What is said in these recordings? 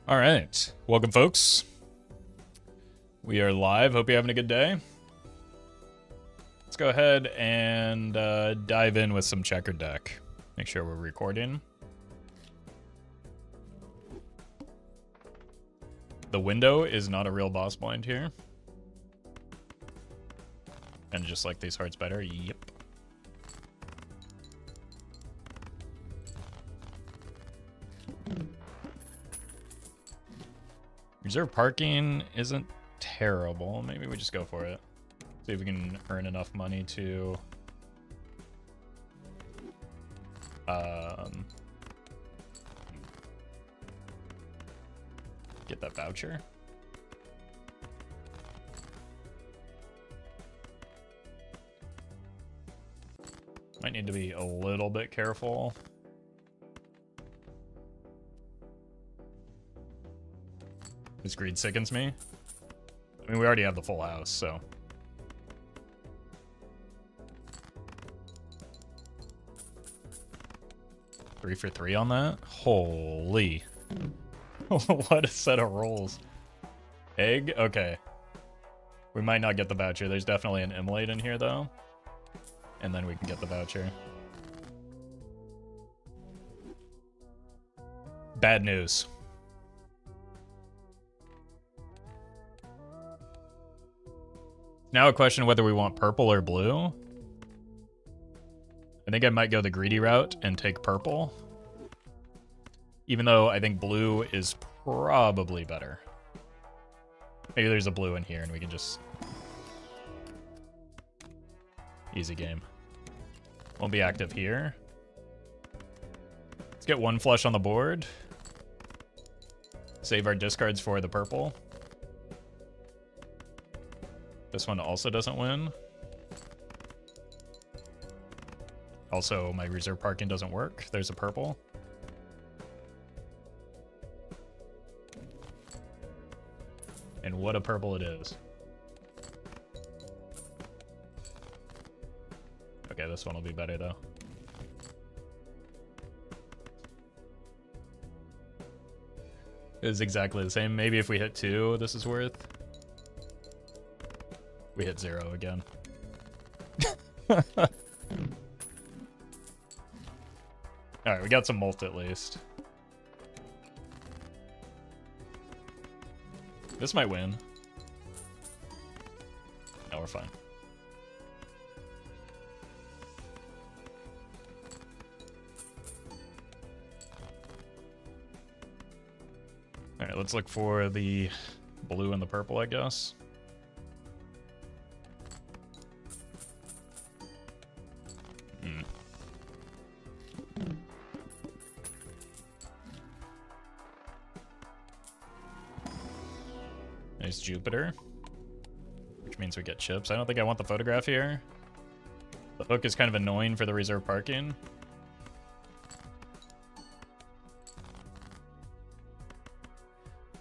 All right. Welcome, folks. We are live. Hope you're having a good day. Let's go ahead and dive in with some checkered deck. Make sure we're recording. The window is not a real boss blind here. And just like these hearts better. Yep. Reserve parking isn't terrible. Maybe we just go for it. See if we can earn enough money to get that voucher. Might need to be a little bit careful. This greed sickens me. I mean, we already have the full house, so. Three for three on that? Holy. What a set of rolls. Egg? Okay. We might not get the voucher. There's definitely an immolate in here, though. And then we can get the voucher. Bad news. Now a question of whether we want purple or blue. I think I might go the greedy route and take purple. Even though I think blue is probably better. Maybe there's a blue in here and we can just... Easy game. Won't be active here. Let's get one flush on the board. Save our discards for the purple. This one also doesn't win. Also, my reserve parking doesn't work. There's a purple. And what a purple it is. Okay, this one will be better though. It is exactly the same. Maybe if we hit 2, this is worth. We hit 0 again. Alright, we got some mult at least. This might win. No, we're fine. Alright, let's look for the blue and the purple, I guess. Nice Jupiter, which means we get chips. I don't think I want the photograph here. The hook is kind of annoying for the reserve parking.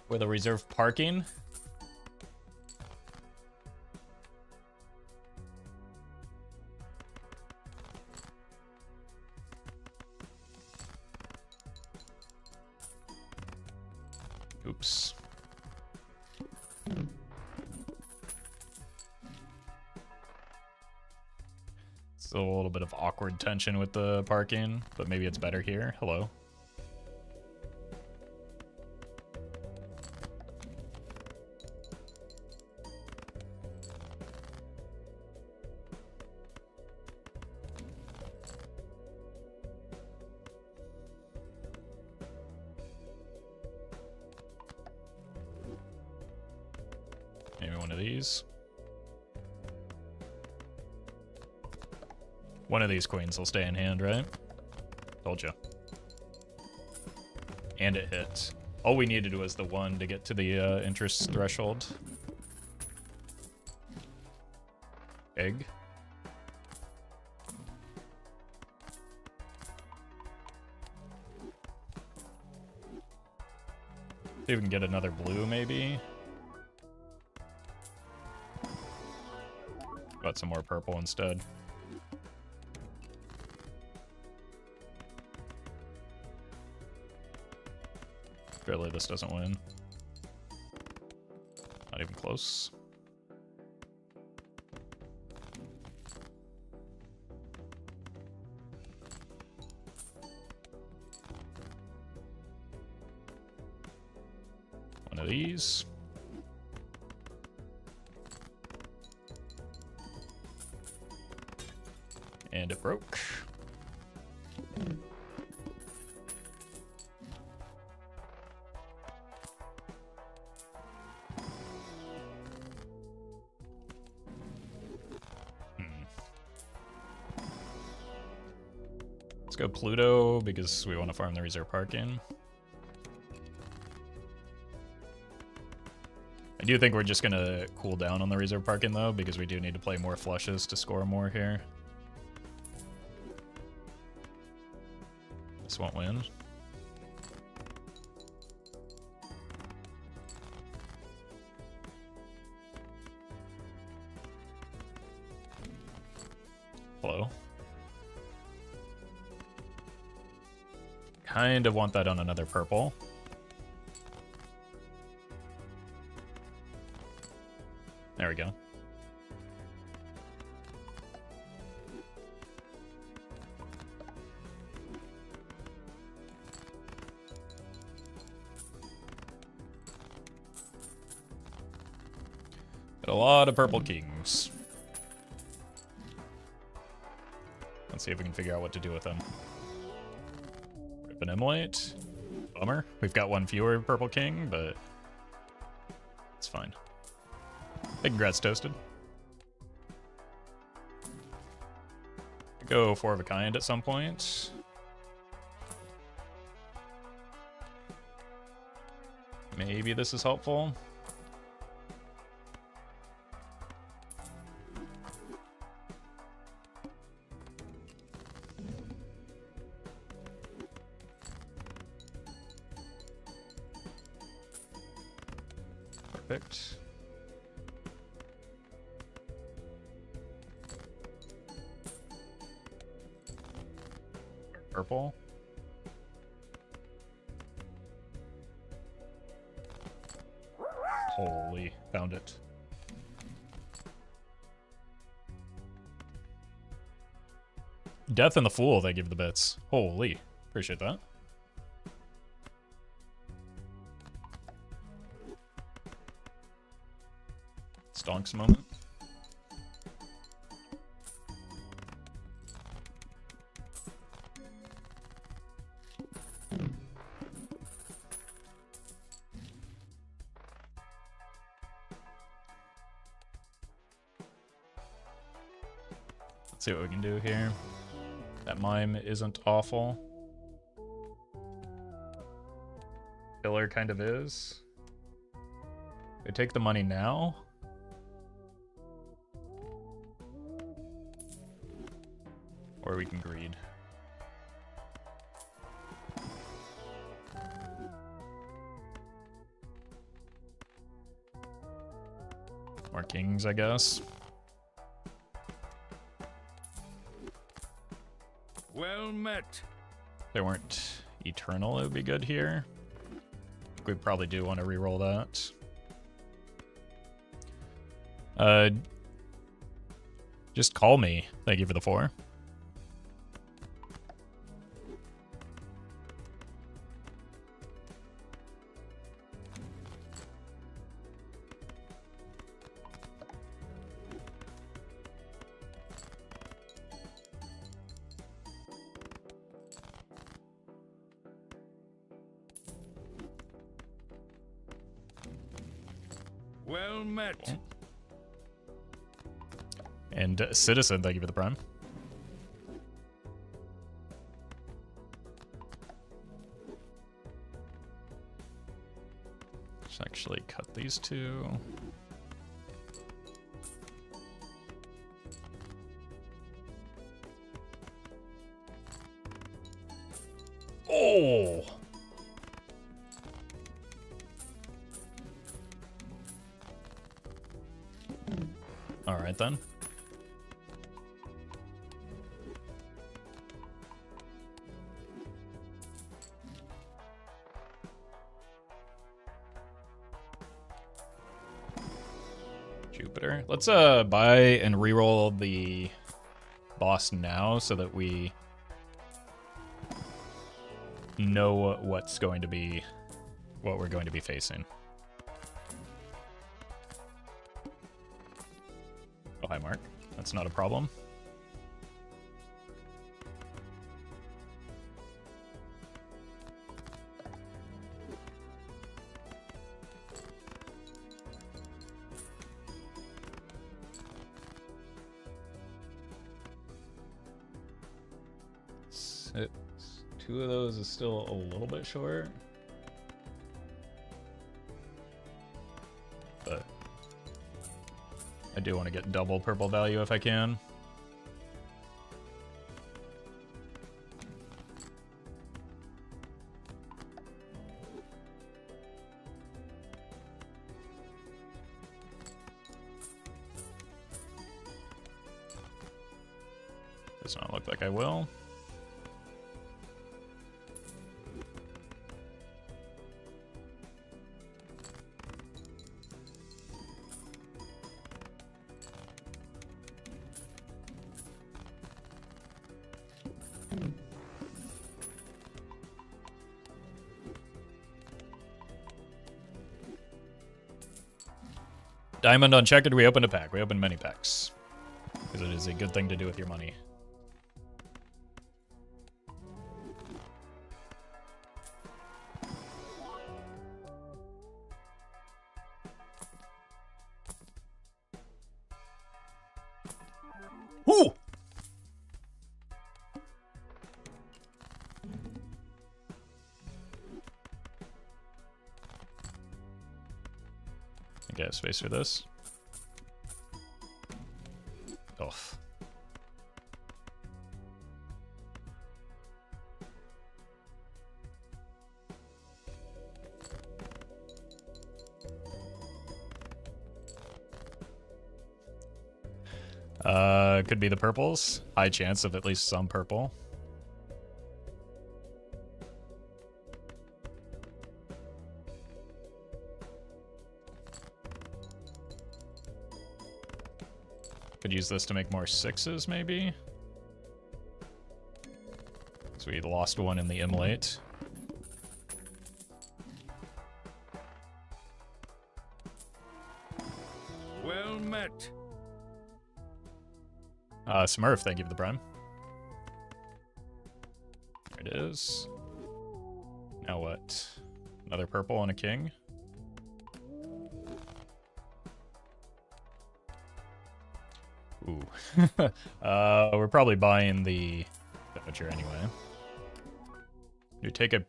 With a reserve parking. Oops. Still a little bit of awkward tension with the parking, but maybe it's better here. Hello. Maybe one of these. One of these queens will stay in hand, right? Told you. And it hit. All we needed was the 1 to get to the interest threshold. Egg. See if we can get another blue, maybe. Got some more purple instead. Surely this doesn't win. Not even close. One of these. And it broke. Let's go Pluto because we want to farm the reserve parking. I do think we're just going to cool down on the reserve parking though, because we do need to play more flushes to score more here. This won't win. Hello. Kind of want that on another purple. There we go. Got a lot of purple kings. Let's see if we can figure out what to do with them. Rip an emulate. Bummer. We've got one fewer purple king, but it's fine. Hey, congrats, Toasted. Go 4 of a kind at some point. Maybe this is helpful. Perfect. Purple. Holy, found it. Death and the Fool, they give the bits. Holy, appreciate that. Stonks moment. Let's see what we can do here. That mime isn't awful. Filler kind of is. We take the money now. Or we can greed. More kings, I guess. Well met. If they weren't eternal, it would be good here. We probably do want to reroll that. Just call me. Thank you for the 4. Well met. And Citizen, thank you for the prime. Let's actually cut these 2. Oh! All right then. Jupiter. Let's buy and reroll the boss now so that we know what's going to be what we're going to be facing. Oh, hi, Mark. That's not a problem. Two of those is still a little bit short. But I do want to get double purple value if I can. Does not look like I will. Diamond unchecked, we opened a pack. We opened many packs. Because it is a good thing to do with your money. Ooh! I got space for this. Oh. Could be the purples. High chance of at least some purple. Could use this to make more sixes, maybe. So we lost one in the immolate. Well met. Smurf, thank you for the prime. There it is. Now what? Another purple and a king. Ooh. We're probably buying the voucher anyway. You take a...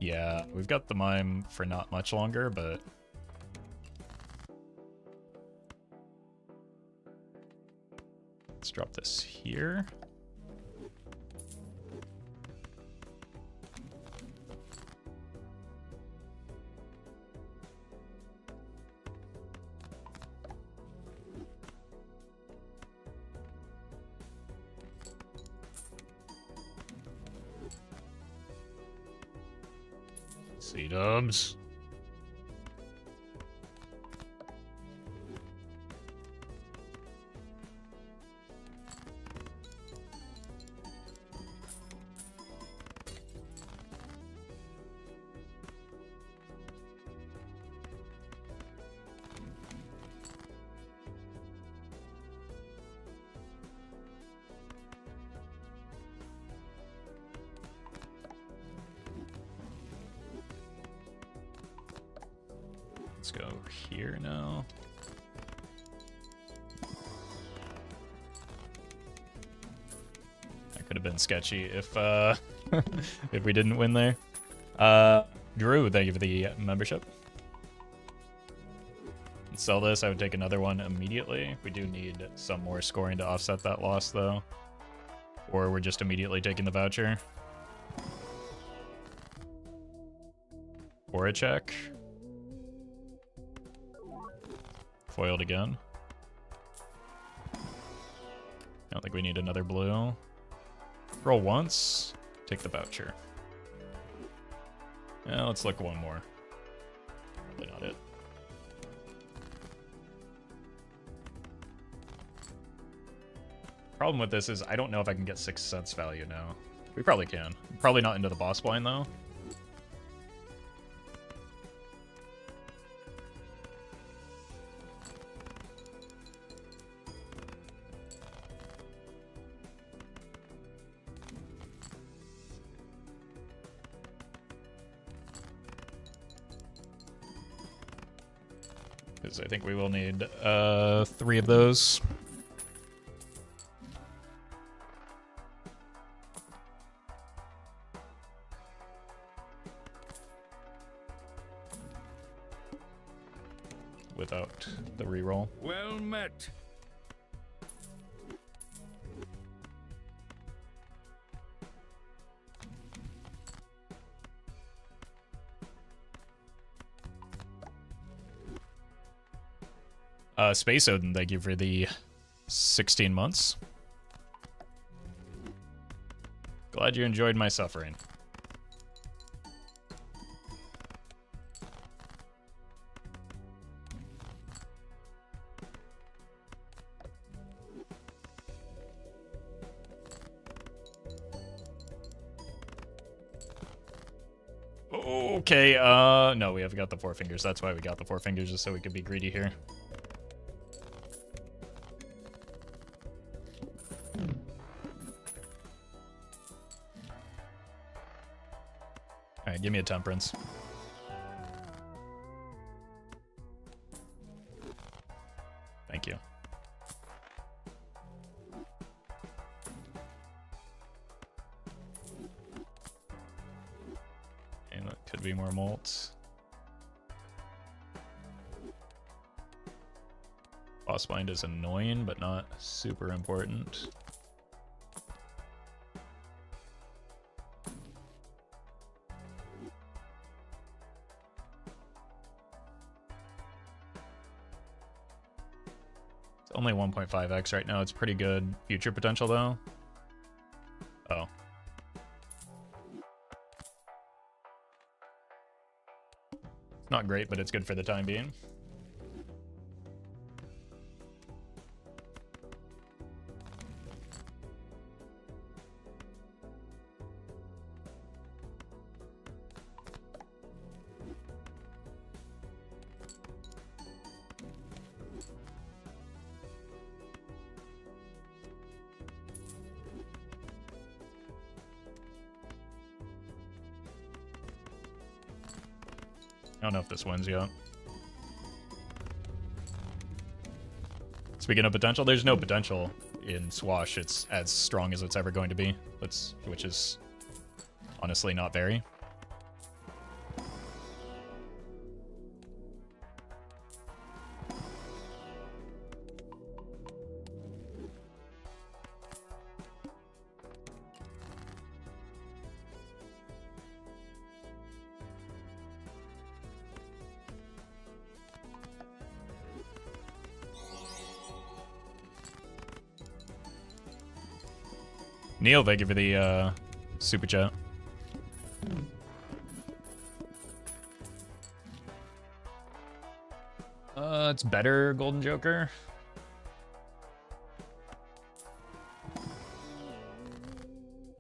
Yeah, we've got the mime for not much longer, but... Let's drop this here. C-dubs. Let's go here now. That could have been sketchy if if we didn't win there. Drew, thank you for the membership. Sell this, I would take another one immediately. We do need some more scoring to offset that loss though. Or we're just immediately taking the voucher. Or a check. Foiled again. I don't think we need another blue. Roll once. Take the voucher. Yeah, let's look one more. Probably not it. Problem with this is I don't know if I can get 6 cents value now. We probably can. Probably not into the boss blind, though. Because I think we will need 3 of those. Without the reroll. Well met. Space Odin, thank you for the 16 months. Glad you enjoyed my suffering. Okay, no, we have got the 4 fingers. That's why we got the 4 fingers, just so we could be greedy here. Alright, give me a temperance. Thank you. And that could be more malts. Boss bind is annoying, but not super important. Only 1.5x right now. It's pretty good future potential, though. Oh. It's not great, but it's good for the time being. I don't know if this wins yet. Speaking of potential, there's no potential in Swash. It's as strong as it's ever going to be, which is honestly not very. Neil, thank you for the super chat. It's better, Golden Joker.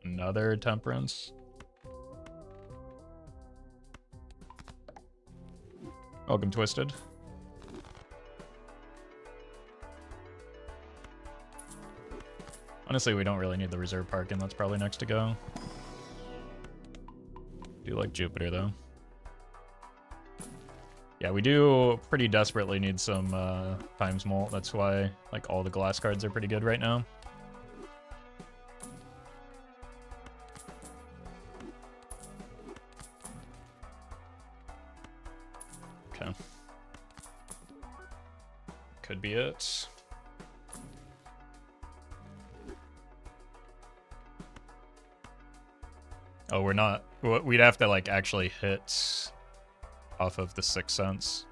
Another temperance. Welcome, Twisted. Honestly, we don't really need the reserve park, and that's probably next to go. Do like Jupiter, though. Yeah, we do pretty desperately need some times mult. That's why like all the glass cards are pretty good right now. Okay. Could be it. Oh, we're not. We'd have to like actually hit off of the 6 cents.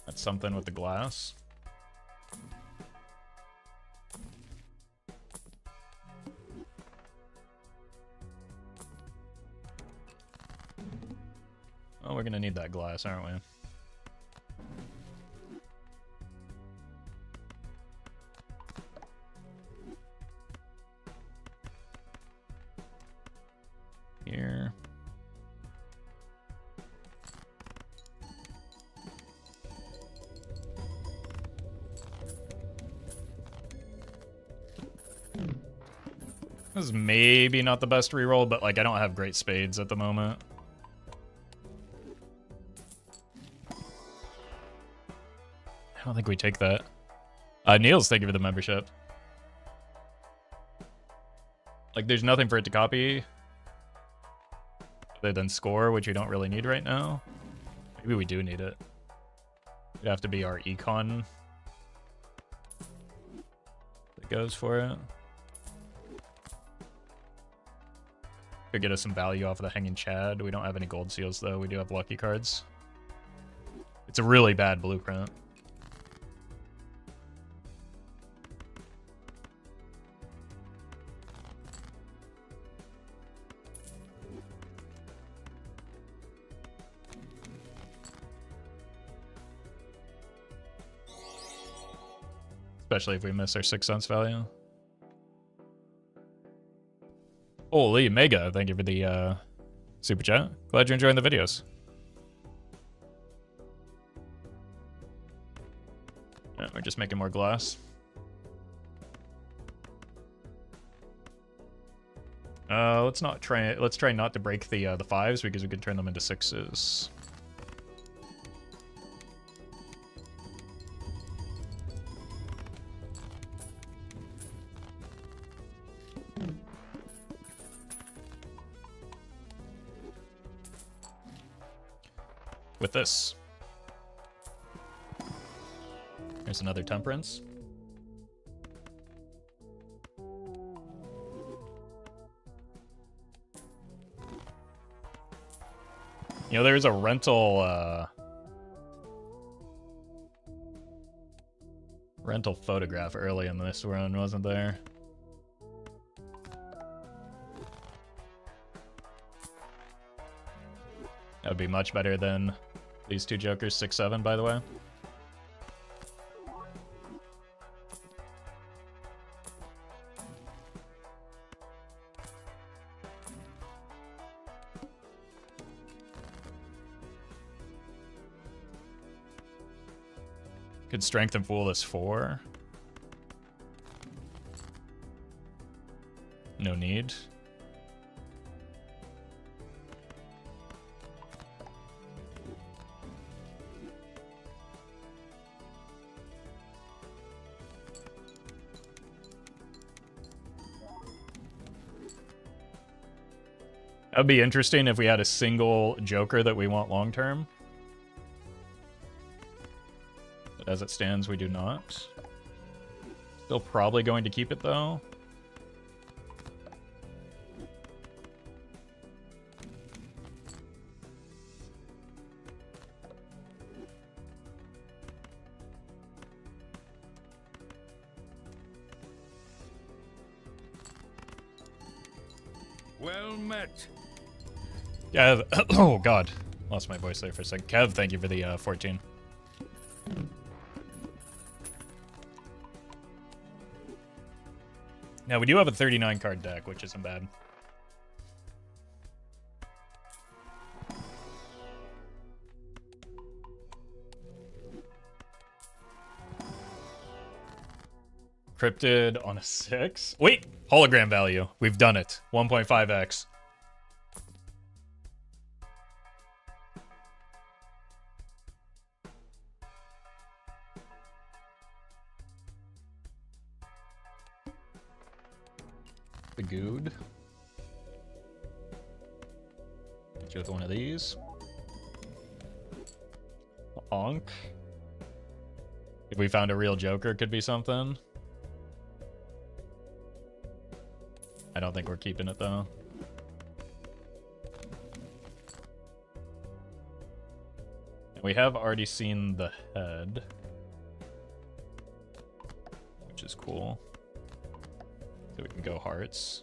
That's something with the glass. gonna need that glass, aren't we? Here. This is maybe not the best reroll, but like I don't have great spades at the moment. I don't think we take that. Niels, thank you for the membership. Like there's nothing for it to copy other than score, which we don't really need right now. Maybe we do need it. It'd have to be our econ that goes for it. Could get us some value off of the hanging Chad. We don't have any gold seals though. We do have lucky cards. It's a really bad blueprint. Especially if we miss our 6 cents value. Holy Mega, thank you for the super chat. Glad you're enjoying the videos. Yeah, we're just making more glass. Let's try not to break the 5s because we can turn them into 6s. With this. There's another temperance. You know, there's a rental photograph early in this run, wasn't there? That would be much better than these two jokers, 6-7, by the way. Could strength and fool this 4. No need. That would be interesting if we had a single joker that we want long term. But as it stands, we do not. Still probably going to keep it though. Well met. Kev, oh god, lost my voice there for a second. Kev, thank you for the 14. Now we do have a 39 card deck, which isn't bad. Cryptid on a 6? Wait, hologram value. We've done it. 1.5x. The good. Hit you with one of these. Onk. If we found a real joker, could be something. I don't think we're keeping it though. And we have already seen the head, which is cool. So we can go hearts.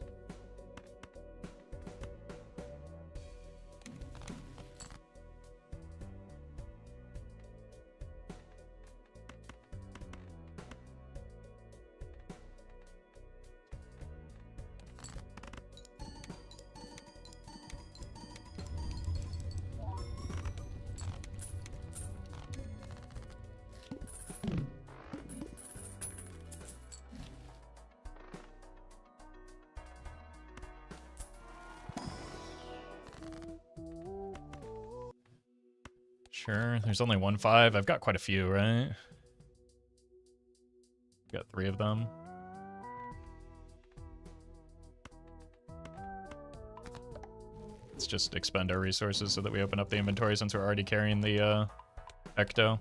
Sure, there's only 1-5. I've got quite a few, right? Got 3 of them. Let's just expend our resources so that we open up the inventory since we're already carrying the Ecto.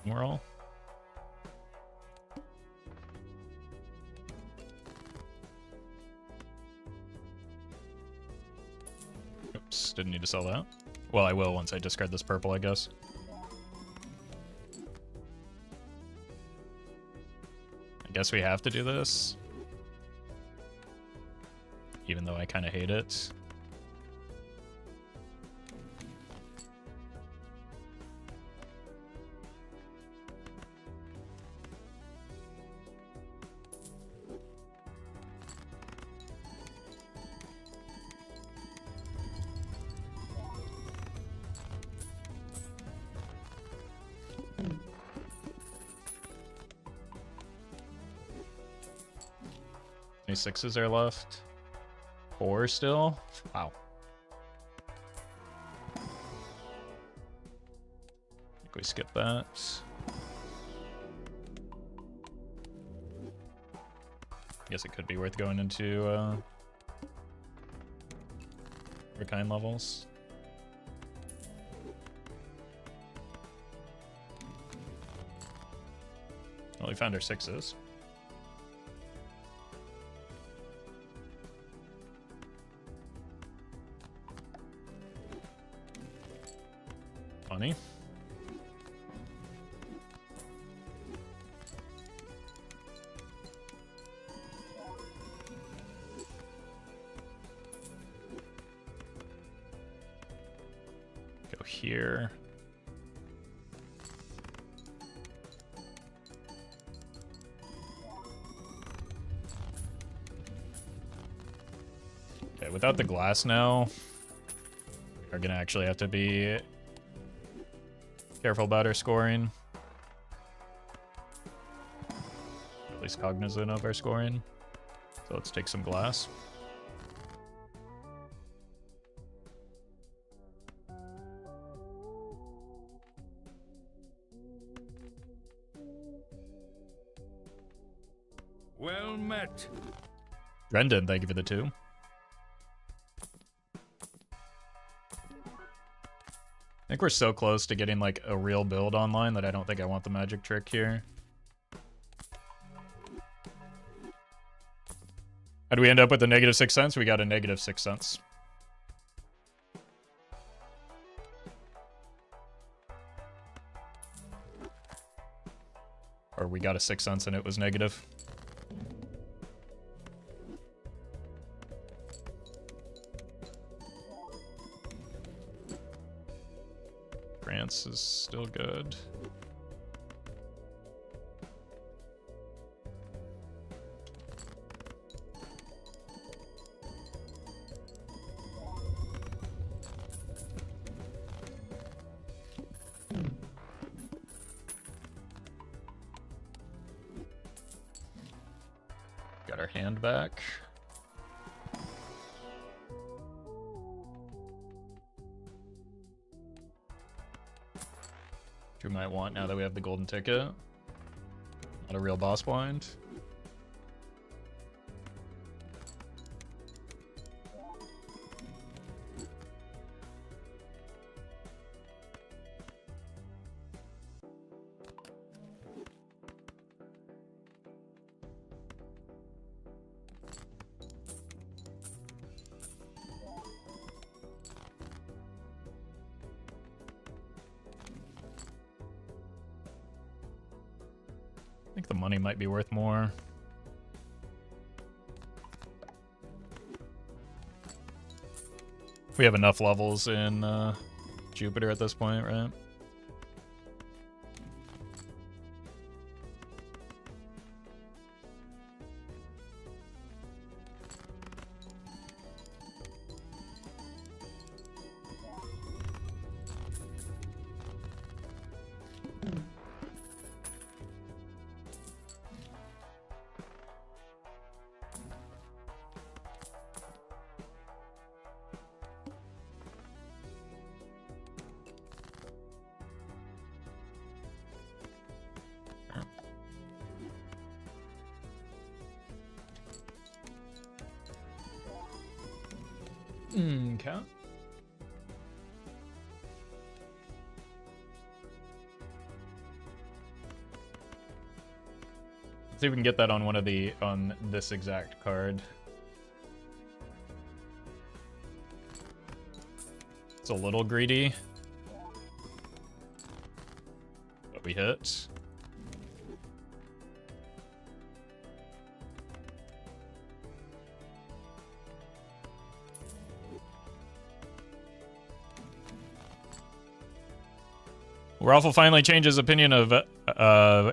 One roll. Oops, didn't need to sell that. Well, I will once I discard this purple, I guess. I guess we have to do this. Even though I kind of hate it. Any 6s are left? 4 still? Wow. I think we skip that. Guess it could be worth going into kind levels. Well, we found our 6s. Funny. Go here. Okay, without the glass now, we're gonna actually have to be careful about our scoring. At least cognizant of our scoring. So let's take some glass. Well met. Brendan, thank you for the 2. I think we're so close to getting like a real build online that I don't think I want the magic trick here. How do we end up with a negative 6 cents? We got a negative 6 cents. Or we got a 6 cents and it was negative. France is still good. Got our hand back. Which we might want now that we have the golden ticket. Not a real boss blind. I think the money might be worth more. We have enough levels in Jupiter at this point, right? Okay. Let's see if we can get that on on this exact card. It's a little greedy, but we hit. Roffle finally changed his opinion of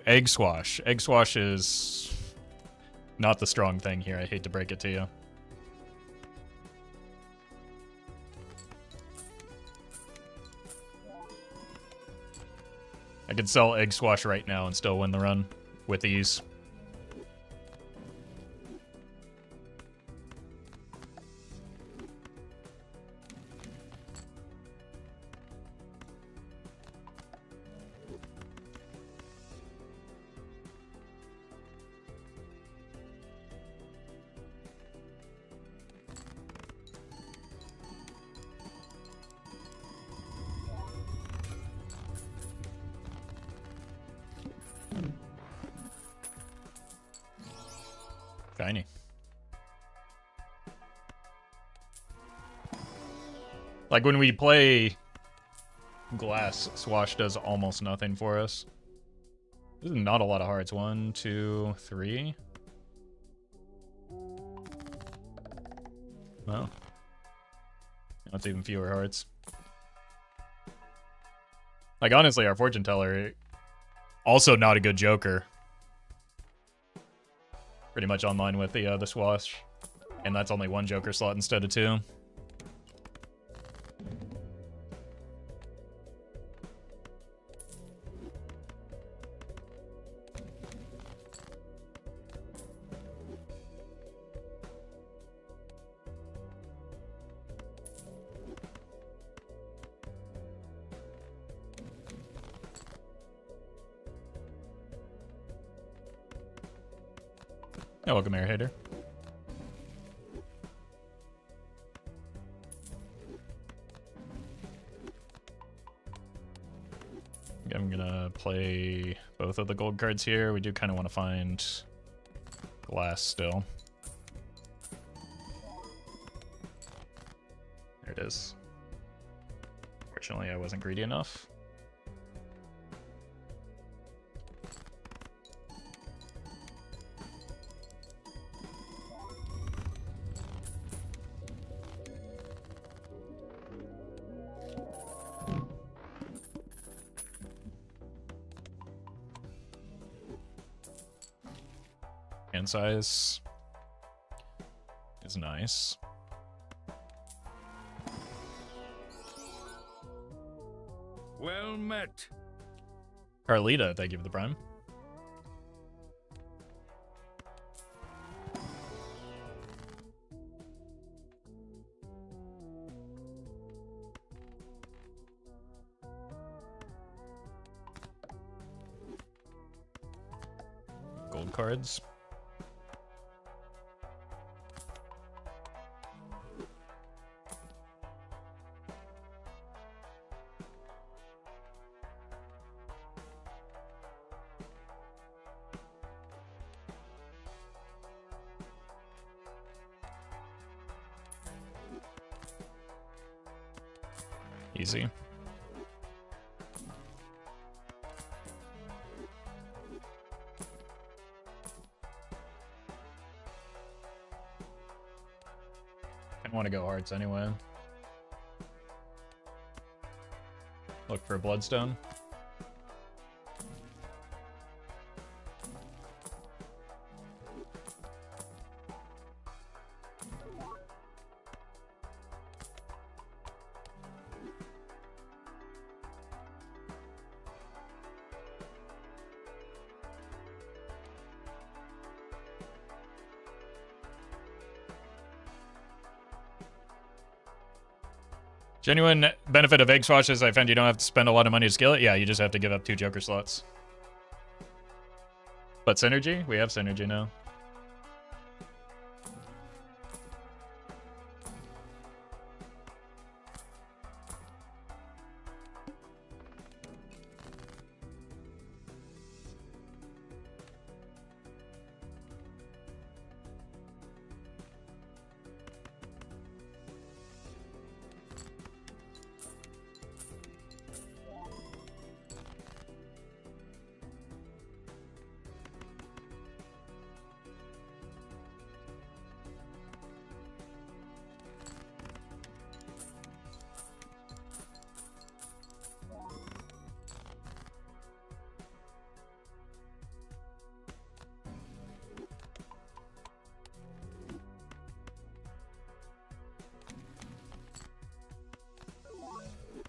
Egg Swash. Egg Swash is not the strong thing here. I hate to break it to you. I could sell Egg Swash right now and still win the run with ease. Shiny. Like when we play Glass, Swash does almost nothing for us. This is not a lot of hearts. 1, 2, 3. Well, that's even fewer hearts. Like honestly, our fortune teller also not a good joker. Pretty much online with the Swash, and that's only one joker slot instead of 2. Yeah, welcome, Air Hater. I'm gonna play both of the gold cards here. We do kind of want to find Glass still. There it is. Fortunately, I wasn't greedy enough. Hand size is nice. Well met. Carlita, thank you for the prime. Gold cards. Easy. I want to go hearts anyway. Look for a bloodstone. Genuine benefit of Egg Swash is I found you don't have to spend a lot of money to scale it. Yeah, you just have to give up 2 Joker slots. But Synergy? We have Synergy now.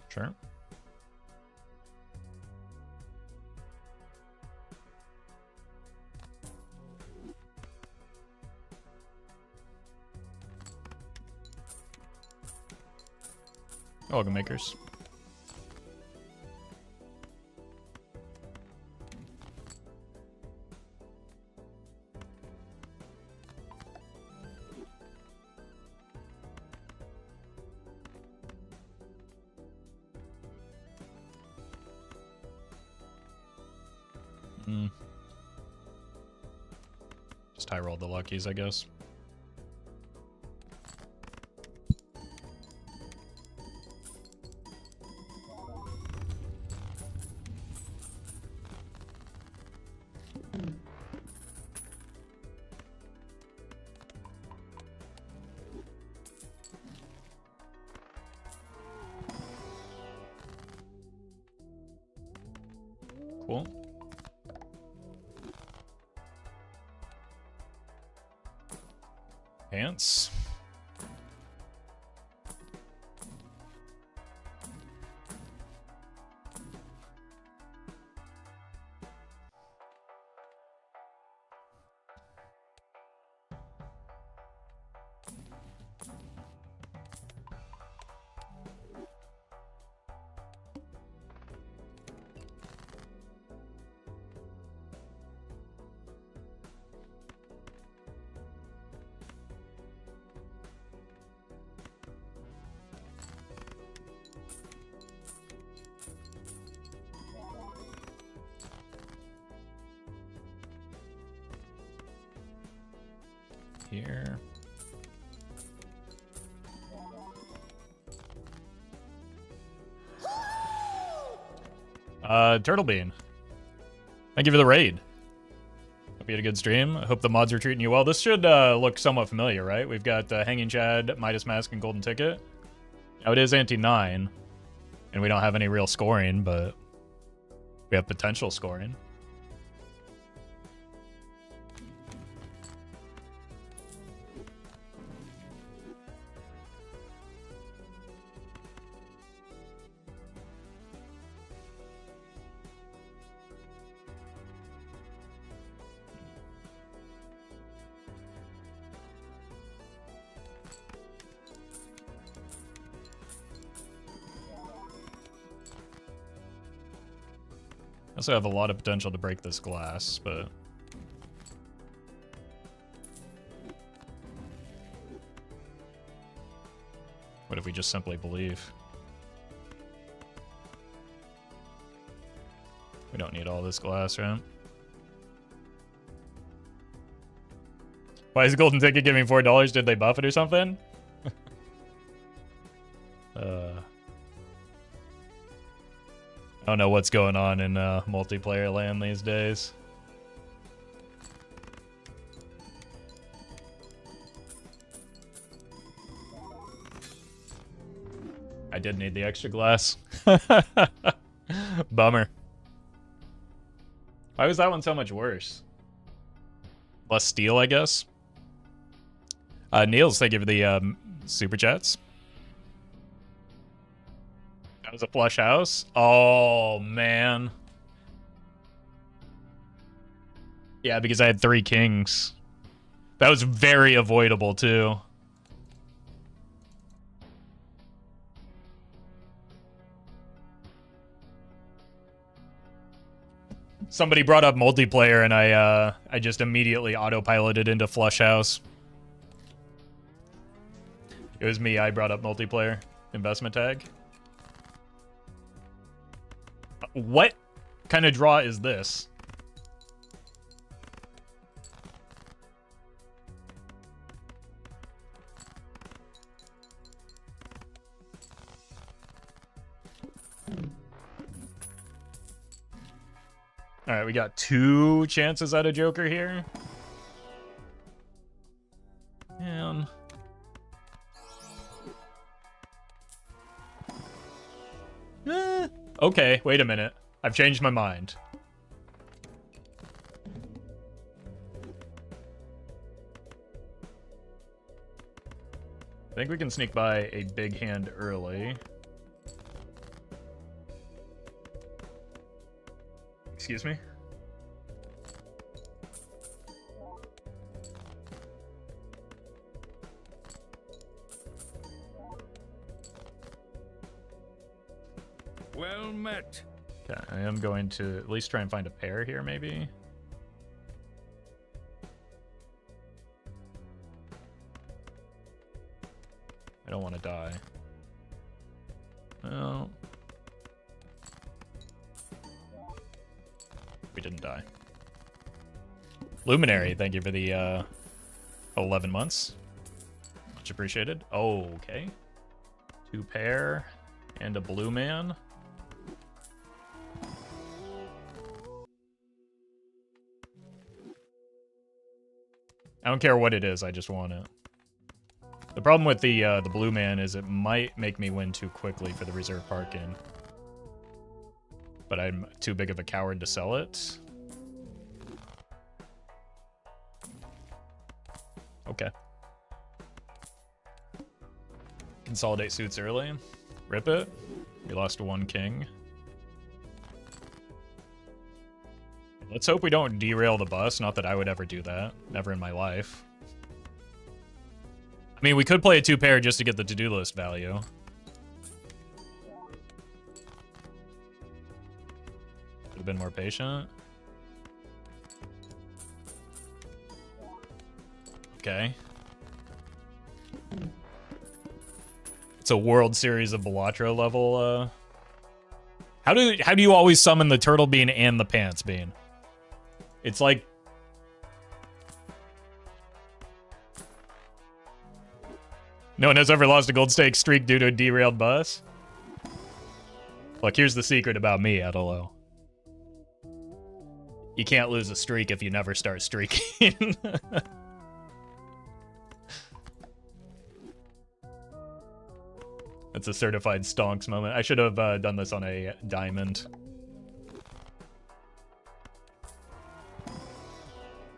Sure. Organ makers. Just high roll the luckies, I guess. Cool. Pants. Here. Turtle Bean. Thank you for the raid. Hope you had a good stream. I hope the mods are treating you well. This should look somewhat familiar, right? We've got Hanging Chad, Midas Mask, and Golden Ticket. Now it is anti-9, and we don't have any real scoring, but we have potential scoring. I also have a lot of potential to break this glass, but... what if we just simply believe? We don't need all this glass, right? Why is Golden Ticket giving $4? Did they buff it or something? I don't know what's going on in multiplayer land these days. I did need the extra glass. Bummer. Why was that one so much worse? Less steel, I guess. Niels, thank you for the super chats. That was a flush house? Oh, man. Yeah, because I had 3 kings. That was very avoidable, too. Somebody brought up multiplayer, and I just immediately autopiloted into flush house. It was me, I brought up multiplayer. Investment tag. What kind of draw is this? All right, we got 2 chances at a Joker here. Man. Okay, wait a minute. I've changed my mind. I think we can sneak by a big hand early. Excuse me? Well met. Okay, I am going to at least try and find a pair here, maybe. I don't want to die. Well, we didn't die. Luminary, thank you for the 11 months. Much appreciated. Oh, okay. 2 pair and a blue man. I don't care what it is, I just want it. The problem with the blue man is it might make me win too quickly for the reserve parking. But I'm too big of a coward to sell it. Okay. Consolidate suits early. Rip it. We lost 1 king. Let's hope we don't derail the bus. Not that I would ever do that. Never in my life. I mean, we could play a 2 pair just to get the to-do list value. Could have been more patient. Okay. It's a World Series of Balatro level. How do you always summon the turtle bean and the pants bean? It's like no one has ever lost a gold stake streak due to a derailed bus. Look, here's the secret about me, Edelo. You can't lose a streak if you never start streaking. That's a certified stonks moment. I should have done this on a diamond.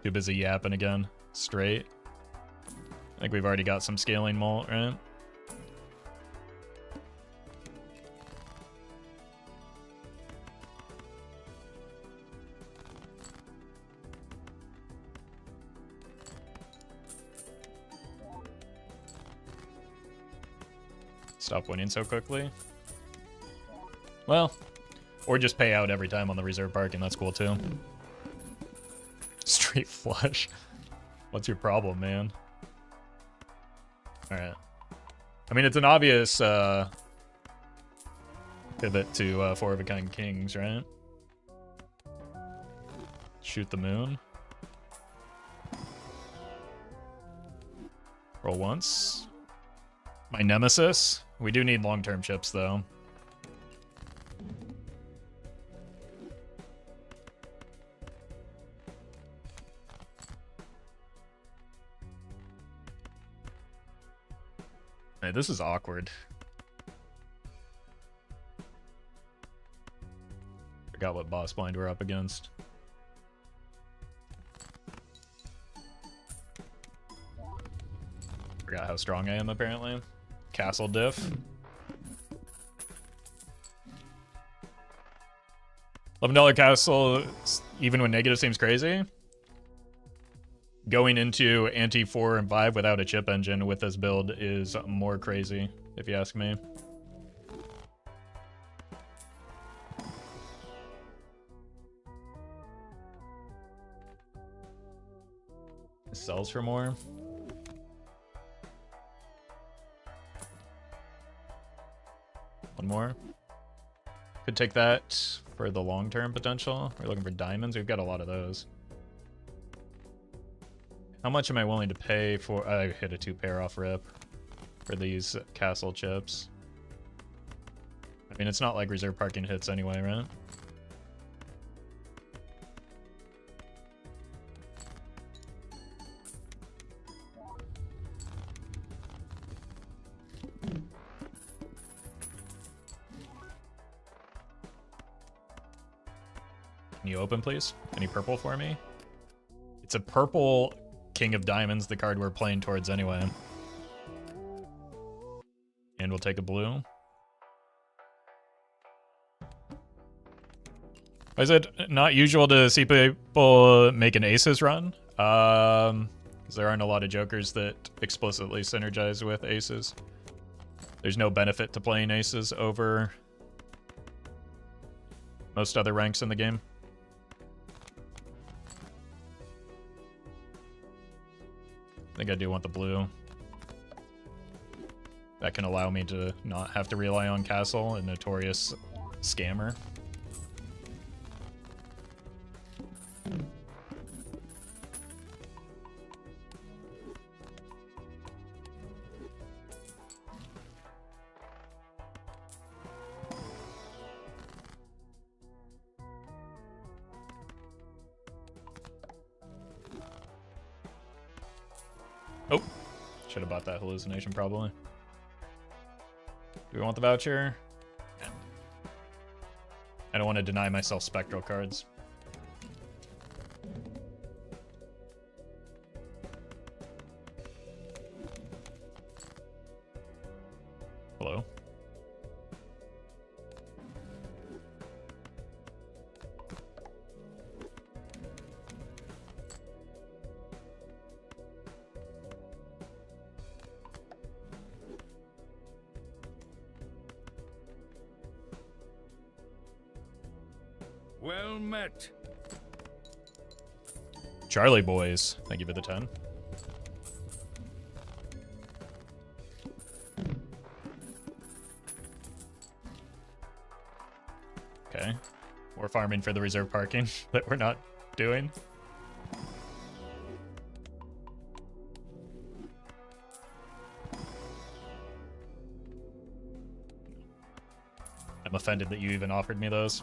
Too busy yapping again. Straight. I think we've already got some scaling malt, right? Stop winning so quickly. Well, or just pay out every time on the reserve parking. That's cool too. Straight flush. What's your problem, man? Alright. I mean, it's an obvious pivot to 4 of a kind kings, right? Shoot the moon. Roll once. My nemesis. We do need long-term chips, though. Hey, this is awkward. Forgot what boss blind we're up against. Forgot how strong I am, apparently. Castle diff. $11 castle, even when negative, seems crazy. Going into anti 4 and 5 without a chip engine with this build is more crazy, if you ask me. It sells for more. One more. Could take that for the long-term potential. We're looking for diamonds. We've got a lot of those. How much am I willing to pay for... I hit a 2 pair off rip for these castle chips. I mean, it's not like reserve parking hits anyway, right? Can you open, please? Any purple for me? It's a purple King of Diamonds, the card we're playing towards anyway. And we'll take a blue. Is it not usual to see people make an aces run? Because there aren't a lot of jokers that explicitly synergize with aces. There's no benefit to playing aces over most other ranks in the game. I think I do want the blue. That can allow me to not have to rely on Castle, a notorious scammer. Oh, should have bought that hallucination probably. Do we want the voucher? I don't want to deny myself spectral cards. Hello? Well met. Charlie boys, thank you for the 10. Okay. We're farming for the reserve parking that we're not doing. I'm offended that you even offered me those.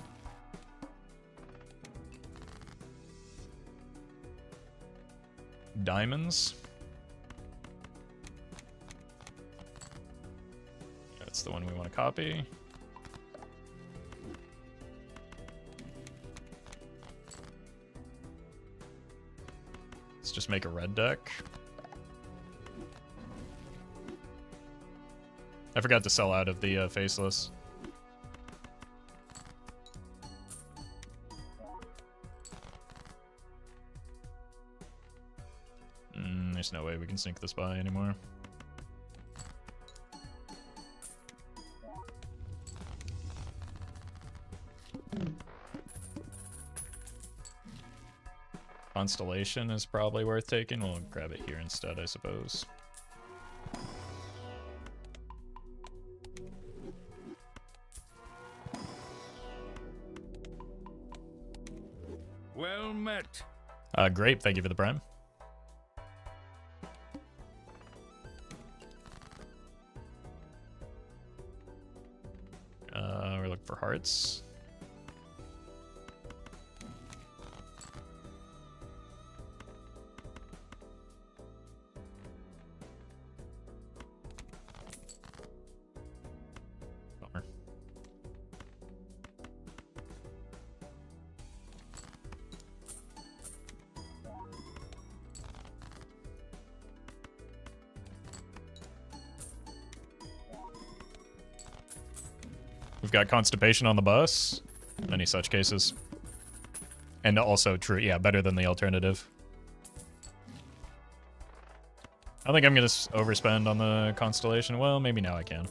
Diamonds. That's the one we want to copy. Let's just make a red deck. I forgot to sell out of the faceless. There's no way we can sneak this by anymore. Constellation is probably worth taking. We'll grab it here instead, I suppose. Well met. Grape, thank you for the prime. We're looking for hearts. Bummer. We've got constipation on the bus. Many such cases. And also true, yeah, better than the alternative. I think I'm gonna overspend on the constellation. Well, maybe now I can.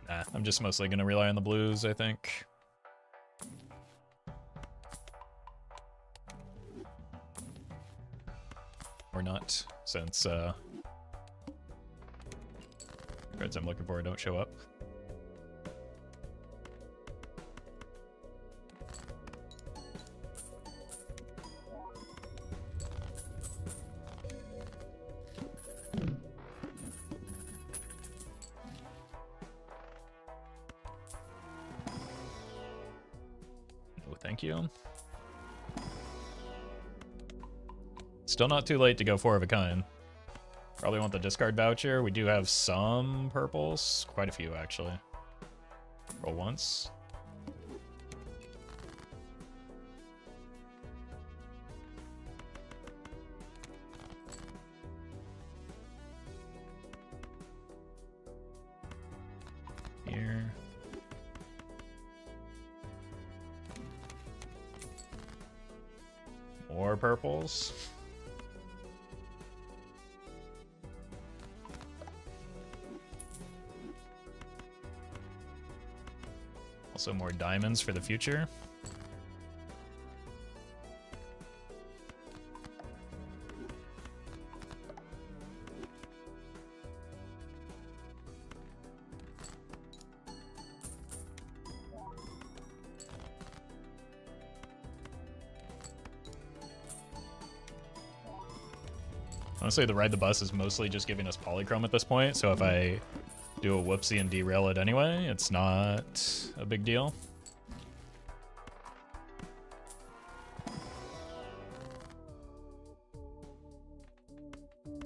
Nah, I'm just mostly gonna rely on the blues, I think. Or not, since cards I'm looking for don't show up. Oh, thank you. Still not too late to go 4 of a kind. Probably want the discard voucher. We do have some purples. Quite a few, actually. Roll once. more purples. Also more diamonds for the future. Honestly, the ride the bus is mostly just giving us polychrome at this point, so if I do a whoopsie and derail it anyway, it's not a big deal.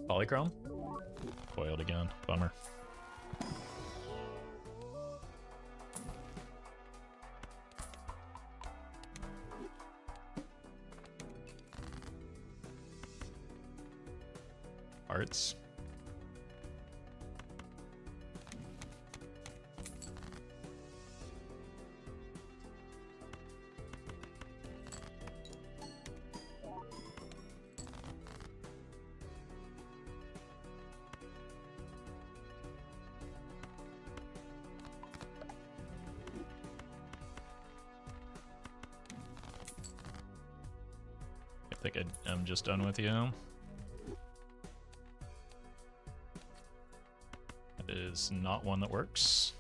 Polychrome? Foiled again. Bummer. Arts. I think I'm just done with you. That is not one that works.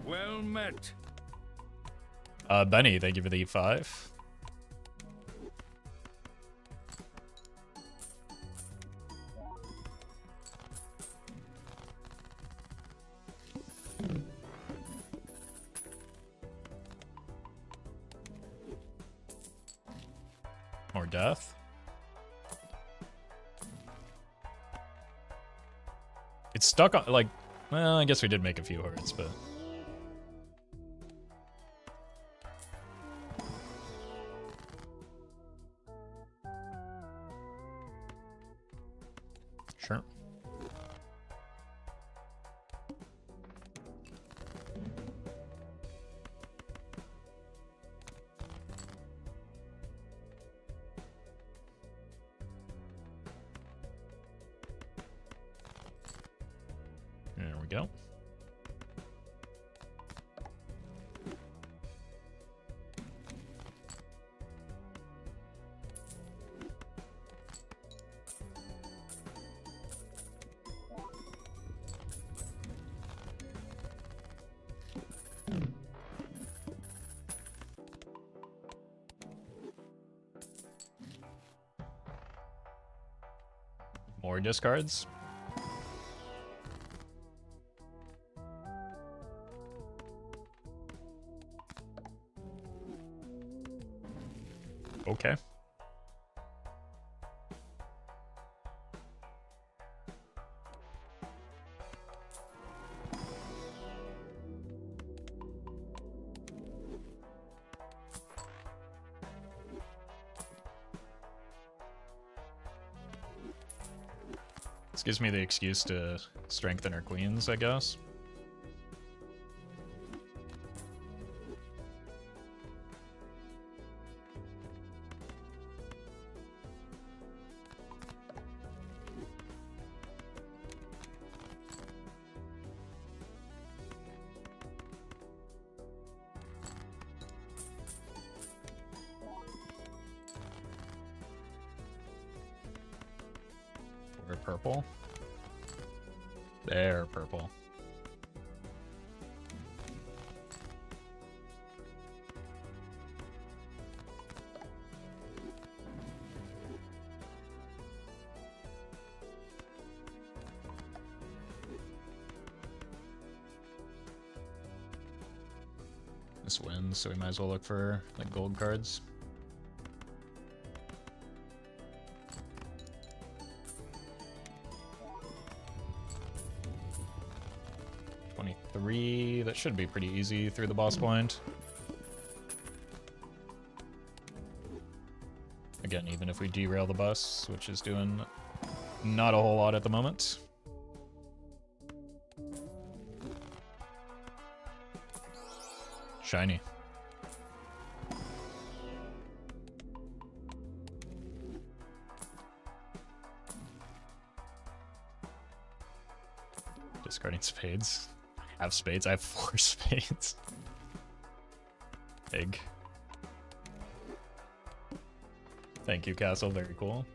Well met. Benny, thank you for the E5. More death. It's stuck on, like, well, I guess we did make a few hearts, but... Sure. There we go. More discards. Okay. This gives me the excuse to strengthen our queens, I guess. We're purple. They're purple. This wins, so we might as well look for like gold cards. That should be pretty easy through the boss blind. Again, even if we derail the bus, which is doing not a whole lot at the moment. Shiny. Discarding spades. I have spades. I have 4 spades. Egg. Thank you, Castle. Very cool.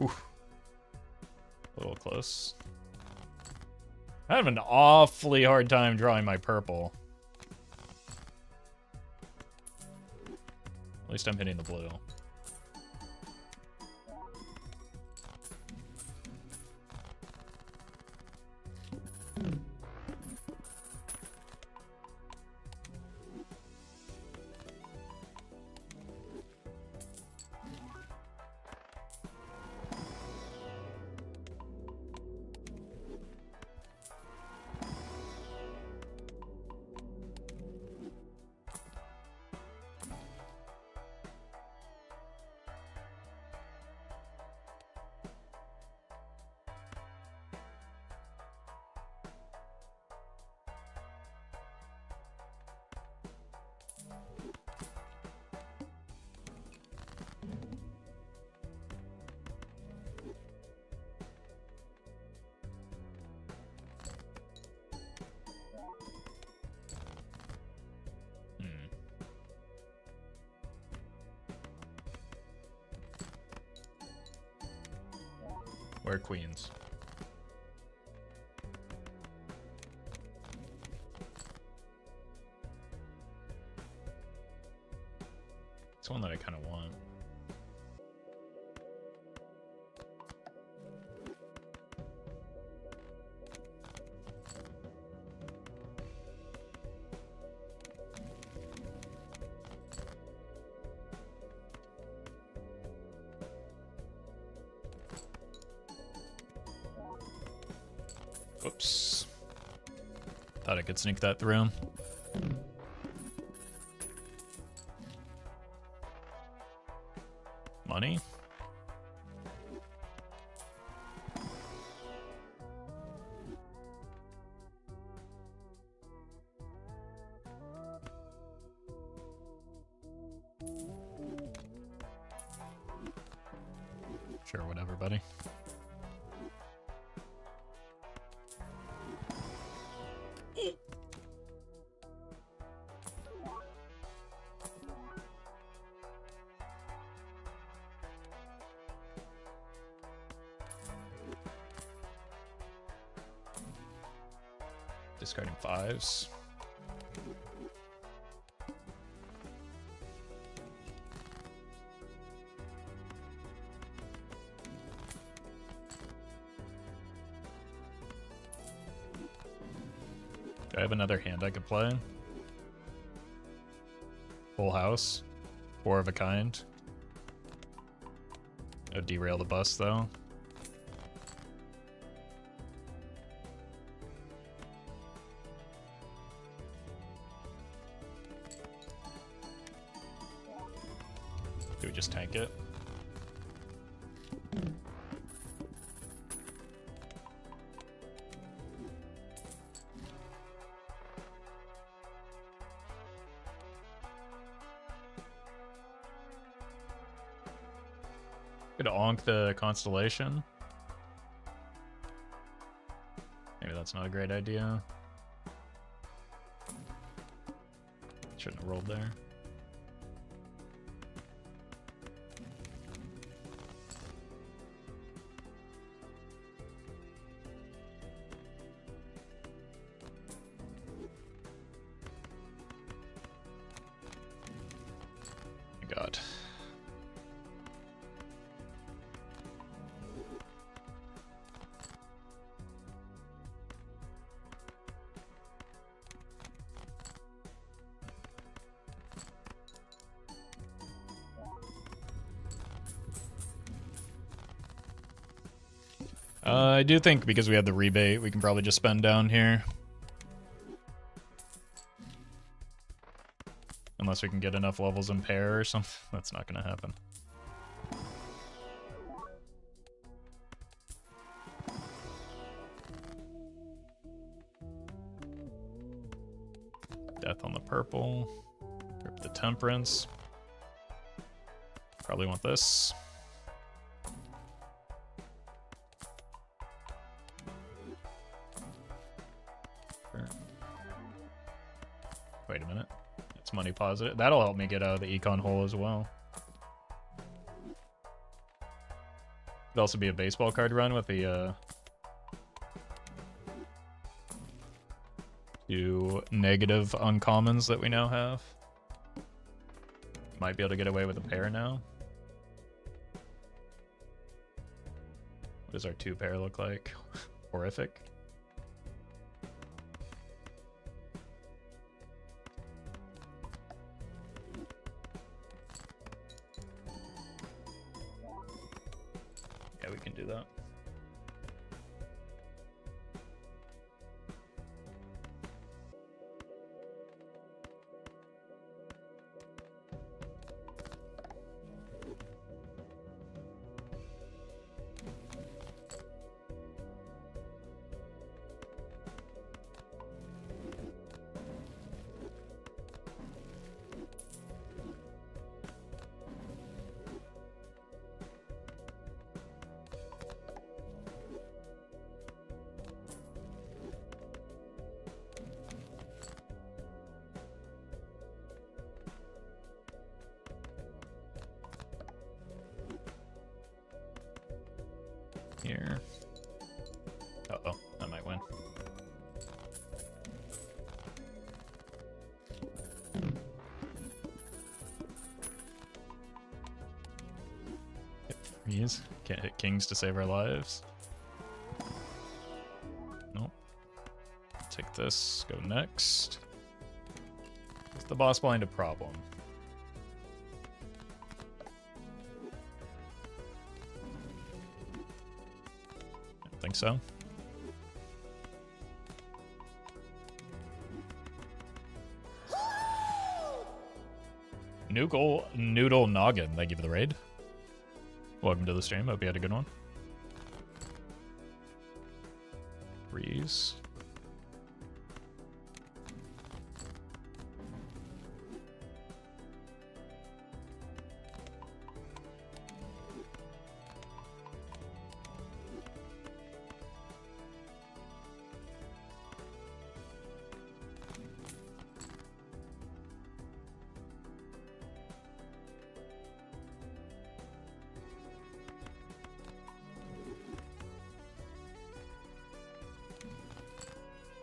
Oof. A little close. I have an awfully hard time drawing my purple. At least I'm hitting the blue. Where queens? It's one that I kind of want. Whoops. Thought I could sneak that through. Money? Sure, whatever, buddy. Discarding 5s. Do I have another hand I could play? Full house. 4 of a kind. I'd derail the bus though. Do we just tank it? Could onk the constellation. Maybe that's not a great idea. Shouldn't have rolled there. God. I do think because we have the rebate, we can probably just spend down here. Unless we can get enough levels in pair or something. That's not going to happen. Death on the purple. Rip the temperance. Probably want this. Wait a minute. It's money positive. That'll help me get out of the econ hole as well. Could also be a baseball card run with the 2 negative uncommons that we now have. Might be able to get away with a pair now. What does our 2 pair look like? Horrific. Yeah, we can do that. Here. Uh-oh, I might win. Hit freeze. Can't hit kings to save our lives. Nope. Take this, go next. Is the boss blind a problem? Think so. Noodle Noggin, thank you for the raid. Welcome to the stream, hope you had a good one. Freeze.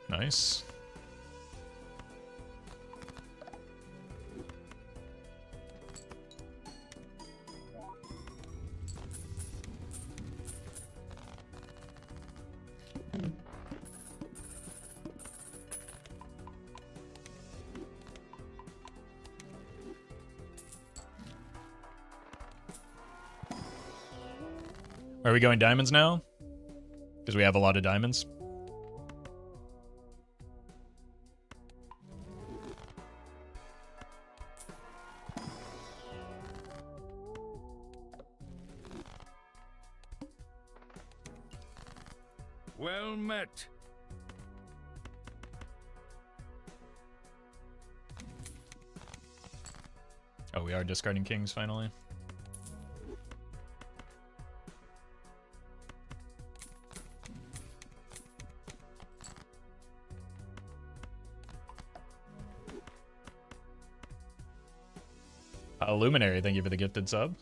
Nice. Are we going diamonds now? Because we have a lot of diamonds. Well met. Oh, we are discarding kings finally. Luminary, thank you for the gifted sub.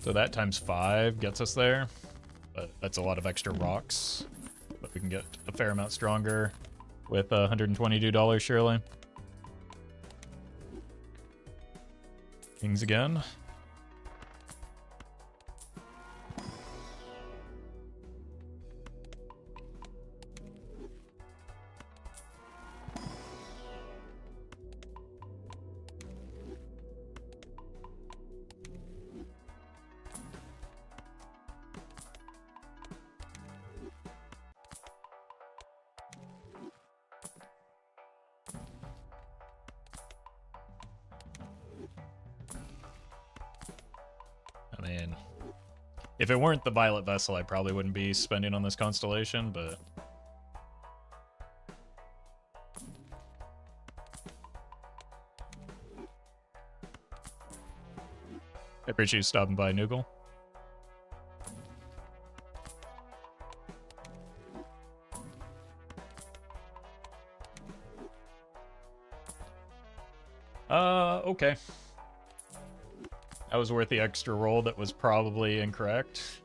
So that times 5 gets us there, but that's a lot of extra rocks. But we can get a fair amount stronger with $122, surely. Kings again. I mean, if it weren't the Violet Vessel, I probably wouldn't be spending on this constellation, but... I appreciate you stopping by, Noogle. Okay. That was worth the extra roll that was probably incorrect.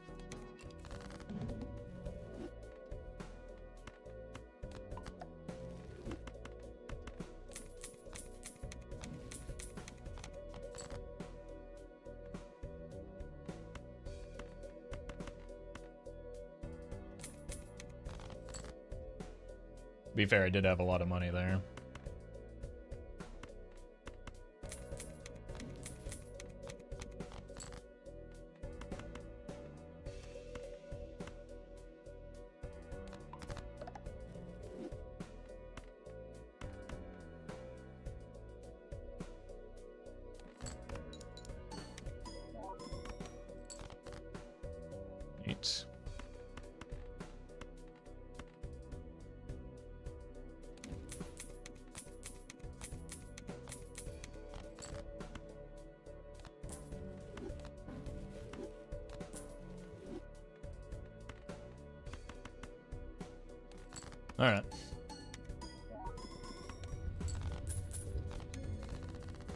To be fair, I did have a lot of money there. Neat. All right.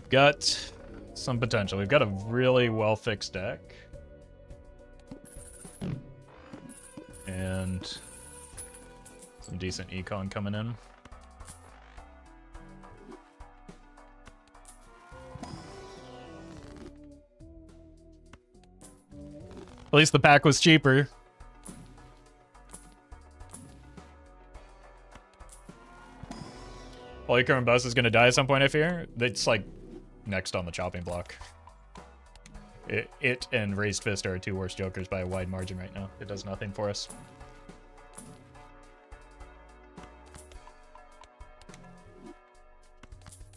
Got some potential. We've got a really well-fixed deck. And some decent econ coming in. At least the pack was cheaper. Polychrome Bus is going to die at some point, I fear. It's like next on the chopping block. It and Raised Fist are our two worst jokers by a wide margin right now. It does nothing for us.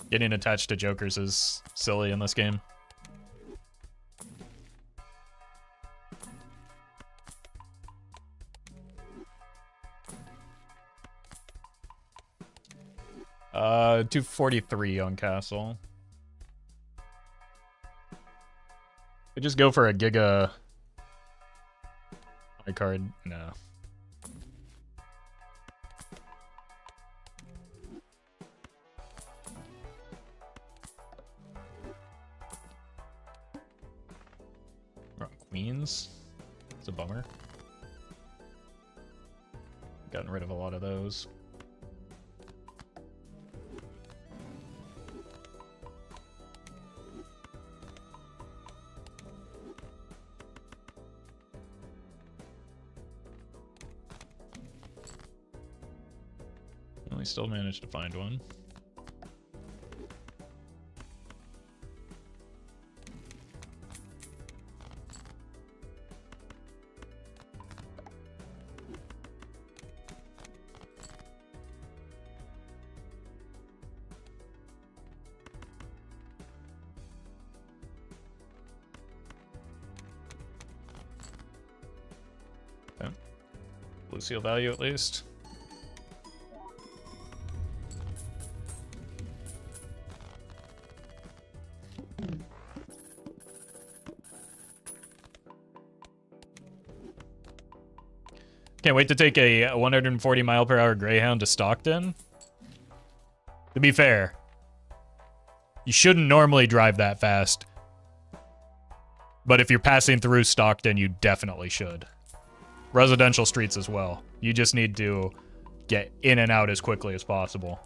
Getting attached to jokers is silly in this game. $243 on Castle. I just go for a Giga my card. No. Wrong Queens. It's a bummer. Gotten rid of a lot of those. We still managed to find one. Okay. Blue seal value at least. Can't wait to take a 140 mile per hour Greyhound to Stockton. To be fair, you shouldn't normally drive that fast. But if you're passing through Stockton, you definitely should. Residential streets as well. You just need to get in and out as quickly as possible.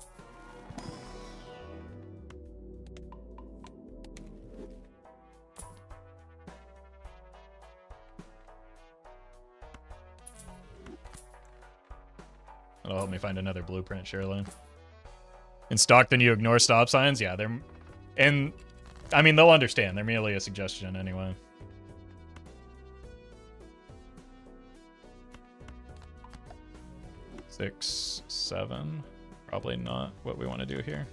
That'll help me find another blueprint, surely. In Stockton, you ignore stop signs? Yeah, they're... And, I mean, they'll understand. They're merely a suggestion anyway. Six, 7. Probably not what we want to do here.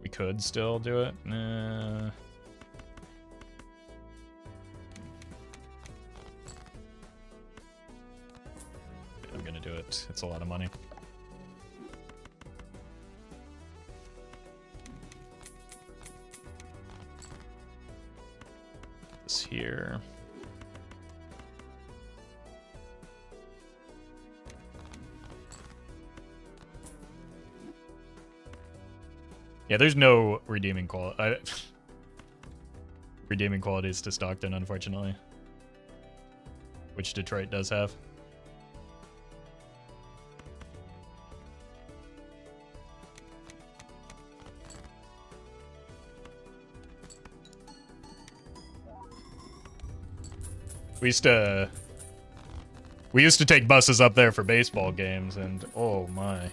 We could still do it. Nah. I'm gonna do it. It's a lot of money. This here. Yeah, there's no redeeming redeeming qualities to Stockton, unfortunately. Which Detroit does have. We used to take buses up there for baseball games, and oh my.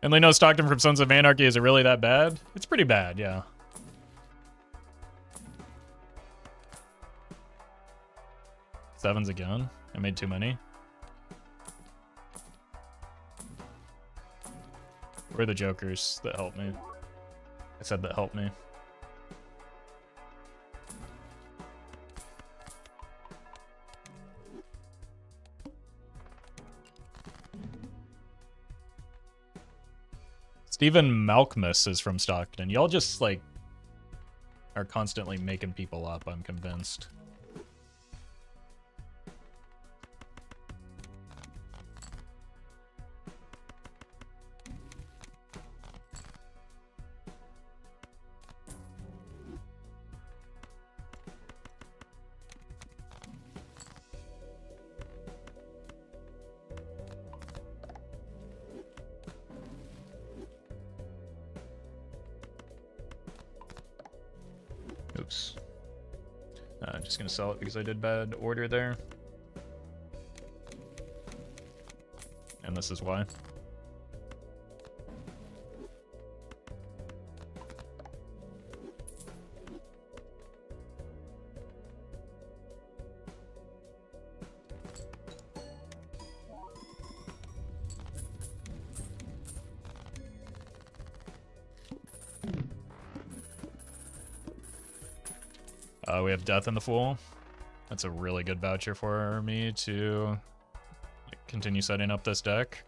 And they know Stockton from Sons of Anarchy. Is it really that bad? It's pretty bad, yeah. Sevens again. I made too many. Where are the jokers that help me? I said that help me. Stephen Malkmus is from Stockton. Y'all just, like, are constantly making people up, I'm convinced. Oops. I'm just gonna sell it because I did bad order there. And this is why. We have Death in the Fool. That's a really good voucher for me to continue setting up this deck.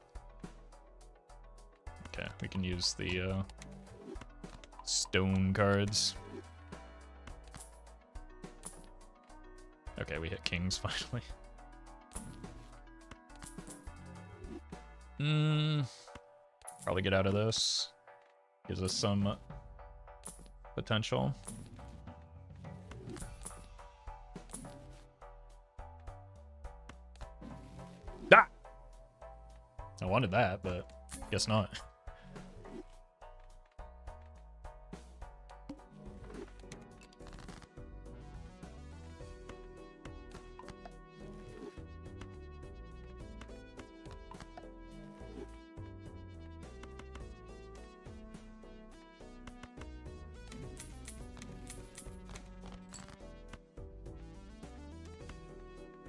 Okay, we can use the stone cards. Okay, we hit kings finally. Probably get out of this. Gives us some potential. I wanted that, but guess not.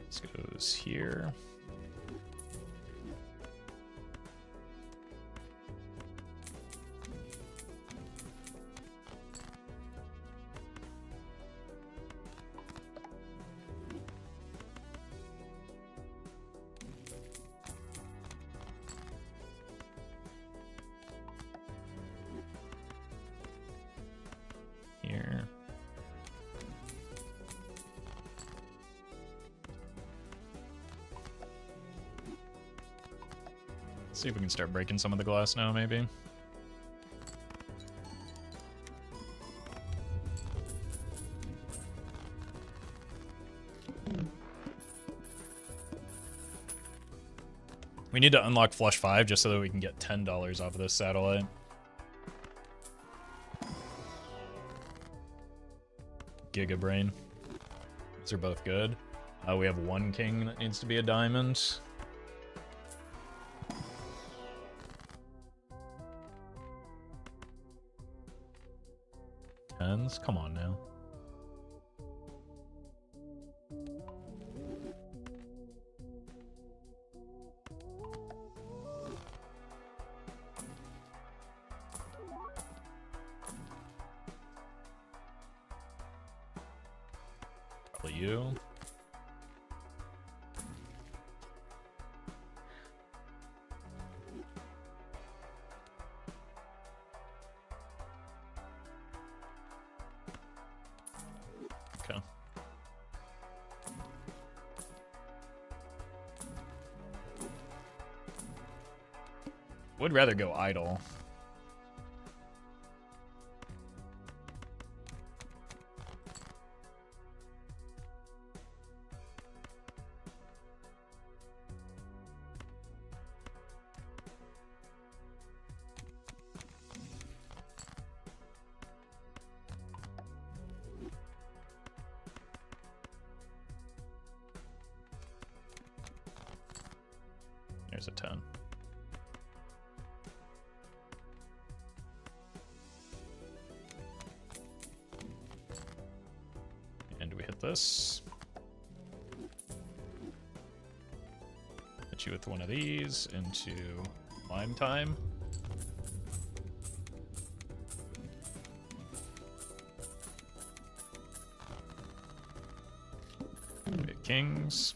This goes here. Here. See if we can start breaking some of the glass now, maybe. We need to unlock Flush 5 just so that we can get $10 off of this satellite. Giga Brain. These are both good. We have one king that needs to be a diamond. Tens? Come on now. Probably you. Okay. Would rather go idle. There's a 10. And we hit this. Hit you with one of these into lime time. We hit kings.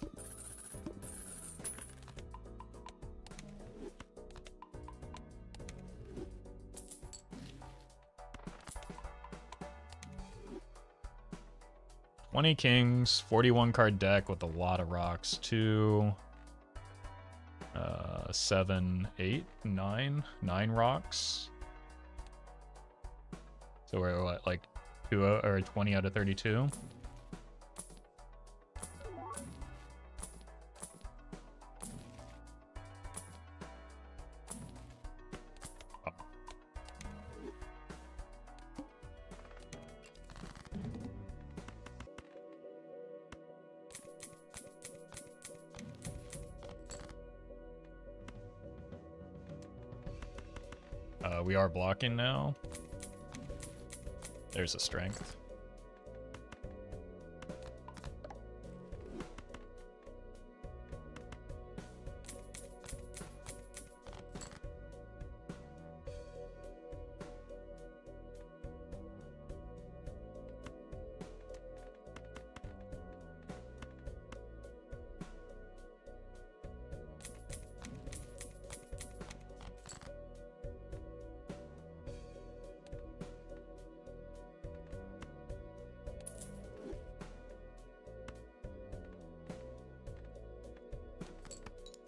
Twenty kings, 41 card deck with a lot of rocks. 2, 7, 8, 9, 9 rocks. So we're what, like 20 out of 32. We are blocking now. There's a strength.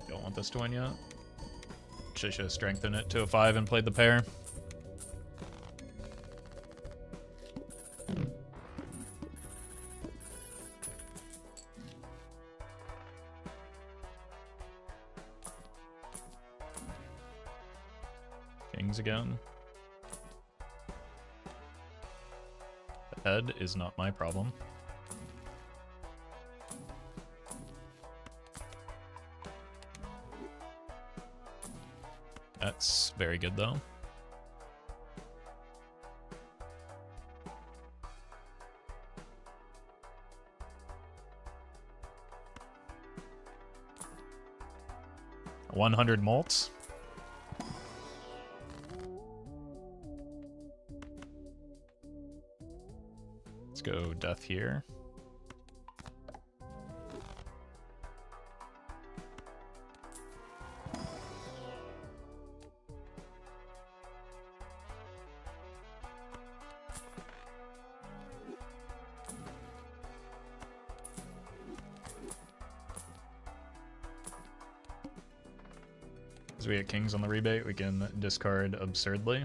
Don't want this to win yet. Should have strengthened it to a 5 and played the pair. Kings again. The head is not my problem. That's very good, though. $100 molts. Let's go death here. As we get kings on the rebate, we can discard absurdly.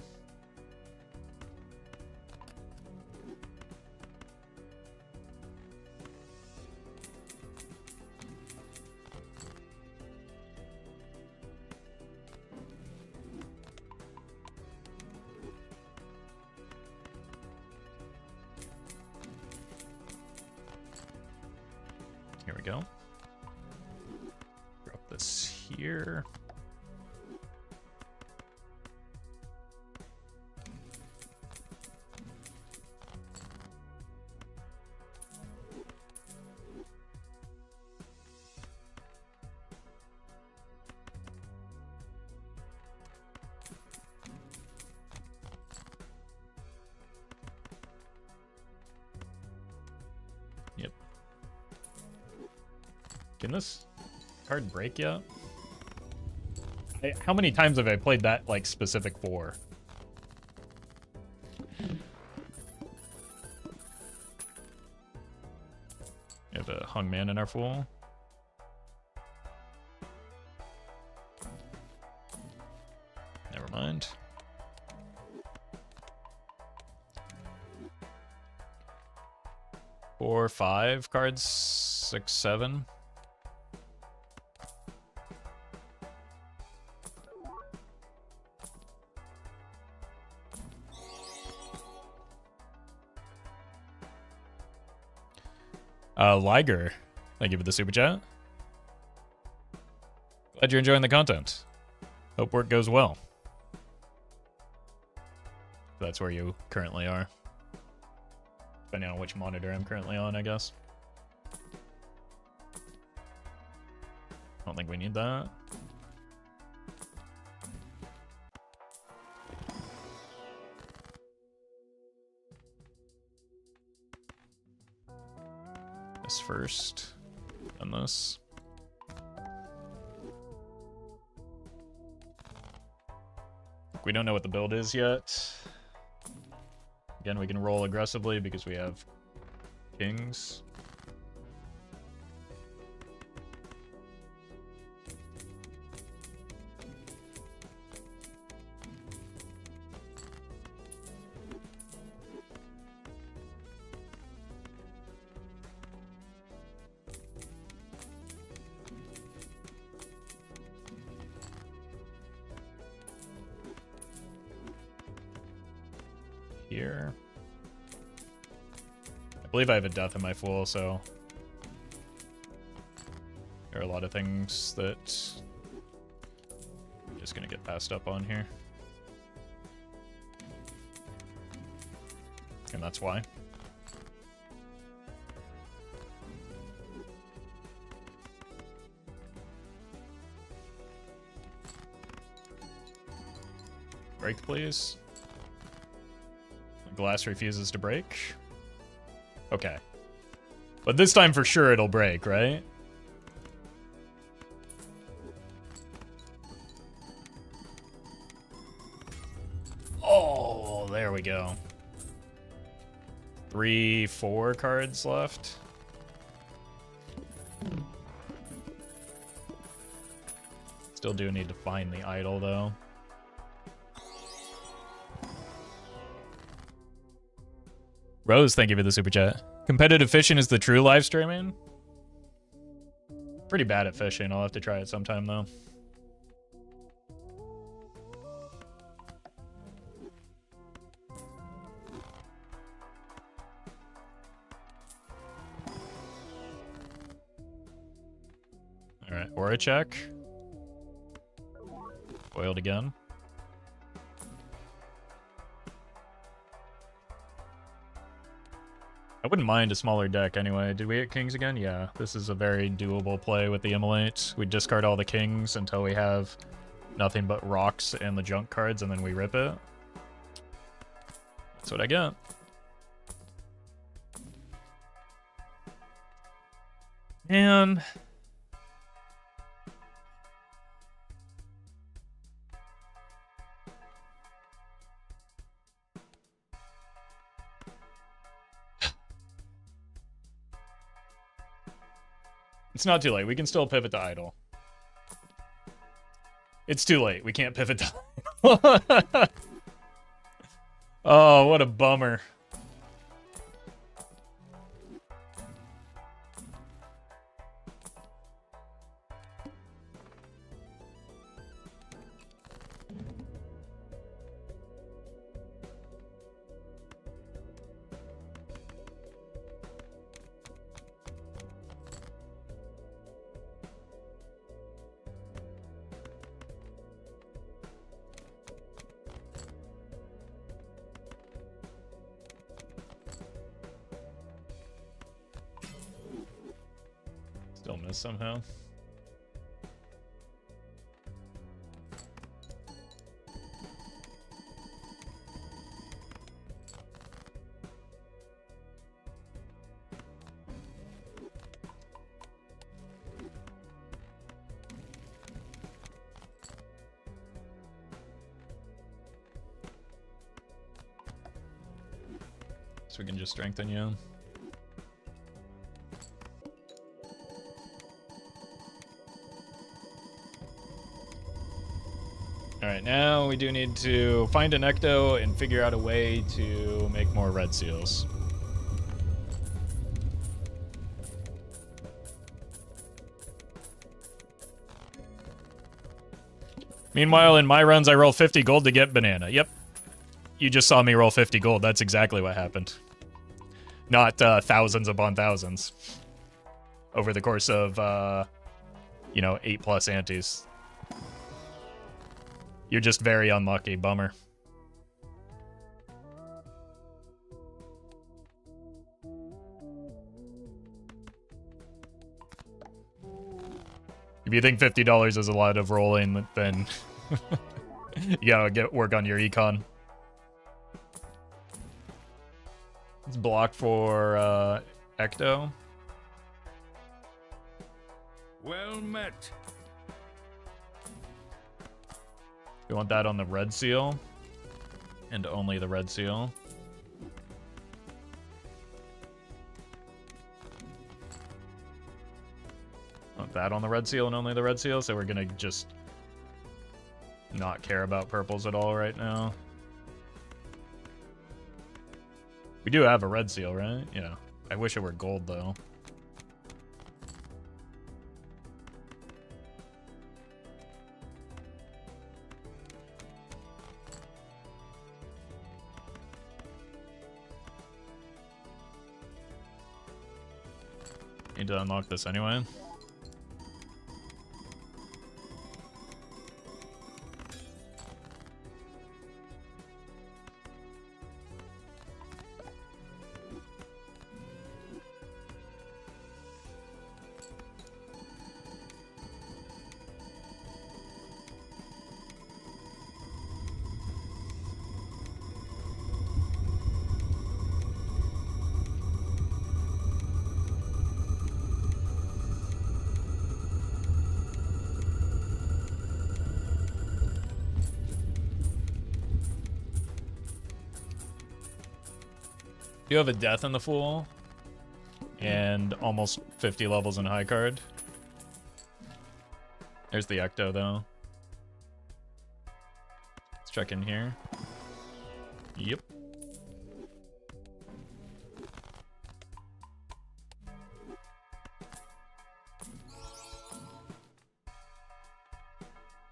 Here we go. Drop this here. Yep. Can this card break yet? How many times have I played that, like, specific for? We have a hung man in our pool. Never mind. Four, five cards, 6, 7. Liger, thank you for the super chat. Glad you're enjoying the content. Hope work goes well. That's where you currently are. Depending on which monitor I'm currently on, I guess. I don't think we need that. This first, and this. We don't know what the build is yet. Again, we can roll aggressively because we have kings. Here. I believe I have a death in my fool, so there are a lot of things that I'm just gonna get passed up on here. And that's why. Break, please. Glass refuses to break. Okay. But this time for sure it'll break, right? Oh, there we go. 3, 4 cards left. Still do need to find the idol, though. Rose, thank you for the super chat. Competitive fishing is the true live streaming? Pretty bad at fishing. I'll have to try it sometime, though. Alright, aura check. Foiled again. I wouldn't mind a smaller deck anyway. Did we get kings again? Yeah, this is a very doable play with the Immolate. We discard all the kings until we have nothing but rocks and the junk cards, and then we rip it. That's what I get. And it's not too late. We can still pivot to idle. It's too late. We can't pivot time. Oh, what a bummer. Still miss somehow. So we can just strengthen you. Alright, now we do need to find an ecto and figure out a way to make more red seals. Meanwhile, in my runs, I roll 50 gold to get banana. Yep. You just saw me roll 50 gold. That's exactly what happened. Not thousands upon thousands. Over the course of, 8+ antes. You're just very unlucky. Bummer. If you think $50 is a lot of rolling, then you gotta work on your econ. It's blocked for Ecto. Well met. You want that on the red seal. And only the red seal. Want that on the red seal and only the red seal, so we're gonna just not care about purples at all right now. We do have a red seal, right? Yeah. I wish it were gold, though. Need to unlock this anyway. You have a death in the Fool and almost 50 levels in high card. There's the Ecto, though. Let's check in here. Yep.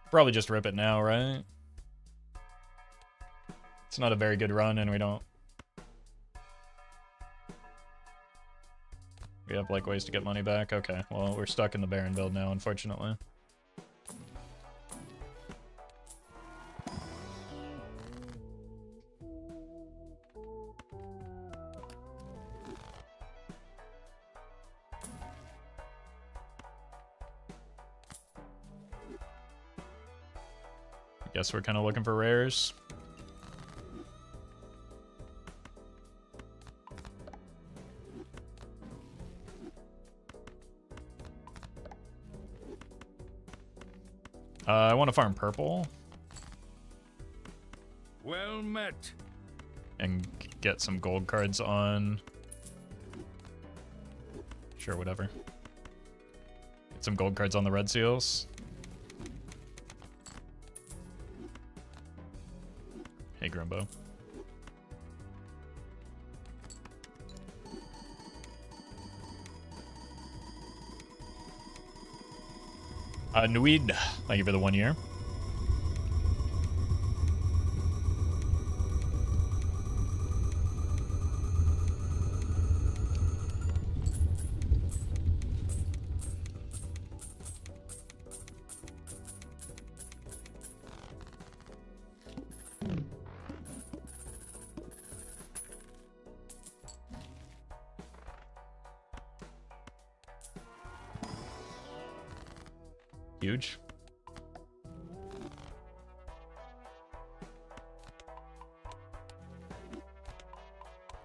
Probably just rip it now, right? It's not a very good run, and we don't... We have, like, ways to get money back? Okay, well, we're stuck in the Baron build now, unfortunately. Guess we're kind of looking for rares. I want to farm purple. Well met. And get some gold cards on... Sure, whatever. Get some gold cards on the red seals. take Roombo. Nuid, thank you for the 1 year. Huge.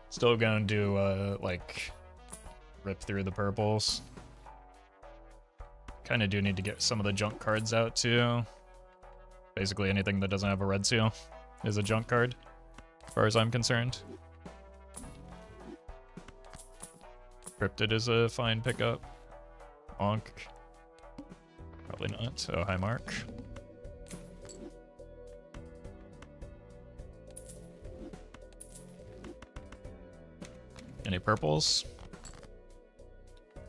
Still gonna do, like, rip through the purples. Kind of do need to get some of the junk cards out, too. Basically anything that doesn't have a red seal is a junk card, as far as I'm concerned. Cryptid is a fine pickup. Ankh. Probably not. Oh, hi, Mark. Any purples?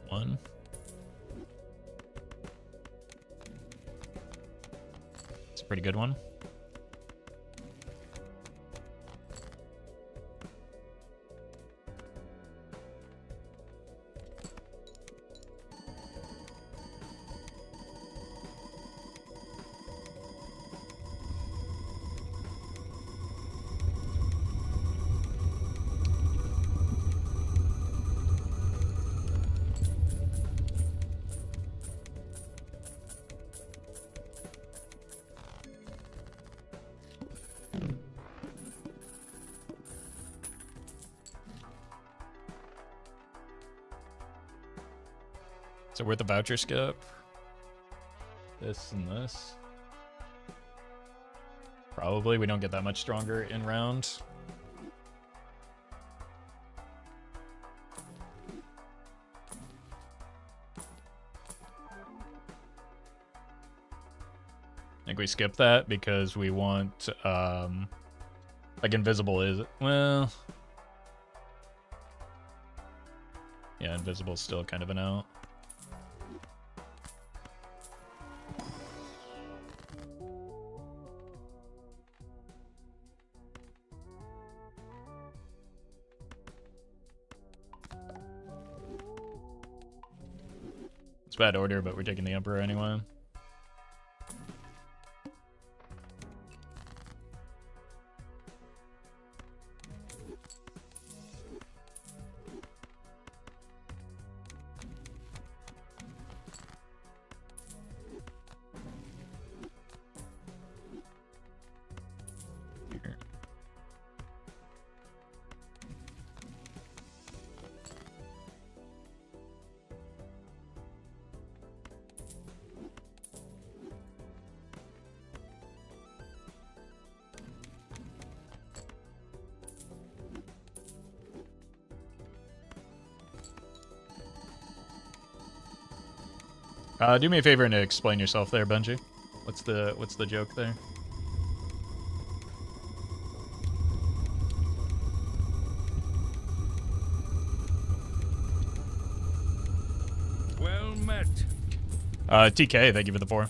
1. It's a pretty good one. Is it worth a voucher skip? This and this. Probably. We don't get that much stronger in round. I think we skip that because we want, like, invisible is, well, yeah, invisible is still kind of an out. It's bad order, but we're taking the Emperor anyway. Do me a favor and explain yourself there, Benji. What's the joke there? Well met. TK, thank you for the 4.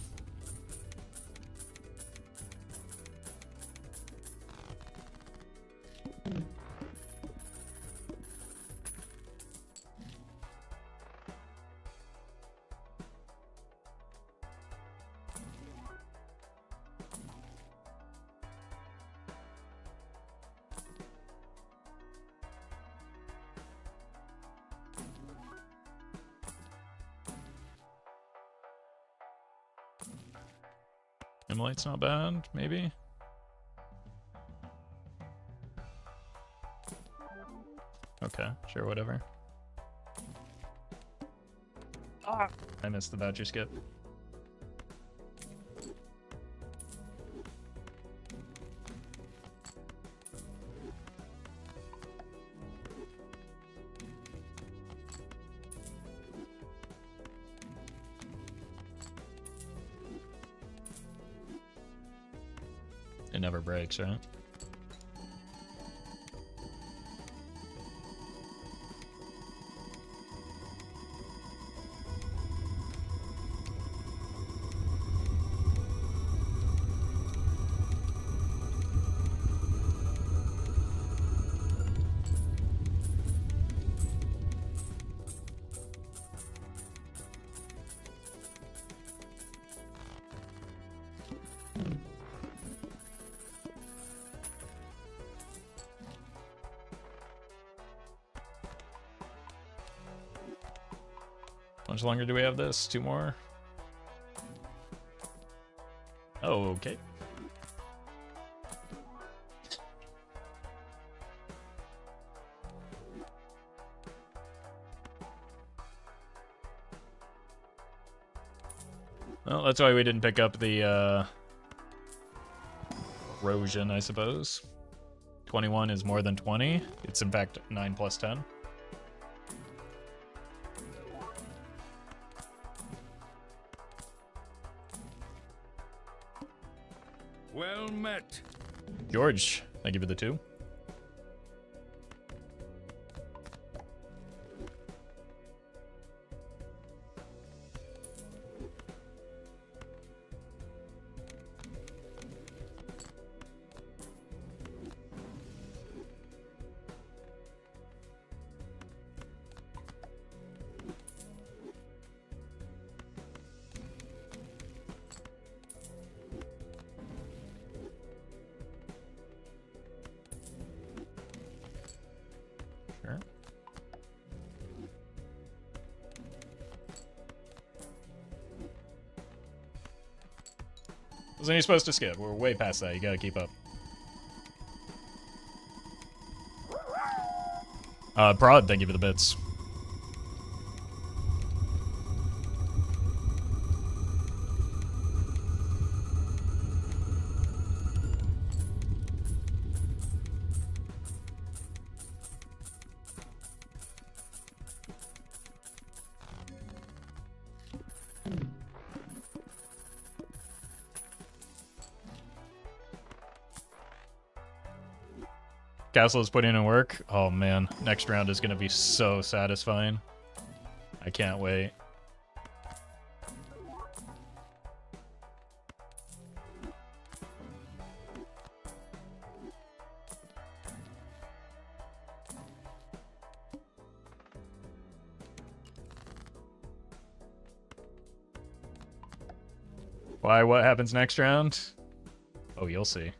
Immolate's not bad, maybe? Okay, sure, whatever. Ah, I missed the voucher skip. It never breaks, right? How much longer do we have this? 2 more? Oh, okay. Well, that's why we didn't pick up the erosion, I suppose. 21 is more than 20. It's in fact 9 plus 10. Well met. George, thank you for the 2. Sure. Wasn't he supposed to skip? We're way past that. You gotta keep up. Prod, thank you for the bits. Castle is putting in work. Oh man, next round is gonna be so satisfying. I can't wait. Why? What happens next round? Oh, you'll see.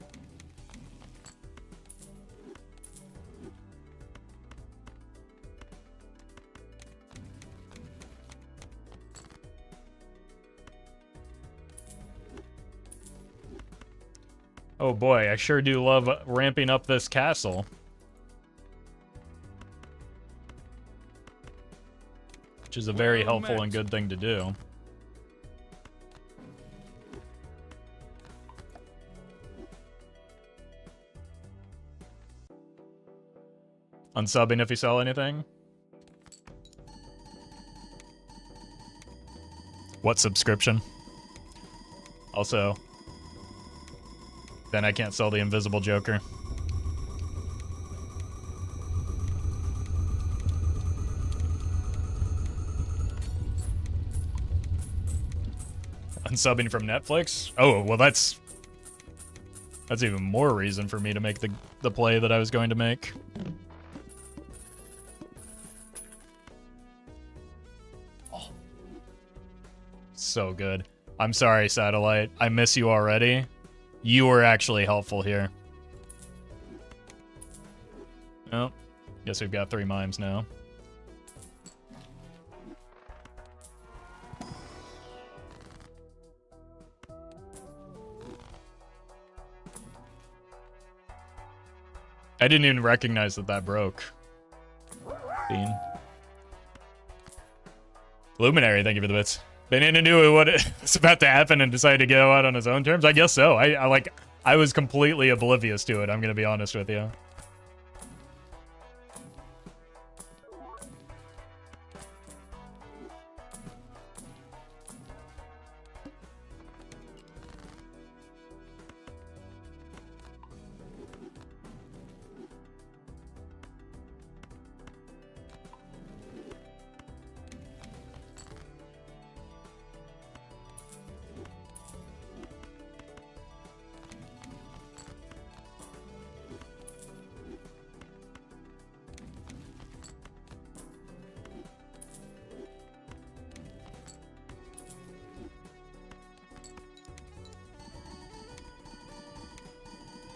Oh boy, I sure do love ramping up this castle. Which is a very helpful and good thing to do. Unsubbing if you sell anything. What subscription? Also, then I can't sell the Invisible Joker. Unsubbing from Netflix? Oh, well that's even more reason for me to make the play that I was going to make. Oh. So good. I'm sorry, Satellite. I miss you already. You were actually helpful here. Oh, guess we've got 3 mimes now. I didn't even recognize that broke. Dean. Luminary, thank you for the bits. Banana knew what was about to happen and decided to go out on his own terms? I guess so. I was completely oblivious to it, I'm gonna be honest with you.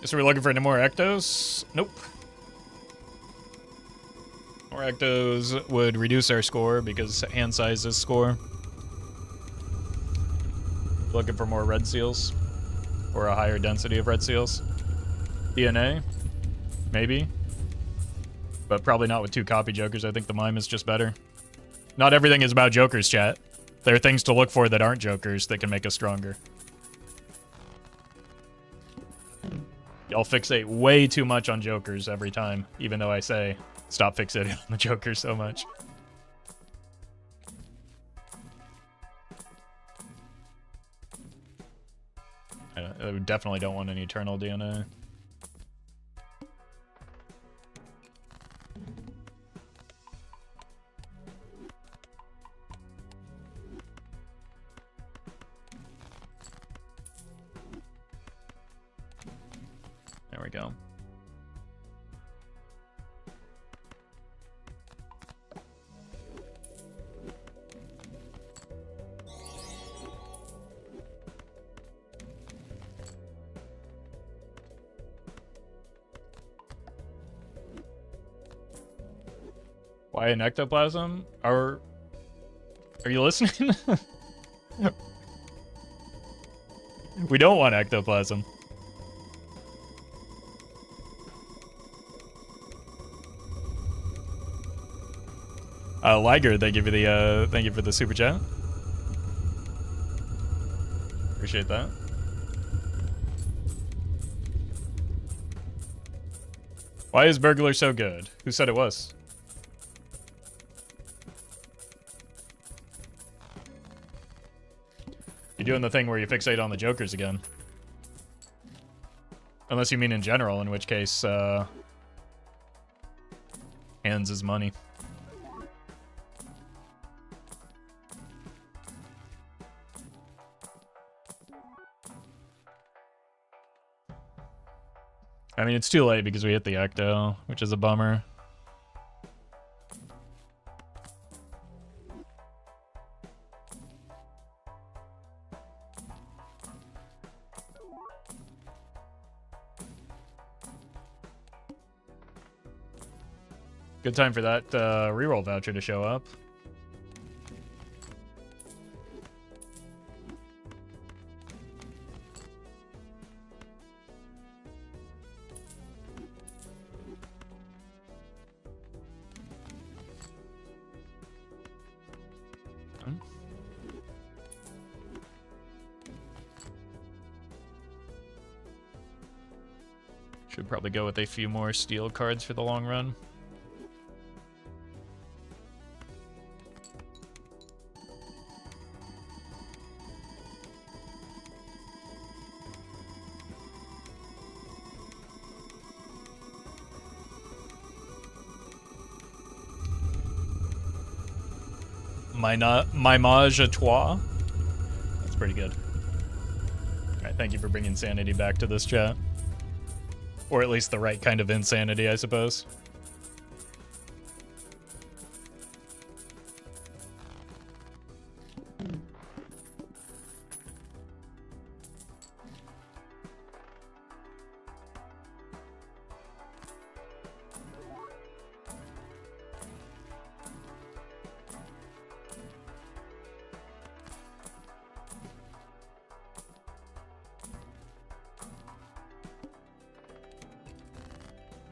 Guess we're looking for any more Ectos? Nope. More More ectos would reduce our score because hand size is score. Looking for more red seals. Or a higher density of red seals. DNA? Maybe. But probably not with 2 copy jokers. I think the mime is just better. Not everything is about jokers, chat. There are things to look for that aren't jokers that can make us stronger. Y'all fixate way too much on jokers every time, even though I say stop fixating on the jokers so much. I definitely don't want an eternal DNA. There we go. Why an ectoplasm? Are you listening? We don't want ectoplasm. Liger, thank you for the super chat. Appreciate that. Why is Burglar so good? Who said it was? You're doing the thing where you fixate on the jokers again. Unless you mean in general, in which case, hands is money. I mean, it's too late because we hit the ecto, which is a bummer. Good time for that reroll voucher to show up. Should probably go with a few more steel cards for the long run. My mage à trois. That's pretty good. Alright, thank you for bringing sanity back to this chat. Or at least the right kind of insanity, I suppose.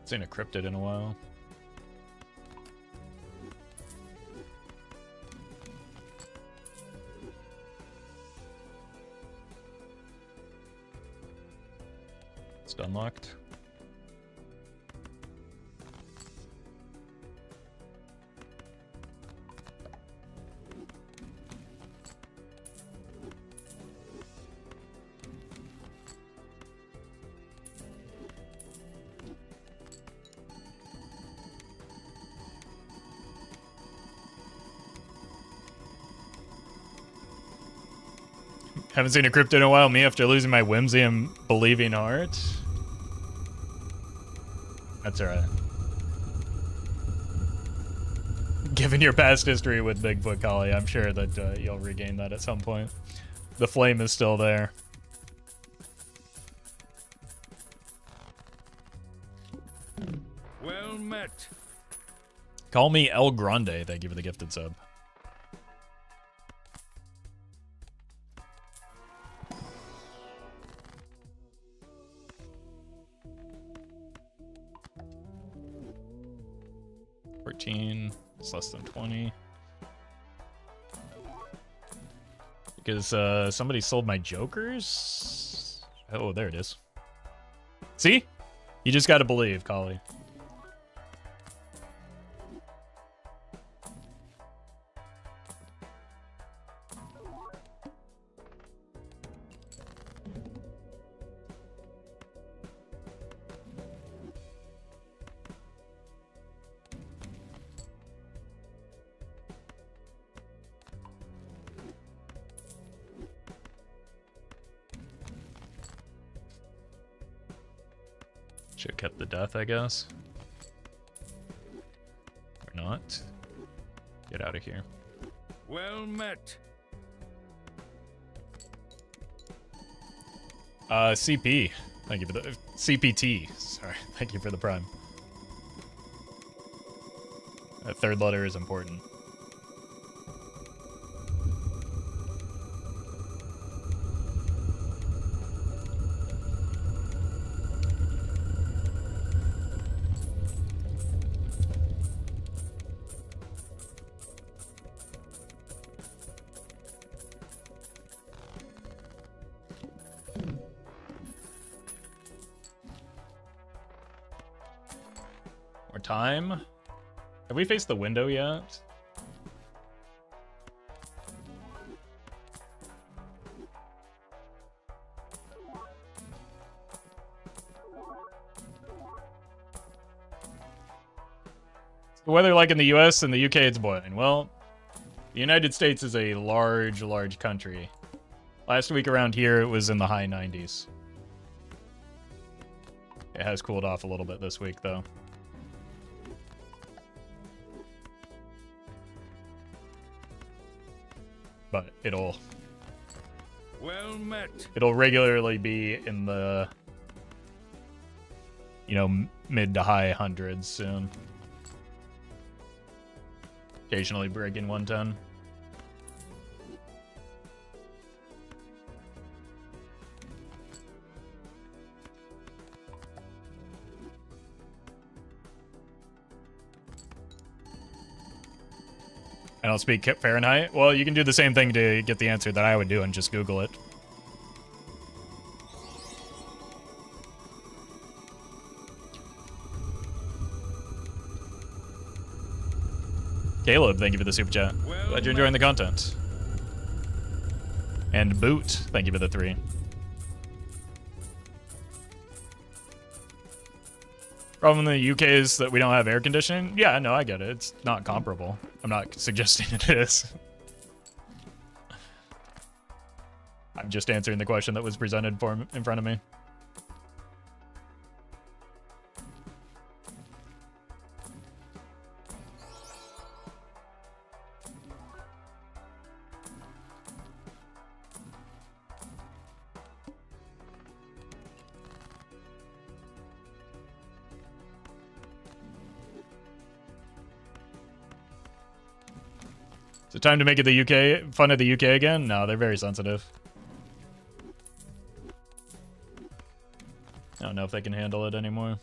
Seen a cryptid in a while. It's unlocked. Haven't seen a cryptid in a while. Me after losing my whimsy and believing heart. That's alright. Given your past history with Bigfoot Collie, I'm sure that you'll regain that at some point. The flame is still there. Well met. Call me El Grande. Thank you for the gifted sub. It's less than 20. Because somebody sold my jokers. Oh, there it is. See? You just gotta believe, Collie. Should have kept the death, I guess. Or not. Get out of here. Well met. CP. Thank you for the CPT. Sorry. Thank you for the prime. That third letter is important. Time. Have we faced the window yet? The weather like in the US and the UK, it's boiling. Well, the United States is a large, large country. Last week around here, it was in the high 90s. It has cooled off a little bit this week, though. But it'll well met. It'll regularly be in the, you know, mid to high hundreds soon. Occasionally breaking 110. I don't speak Fahrenheit. Well, you can do the same thing to get the answer that I would do and just Google it. Caleb, thank you for the super chat. Glad you're enjoying the content. And Boot, thank you for the 3. Problem in the UK is that we don't have air conditioning. Yeah, no, I get it. It's not comparable. I'm not suggesting it is. I'm just answering the question that was presented in front of me. Is it time to make it the UK, fun of the UK again? No, they're very sensitive. I don't know if they can handle it anymore.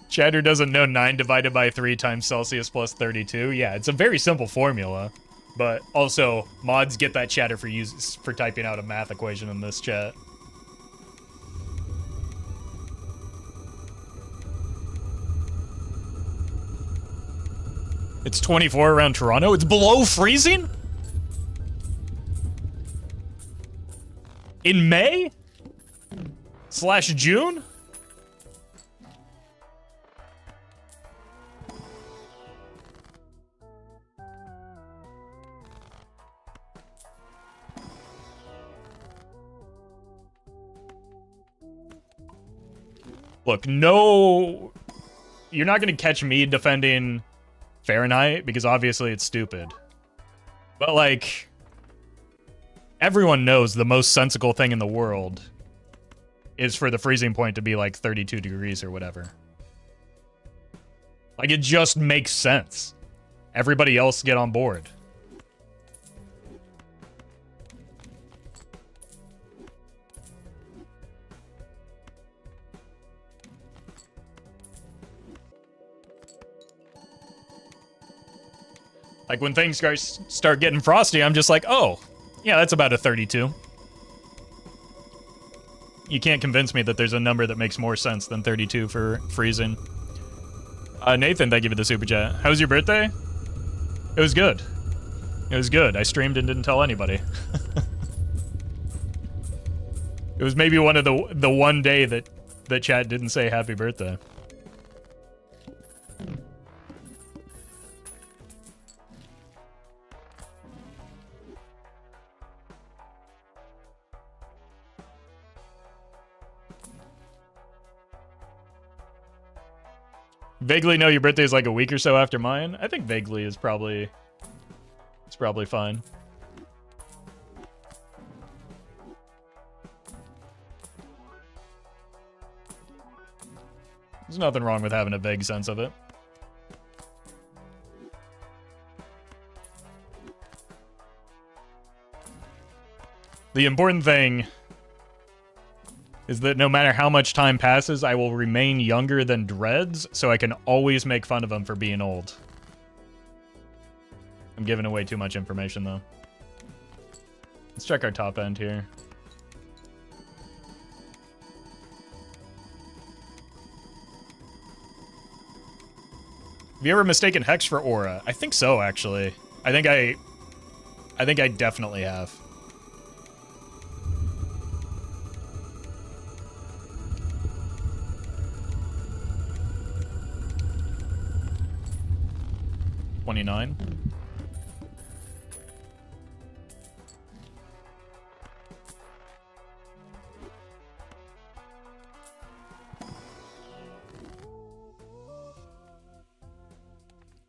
Chatter doesn't know 9 divided by 3 times Celsius plus 32. Yeah, it's a very simple formula. But also, mods get that chatter for typing out a math equation in this chat. It's 24 around Toronto. It's below freezing? In May? / June? Look, no... You're not going to catch me defending Fahrenheit, because obviously it's stupid. But, like... everyone knows the most sensible thing in the world is for the freezing point to be like 32 degrees or whatever. Like, it just makes sense. Everybody else get on board. Like, when things start getting frosty, I'm just like, oh, yeah, that's about a 32. You can't convince me that there's a number that makes more sense than 32 for freezing. Nathan, thank you for the super chat. How was your birthday? It was good. It was good. I streamed and didn't tell anybody. It was maybe one of the one day that chat didn't say happy birthday. Vaguely know your birthday is like a week or so after mine. I think vaguely is probably... It's probably fine. There's nothing wrong with having a vague sense of it. The important thing is that no matter how much time passes, I will remain younger than Dreads, so I can always make fun of them for being old. I'm giving away too much information, though. Let's check our top end here. Have you ever mistaken Hex for Aura? I think so, actually. I think I definitely have. $29.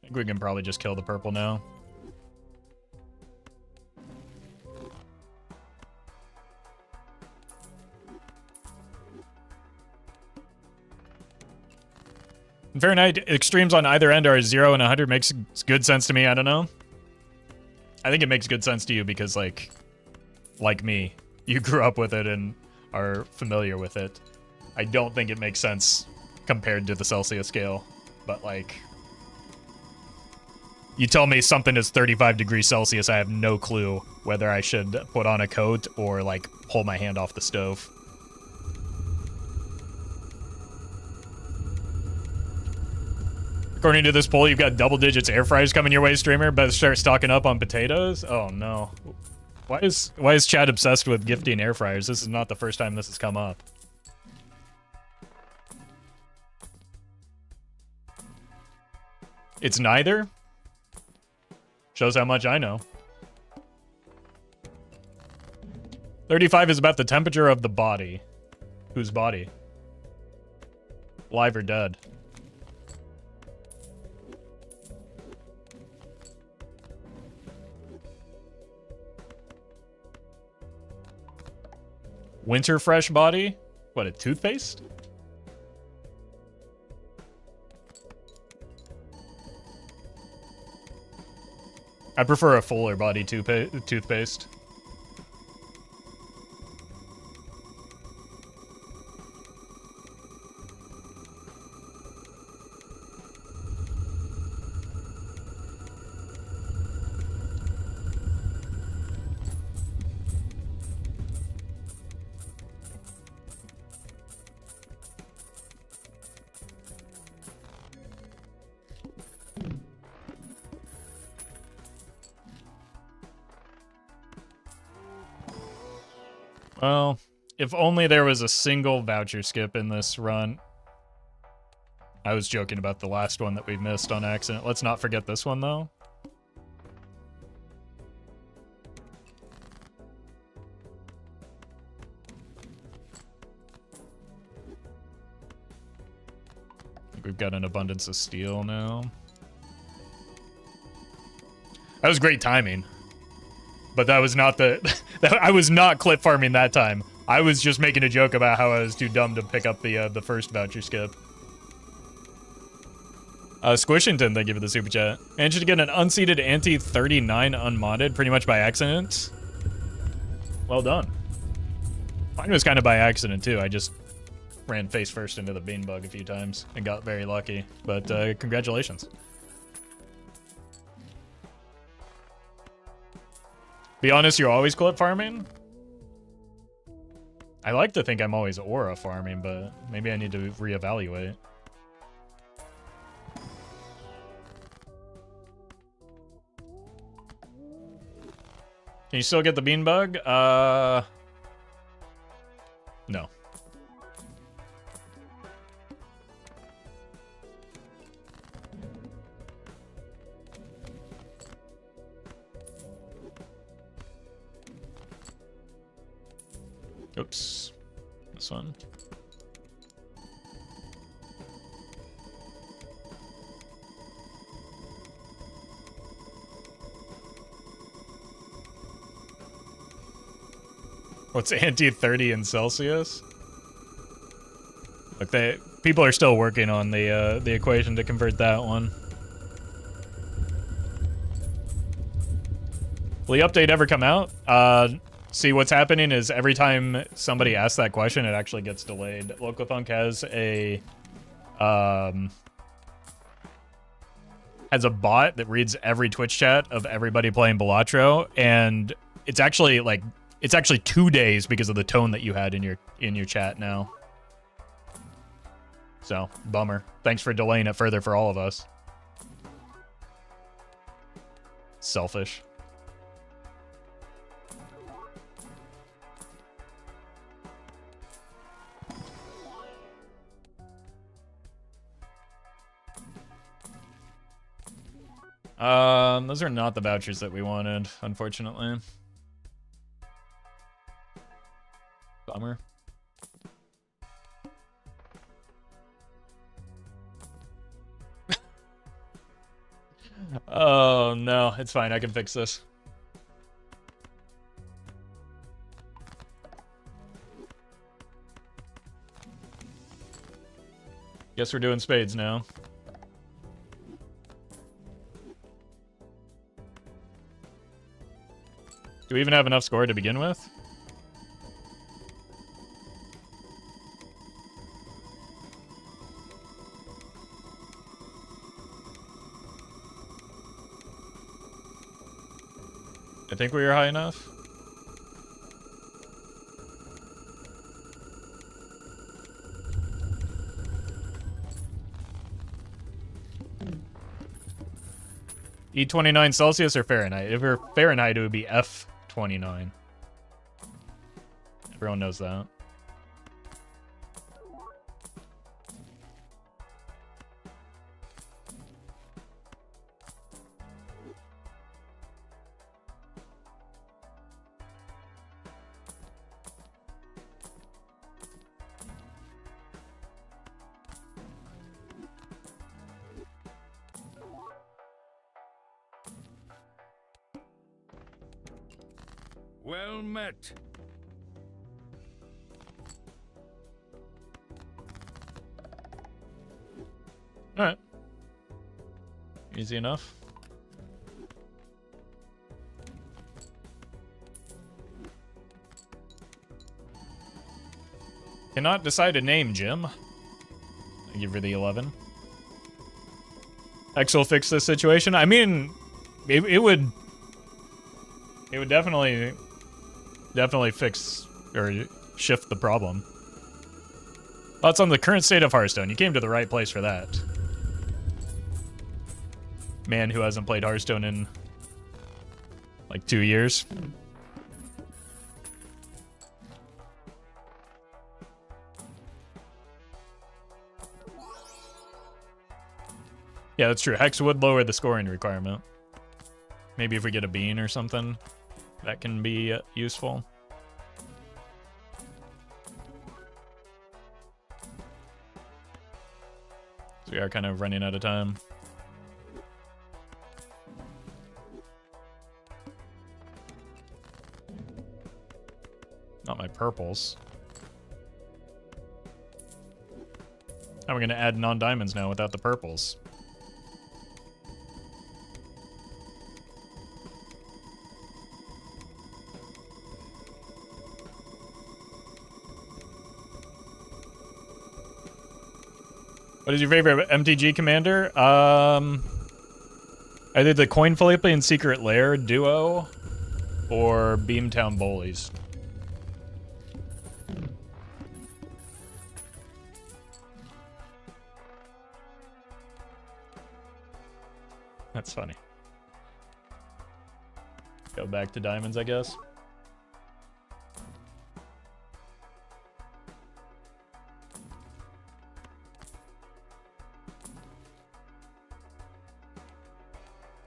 I think we can probably just kill the purple now. Fahrenheit extremes on either end are 0 and 100 makes good sense to me. I don't know. I think it makes good sense to you because, like me, you grew up with it and are familiar with it. I don't think it makes sense compared to the Celsius scale, but like, you tell me something is 35 degrees Celsius, I have no clue whether I should put on a coat or like pull my hand off the stove. According to this poll, you've got double digits air fryers coming your way, streamer. Better start stocking up on potatoes. Oh no. Why is Chad obsessed with gifting air fryers? This is not the first time this has come up. It's neither? Shows how much I know. 35 is about the temperature of the body. Whose body? Live or dead? Winter fresh body? What, a toothpaste? I prefer a fuller body toothpaste. Well, if only there was a single voucher skip in this run. I was joking about the last one that we missed on accident. Let's not forget this one, though. I think we've got an abundance of steel now. That was great timing. But that was not the... I was not clip farming that time. I was just making a joke about how I was too dumb to pick up the first voucher skip. Squishington, thank you for the super chat. Managed to get an unseated anti-39 unmodded pretty much by accident. Well done. Mine was kind of by accident too. I just ran face first into the bean bug a few times and got very lucky. But congratulations. Be honest, you're always clip farming? I like to think I'm always aura farming, but maybe I need to reevaluate. Can you still get the bean bug? No. Oops. This one. What's anti-30 in Celsius? Look, people are still working on the equation to convert that one. Will the update ever come out? See, what's happening is every time somebody asks that question, it actually gets delayed. Locothunk has a bot that reads every Twitch chat of everybody playing Balatro, and it's actually 2 days because of the tone that you had in your chat now. So, bummer. Thanks for delaying it further for all of us. Selfish. Those are not the vouchers that we wanted, unfortunately. Bummer. Oh no, it's fine, I can fix this. Guess we're doing spades now. Do we even have enough score to begin with? I think we are high enough. E29 Celsius or Fahrenheit? If we're Fahrenheit, it would be F29. Everyone knows that. Well met. All right. Easy enough. Cannot decide a name, Jim. Thank you for the 11. X will fix this situation. I mean, it would definitely fix or shift the problem. Thoughts on the current state of Hearthstone? You came to the right place for that. Man who hasn't played Hearthstone in like 2 years. Yeah, that's true. Hex would lower the scoring requirement. Maybe if we get a bean or something, that can be useful. So we are kind of running out of time. purples. How are we going to add non-diamonds now without the purples? What is your favorite MTG commander? Either the Coin Flip and Secret Lair duo or Beamtown Bullies. That's funny. Go back to diamonds, I guess.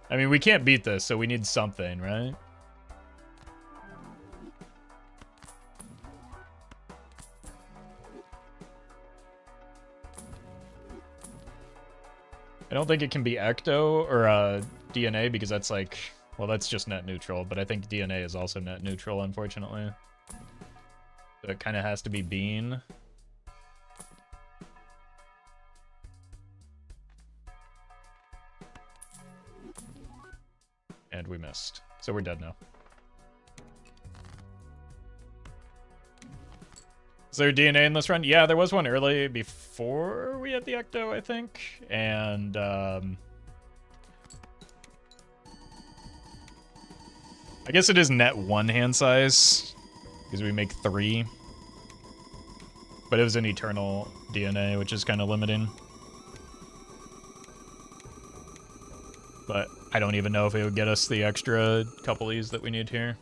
I mean, we can't beat this, so we need something, right? I don't think it can be Ecto or DNA because that's like, well, that's just net neutral, but I think DNA is also net neutral, unfortunately. So it kind of has to be Bean. And we missed. So we're dead now. Is there DNA in this run? Yeah, there was one early before we had the Ecto, I think. And I guess it is net 1 hand size because we make 3. But it was an eternal DNA, which is kind of limiting. But I don't even know if it would get us the extra couple E's that we need here.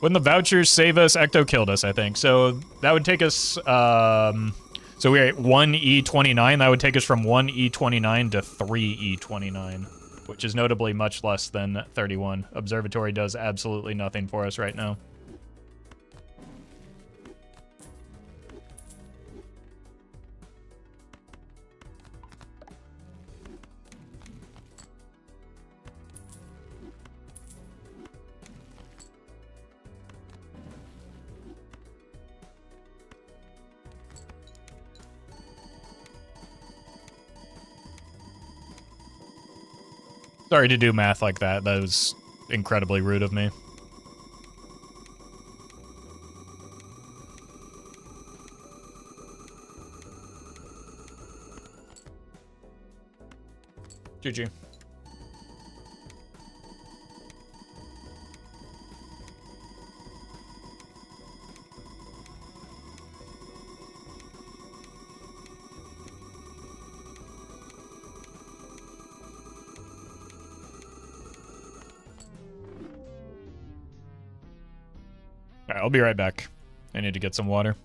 Wouldn't the vouchers save us? Ecto killed us, I think. So that would take us, so we're at 1E29. That would take us from 1E29 to 3E29, which is notably much less than 31. Observatory does absolutely nothing for us right now. Sorry to do math like that. That was incredibly rude of me. GG. Alright, I'll be right back. I need to get some water.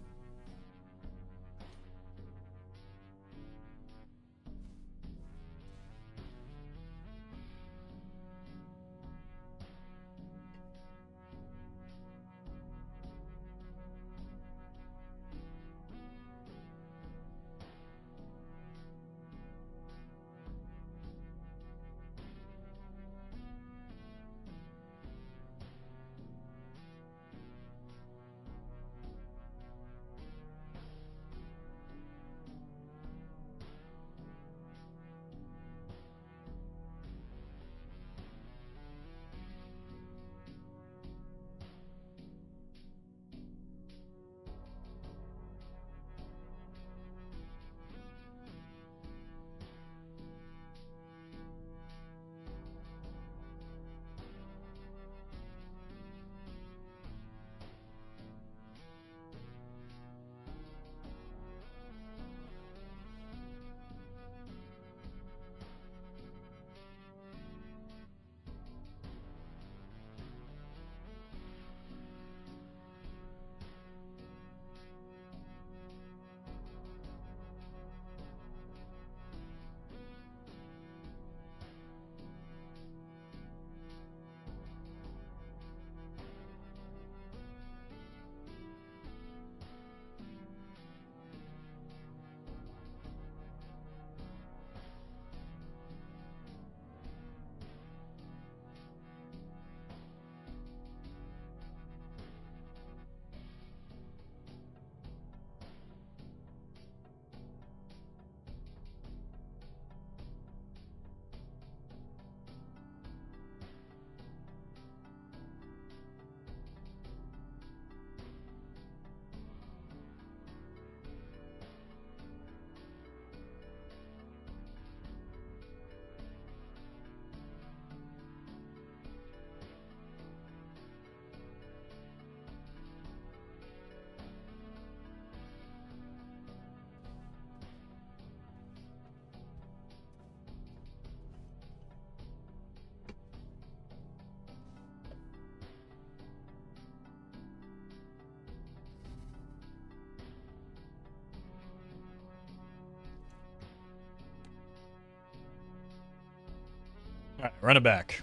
Alright, run it back.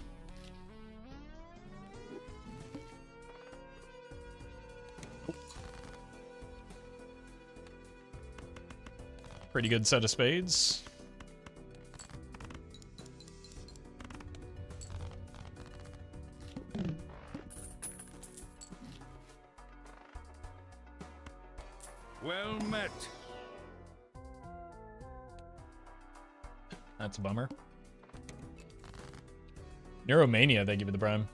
Pretty good set of spades. Well met. That's a bummer. Neuromania, they give you the prime.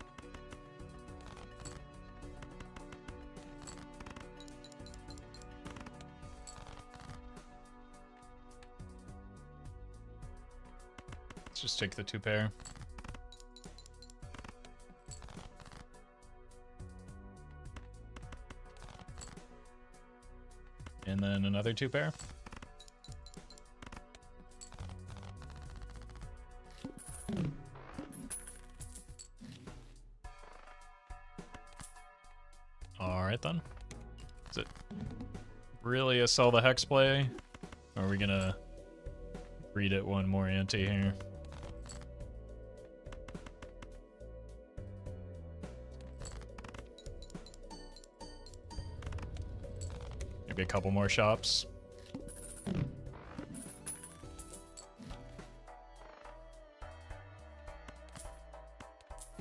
Let's just take the 2 pair. And then another 2 pair. Alright then. Is it really a sell the hex play? Or are we gonna read it one more ante here? Maybe a couple more shops.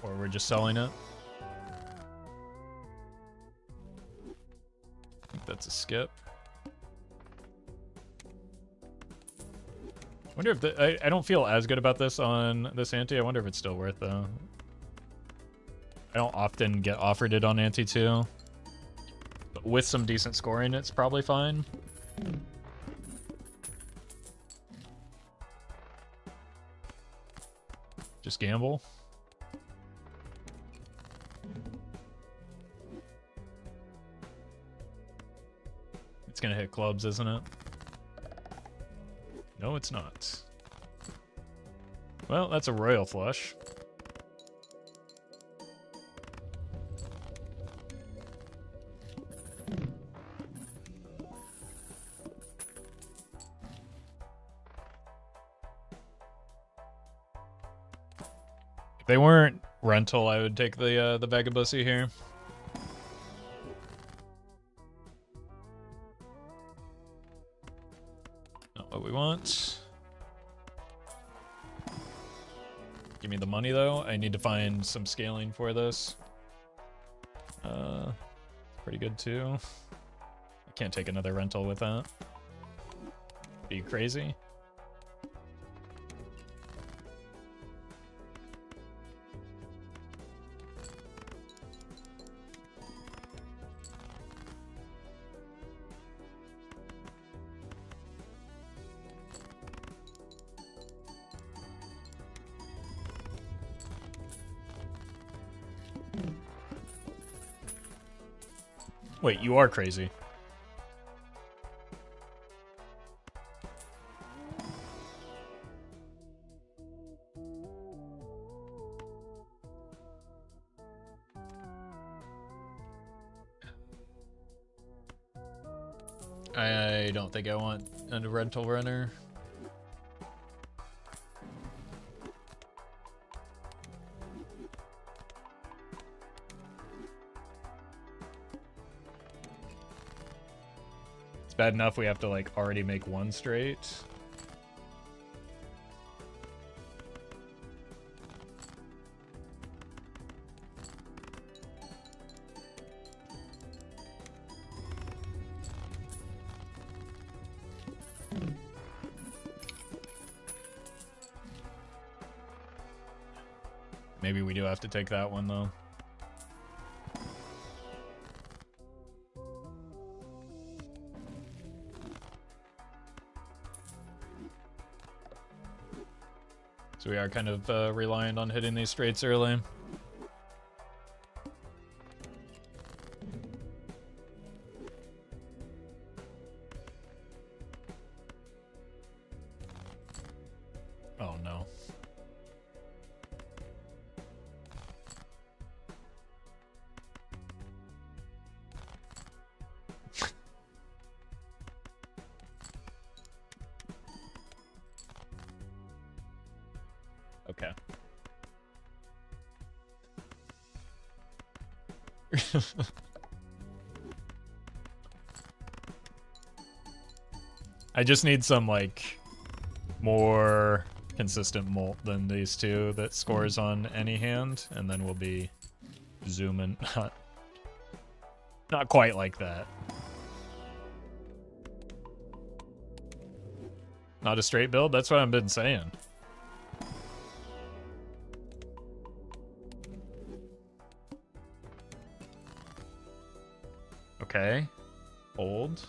Or we're just selling it. I think that's a skip. Wonder if I don't feel as good about this on this ante. I wonder if it's still worth though. I don't often get offered it on ante 2. But with some decent scoring, it's probably fine. Just gamble. It's gonna hit clubs, isn't it? No, it's not. Well, that's a royal flush. If they weren't rental, I would take the Vagabussi here. Not what we want. Give me the money though. I need to find some scaling for this. Pretty good too. I can't take another rental with that. Are you crazy? Wait, you are crazy. I don't think I want a rental runner. It's bad enough we have to like already make one straight. Maybe we do have to take that one though. So we are kind of reliant on hitting these straights early. Oh no. Okay. I just need some, like, more consistent molt than these two that scores on any hand, and then we'll be zooming. Not quite like that. Not a straight build? That's what I've been saying. Okay. Old.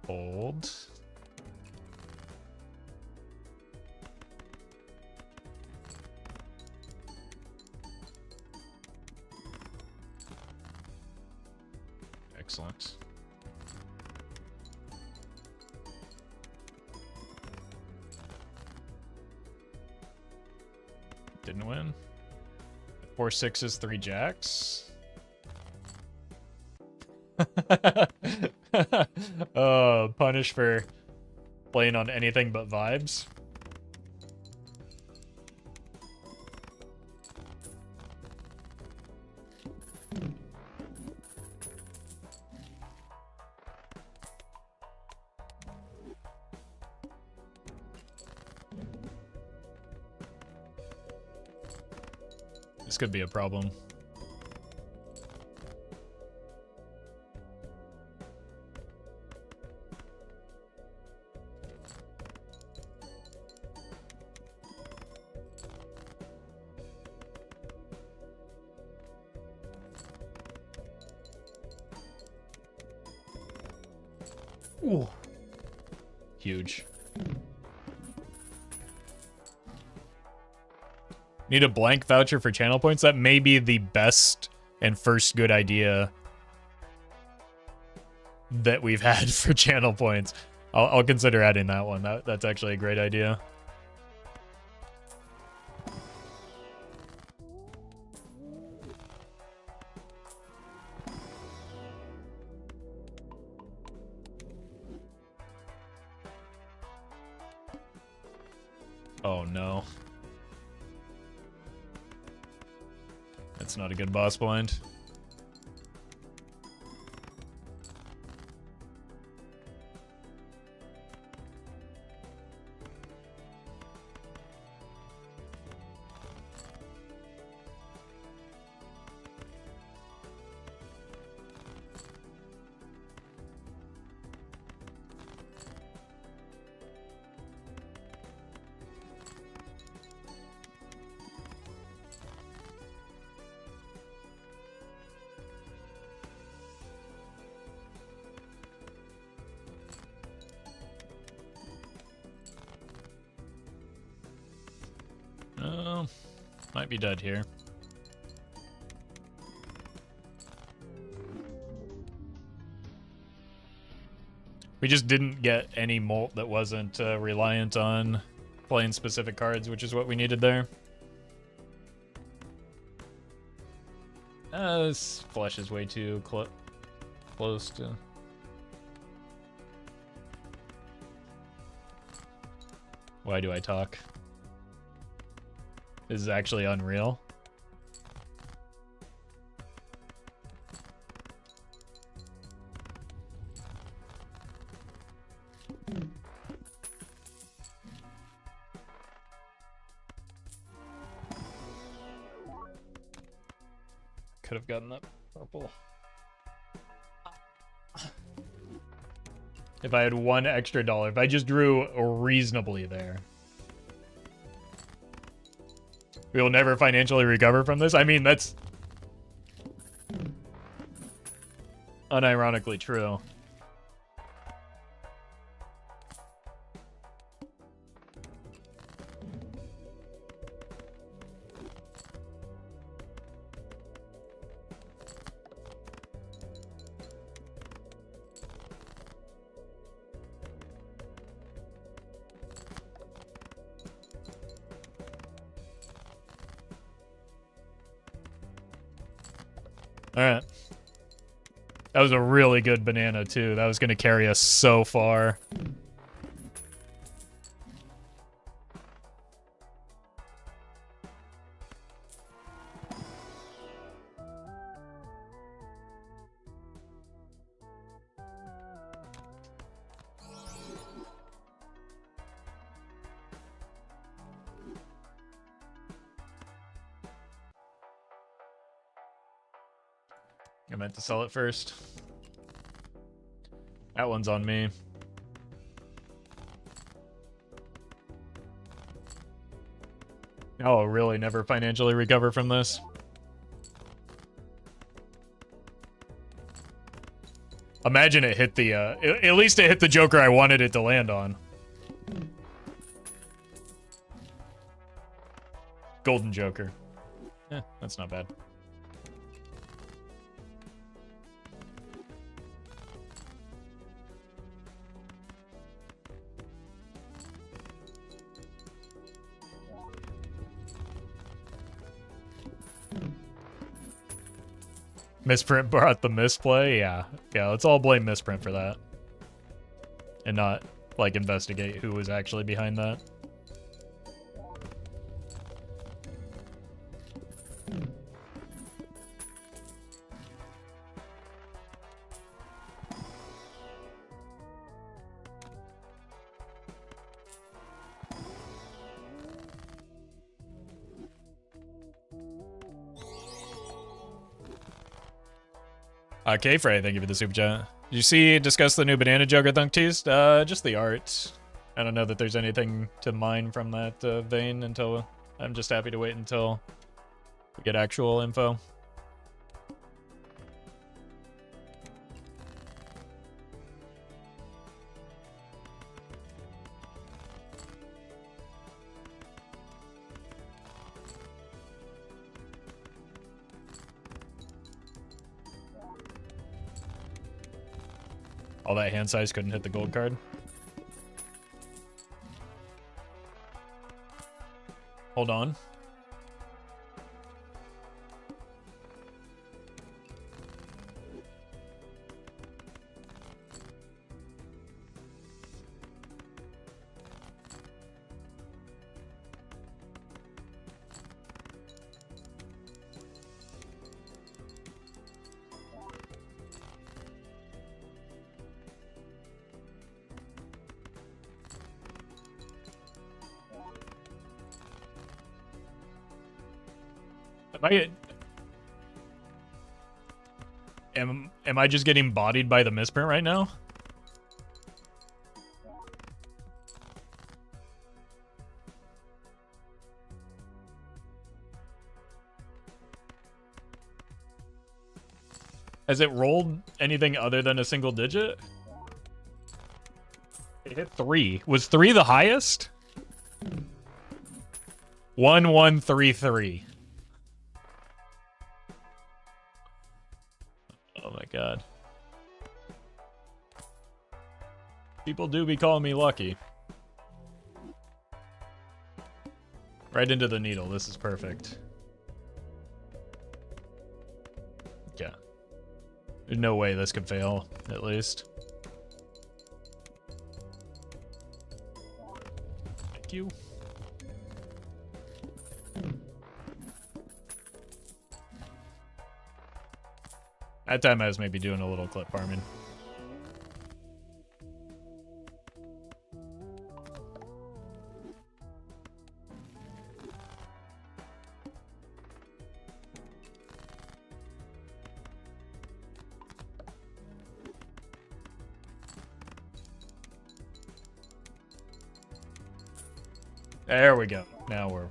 Old. Excellent. Didn't win. 4 sixes, 3 jacks. Punish for playing on anything but vibes. This could be a problem. Ooh. Huge. Need a blank voucher for channel points? That may be the best and first good idea that we've had for channel points. I'll consider adding that one. That's actually a great idea. Oh no. That's not a good boss blind. Might be dead here. We just didn't get any molt that wasn't reliant on playing specific cards, which is what we needed there. This flesh is way too close to... Why do I talk? This is actually unreal. Could have gotten that purple. If I had $1 extra, if I just drew reasonably there. We will never financially recover from this. I mean, that's unironically true. Alright. That was a really good banana, too. That was going to carry us so far. I meant to sell it first. That one's on me. Oh, really? Never financially recover from this? Imagine it hit the, at least it hit the Joker I wanted it to land on. Golden Joker. That's not bad. Misprint brought the misplay? Yeah. Yeah, let's all blame Misprint for that. And not, like, investigate who was actually behind that. K-Frey, thank you for the super chat. Did you discuss the new Banana Joker Thunk teased? Just the art. I don't know that there's anything to mine from that vein until... I'm just happy to wait until we get actual info. All that hand size couldn't hit the gold card. Hold on. Am I just getting bodied by the misprint right now? Has it rolled anything other than a single digit? It hit 3. Was 3 the highest? 1133. Oh my god. People do be calling me lucky. Right into the needle. This is perfect. Yeah. There's no way this could fail, at least. Thank you. That time I was maybe doing a little clip farming. There we go. Now we're...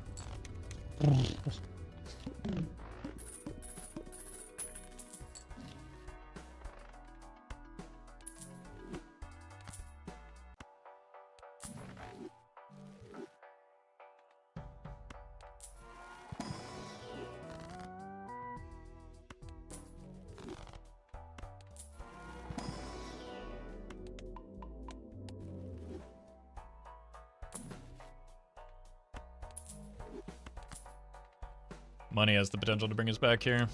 Money has the potential to bring us back here.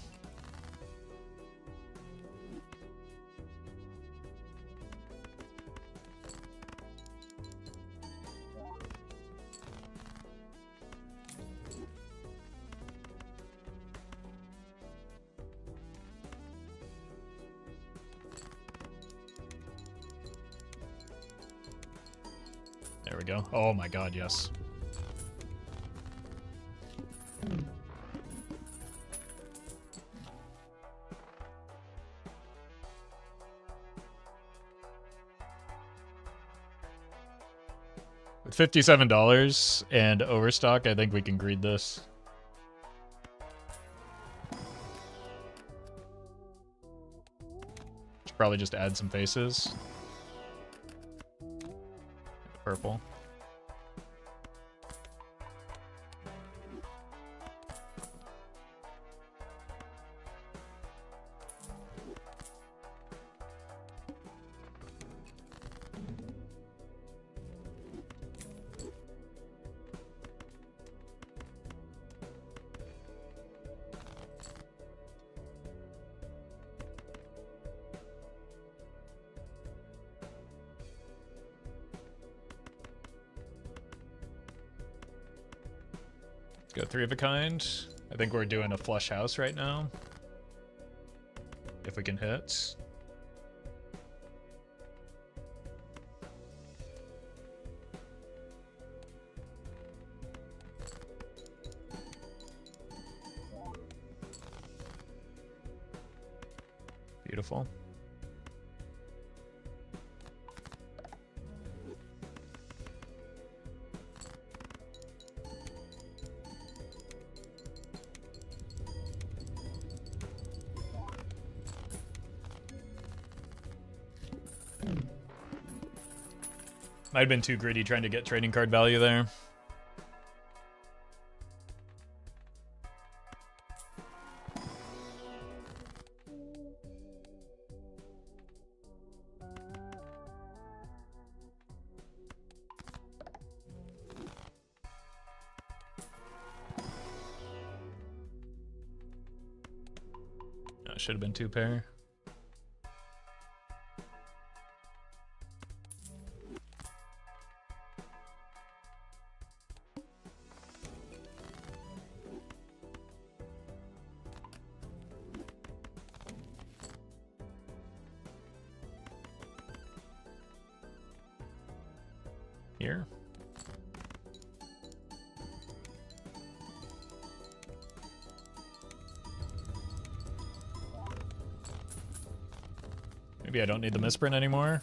There we go. Oh my god, yes. With $57 and overstock, I think we can greed this. Should probably just add some faces. Purple. Go 3 of a kind. I think we're doing a flush house right now. If we can hit. Beautiful. Might have been too greedy trying to get trading card value there. That should have been 2 pair. Here. Maybe I don't need the misprint anymore.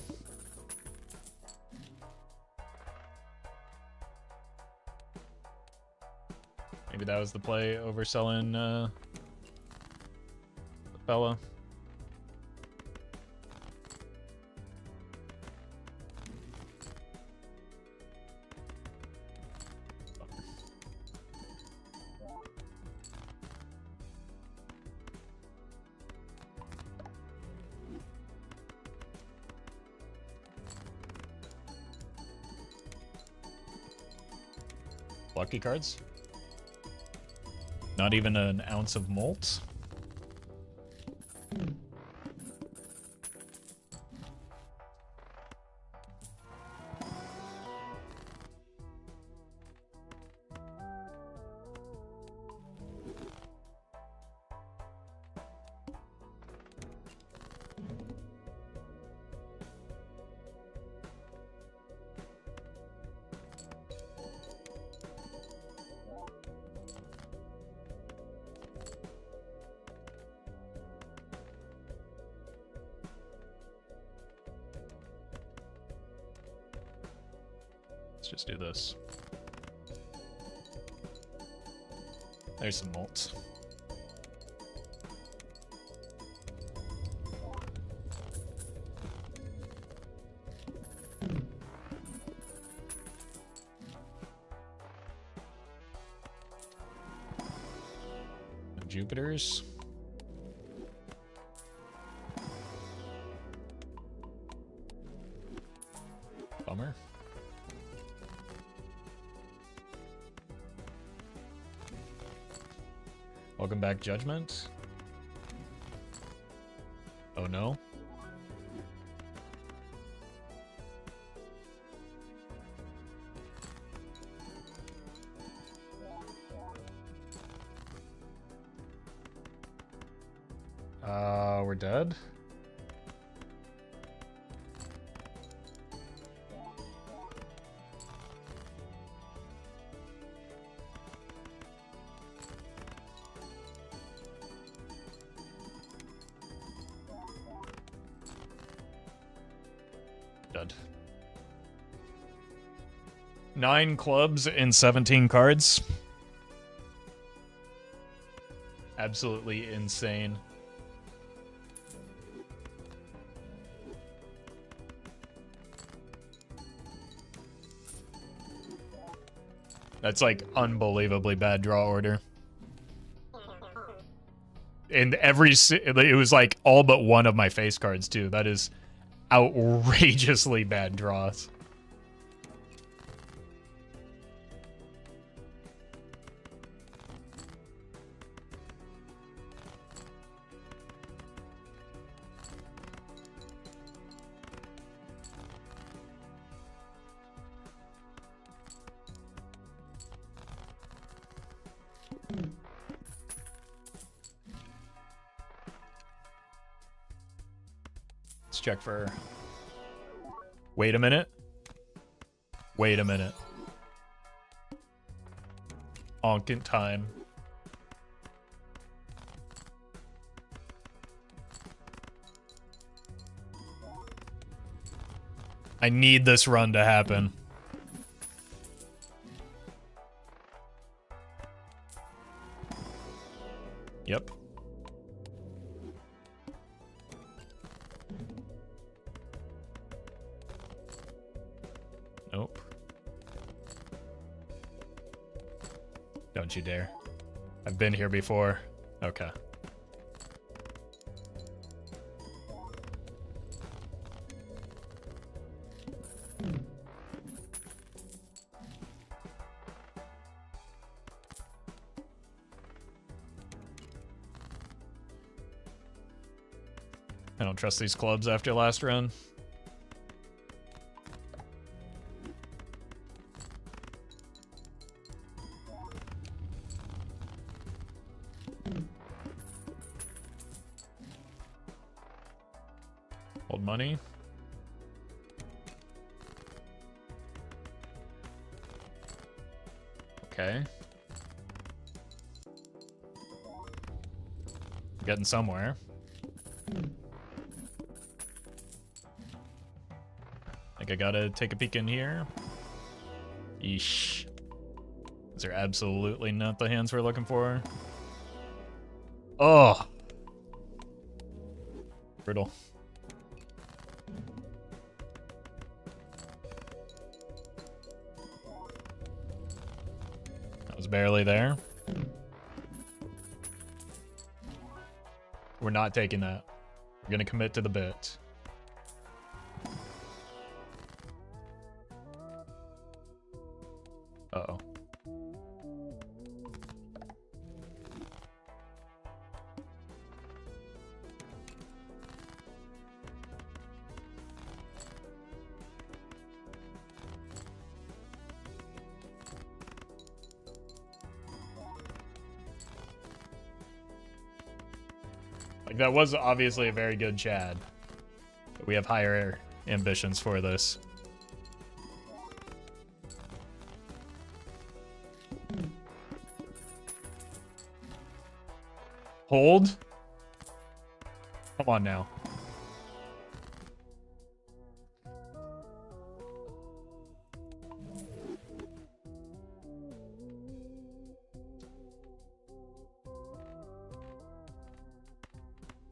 Maybe that was the play, overselling the fella. Lucky cards. Not even an ounce of malt. Let's just do this. There's some malts. Jupiters. Bummer. Welcome back, Judgment. Oh no. We're dead. good. 9 clubs in 17 cards. Absolutely insane. That's like unbelievably bad draw order. And it was like all but one of my face cards too. That is outrageously bad draws. Let's check for... Wait a minute. Wait a minute. Onkant time. I need this run to happen. Yep. Nope. Don't you dare. I've been here before. Okay. I don't trust these clubs after last run. Hold money. Okay. Getting somewhere. I gotta take a peek in here. Yeesh. These are absolutely not the hands we're looking for. Oh. Brutal. That was barely there. We're not taking that. We're gonna commit to the bit. Uh-oh. Like, that was obviously a very good Chad. But we have higher ambitions for this. Hold. Come on now.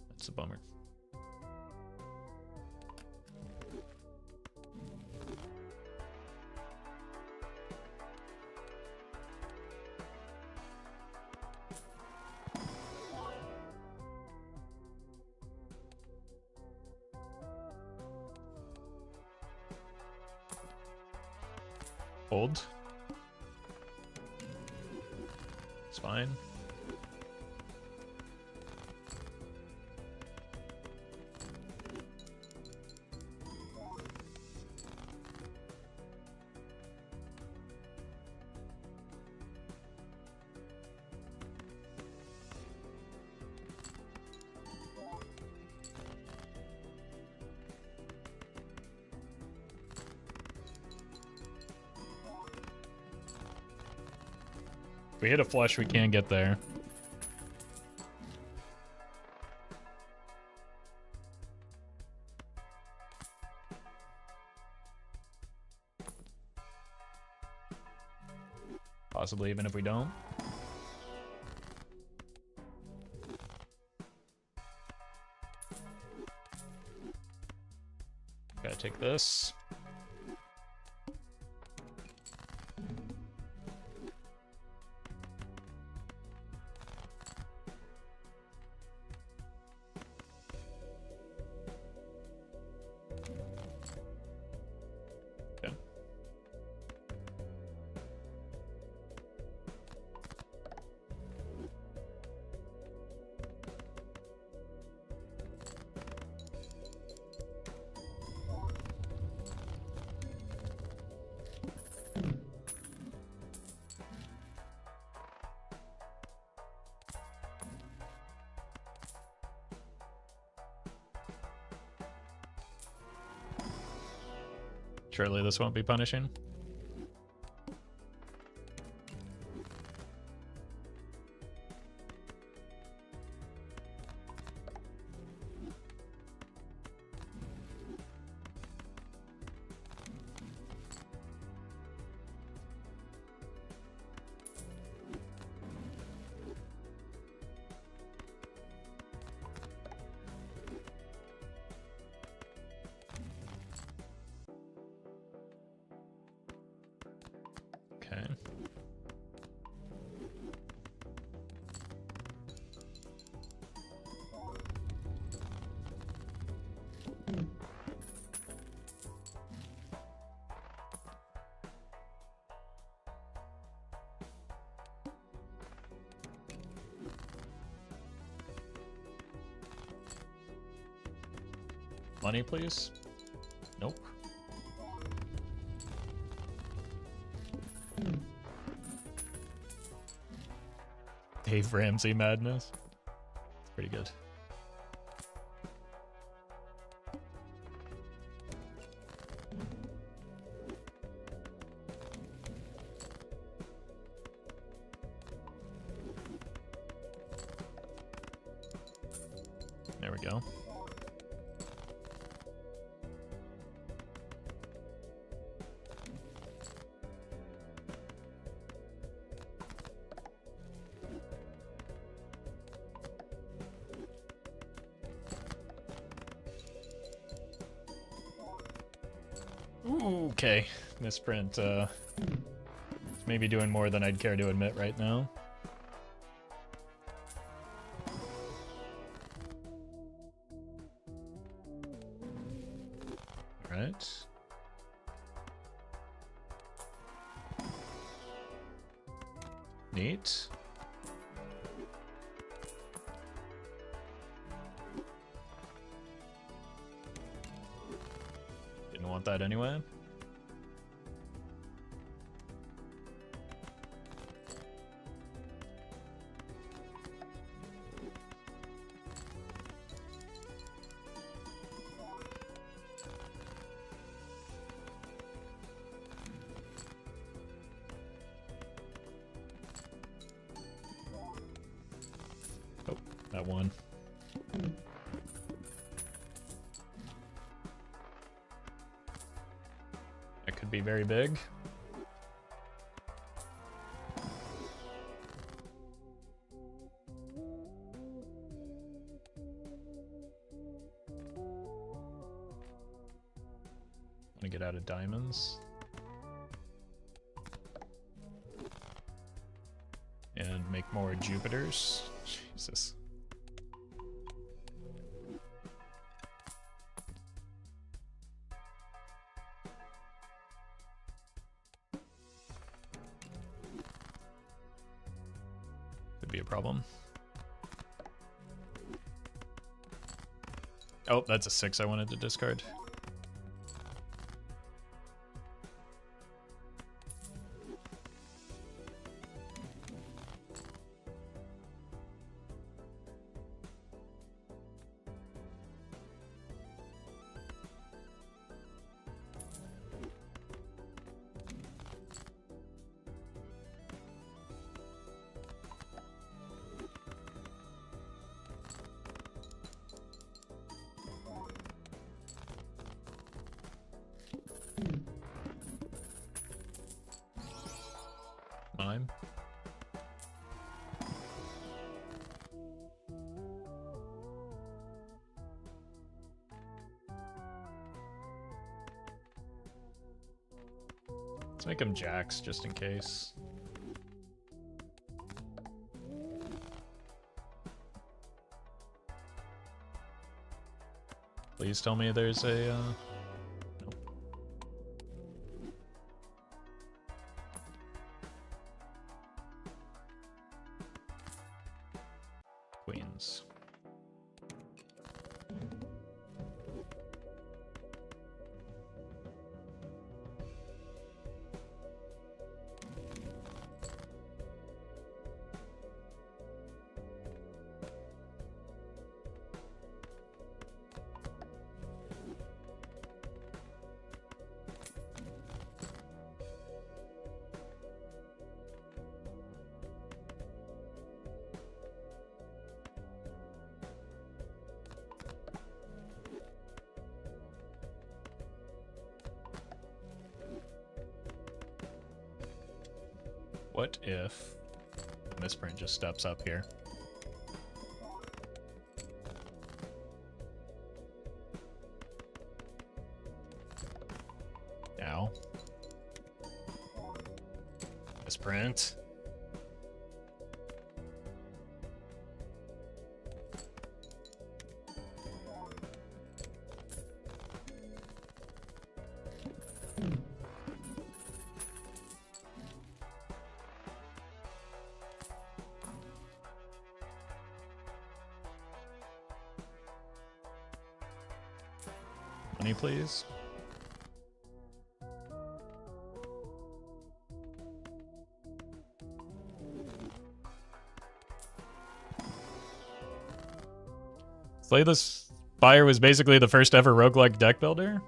That's a bummer. Hold. It's fine. If we hit a flush, we can get there. Possibly even if we don't. Gotta take this. Okay. Surely this won't be punishing. Okay. Money, please. Nope. Dave Ramsey madness. It's pretty good. There we go. Ooh, okay. Misprint, maybe doing more than I'd care to admit right now. Alright. Neat. Didn't want that anyway. Oh, that one. That could be very big. Want to get out of diamonds. And make more Jupiters. Jesus. Could be a problem. Oh, that's a 6 I wanted to discard. time. Let's make him jacks just in case. Please tell me there's a nope. Queens. What if the misprint just steps up here? Now. Misprint. Money, please. Slay the Spire was basically the first ever roguelike deck builder?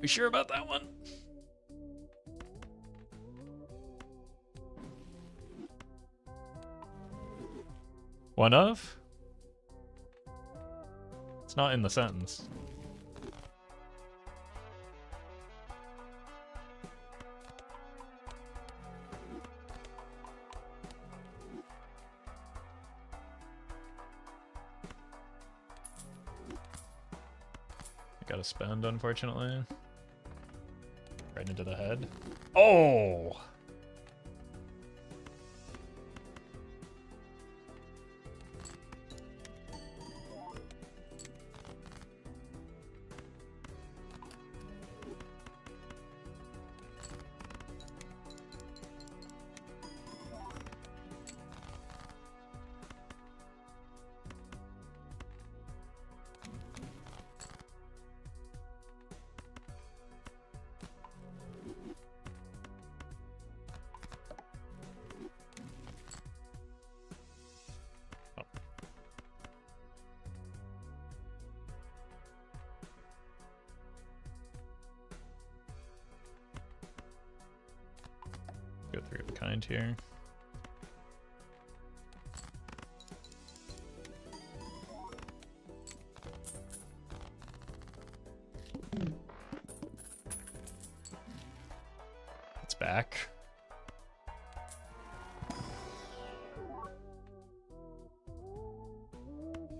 We sure about that one? One of? It's not in the sentence. I gotta spend, unfortunately. Right into the head. Oh! Go through of a kind here. It's back.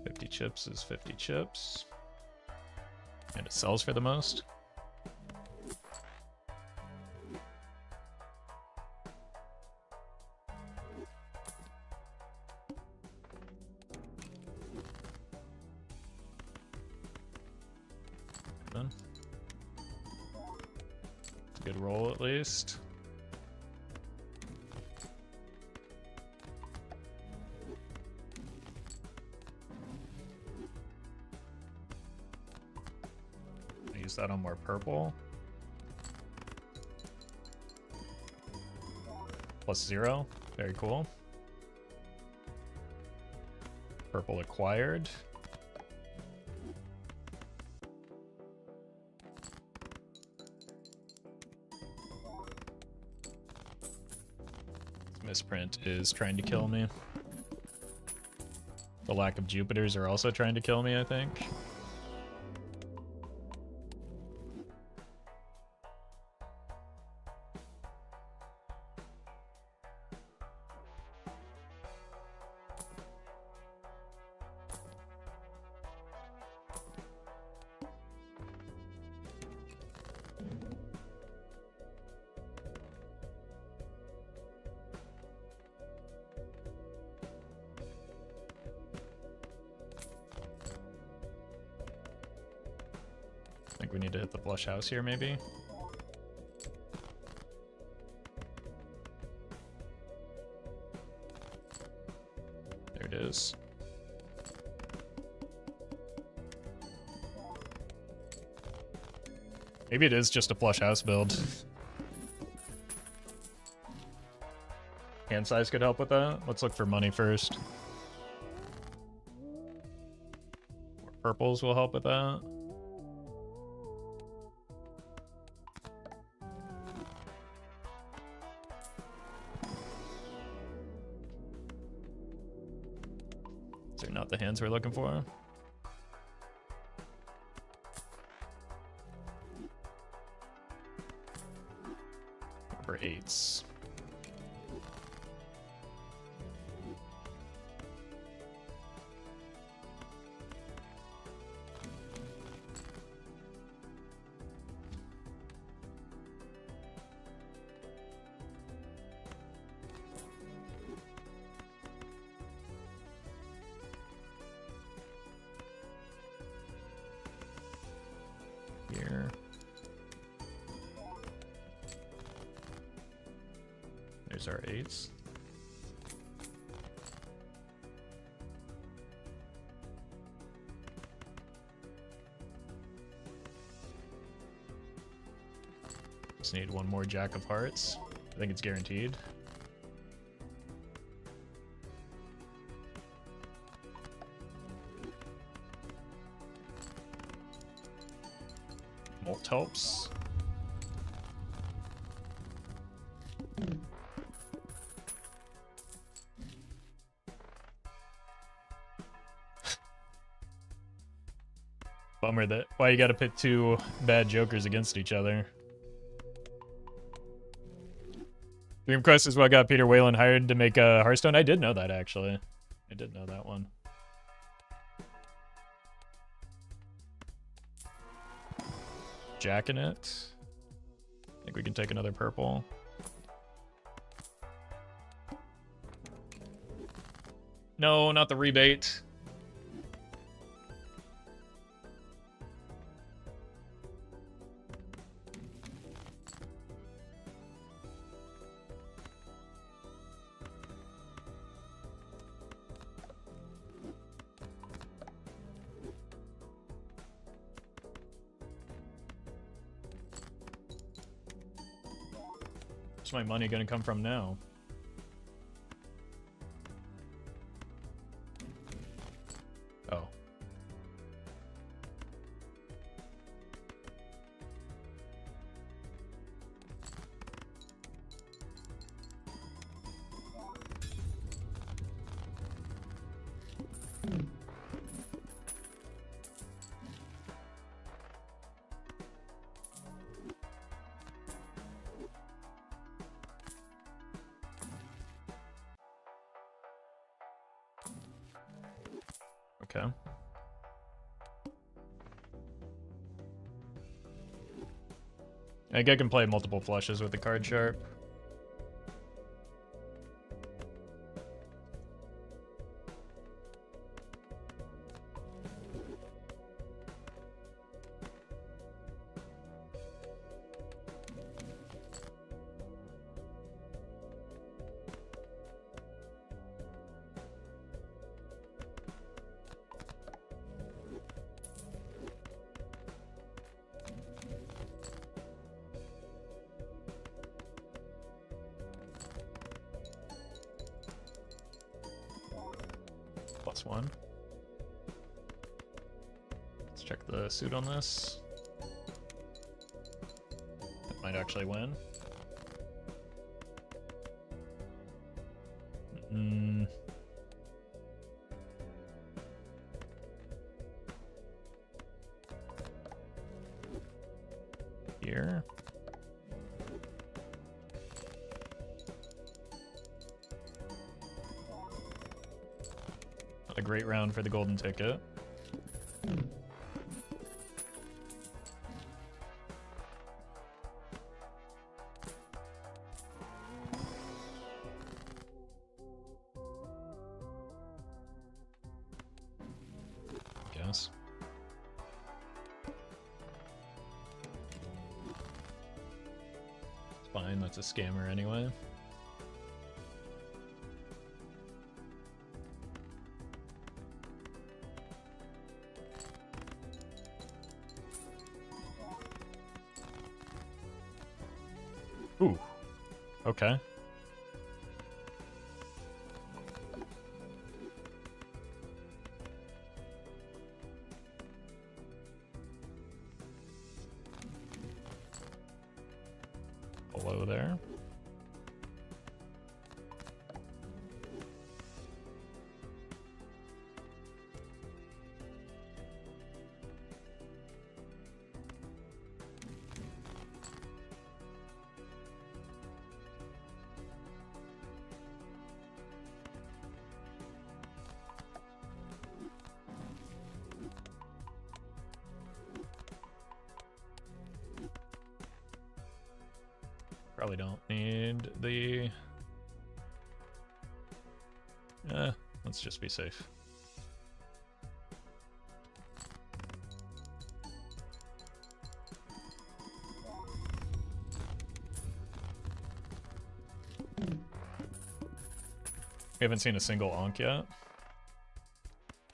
$50 is 50 chips. And it sells for the most. Good roll at least. Use that on more purple. +0. Very cool. Purple acquired. Misprint is trying to kill me. The lack of Jupiters are also trying to kill me, I think. We need to hit the flush house here, maybe. There it is. Maybe it is just a flush house build. Hand size could help with that. Let's look for money first. Purples will help with that. These are not the hands we're looking for. For eights. Here. There's our eights. Just need one more jack of hearts. I think it's guaranteed. Molt helps. Bummer that why you gotta pit two bad jokers against each other. Dream Quest is what got Peter Whalen hired to make a Hearthstone. I did know that, actually. I did know that one. Jacking it. I think we can take another purple. No, not the rebate. Where's my money gonna come from now? Oh. Okay. I think I can play multiple flushes with the card sharp. +1. Let's check the suit on this. That might actually win. Here. Not a great round for the golden ticket. Guess. Fine, that's a scammer anyway. Ooh. Okay. Below there. Probably don't need the... let's just be safe. We haven't seen a single Ankh yet,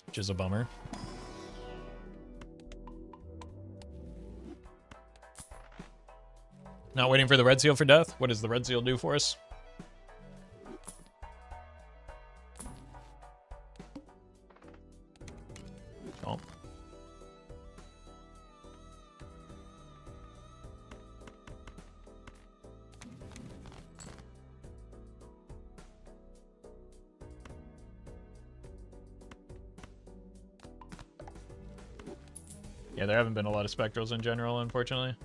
which is a bummer. Not waiting for the red seal for death. What does the red seal do for us? Oh. Yeah, there haven't been a lot of spectrals in general, unfortunately.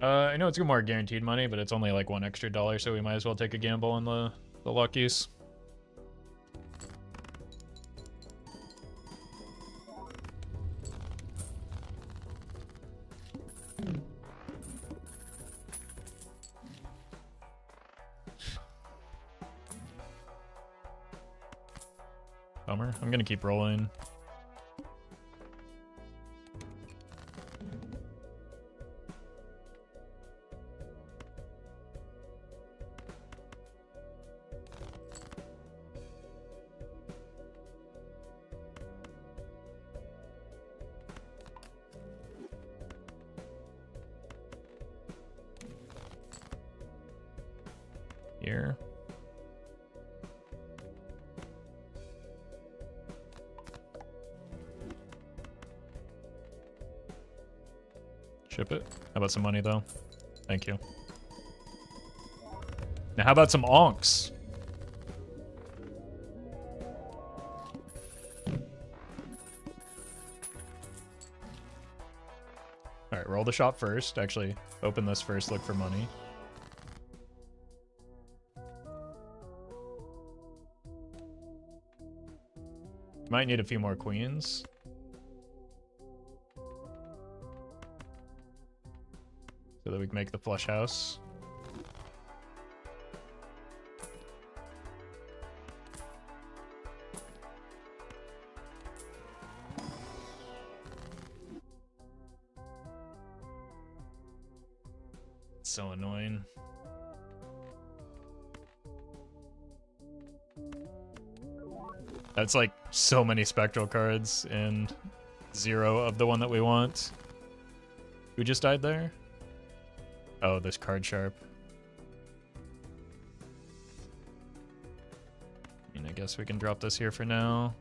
I know it's more guaranteed money, but it's only like $1 extra, so we might as well take a gamble on the luckies. Bummer. I'm gonna keep rolling. Here. Ship it. How about some money, though? Thank you. Now, how about some Ankhs? Alright, roll the shop first. Actually, open this first, look for money. Might need a few more queens. So that we can make the flush house. It's so annoying. That's like so many spectral cards and 0 of the one that we want. Who just died there? Oh, this card sharp. I mean, I guess we can drop this here for now.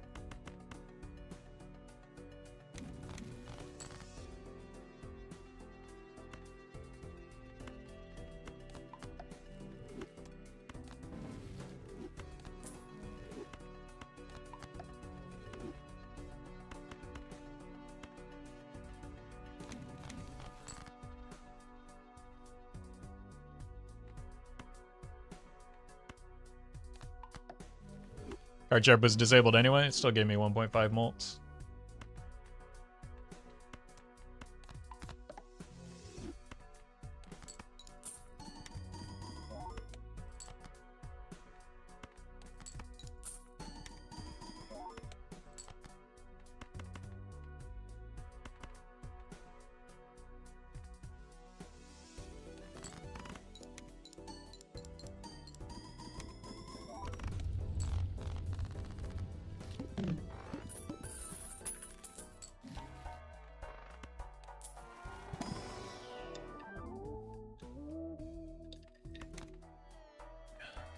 Card Sharp was disabled anyway. It still gave me 1.5 molts.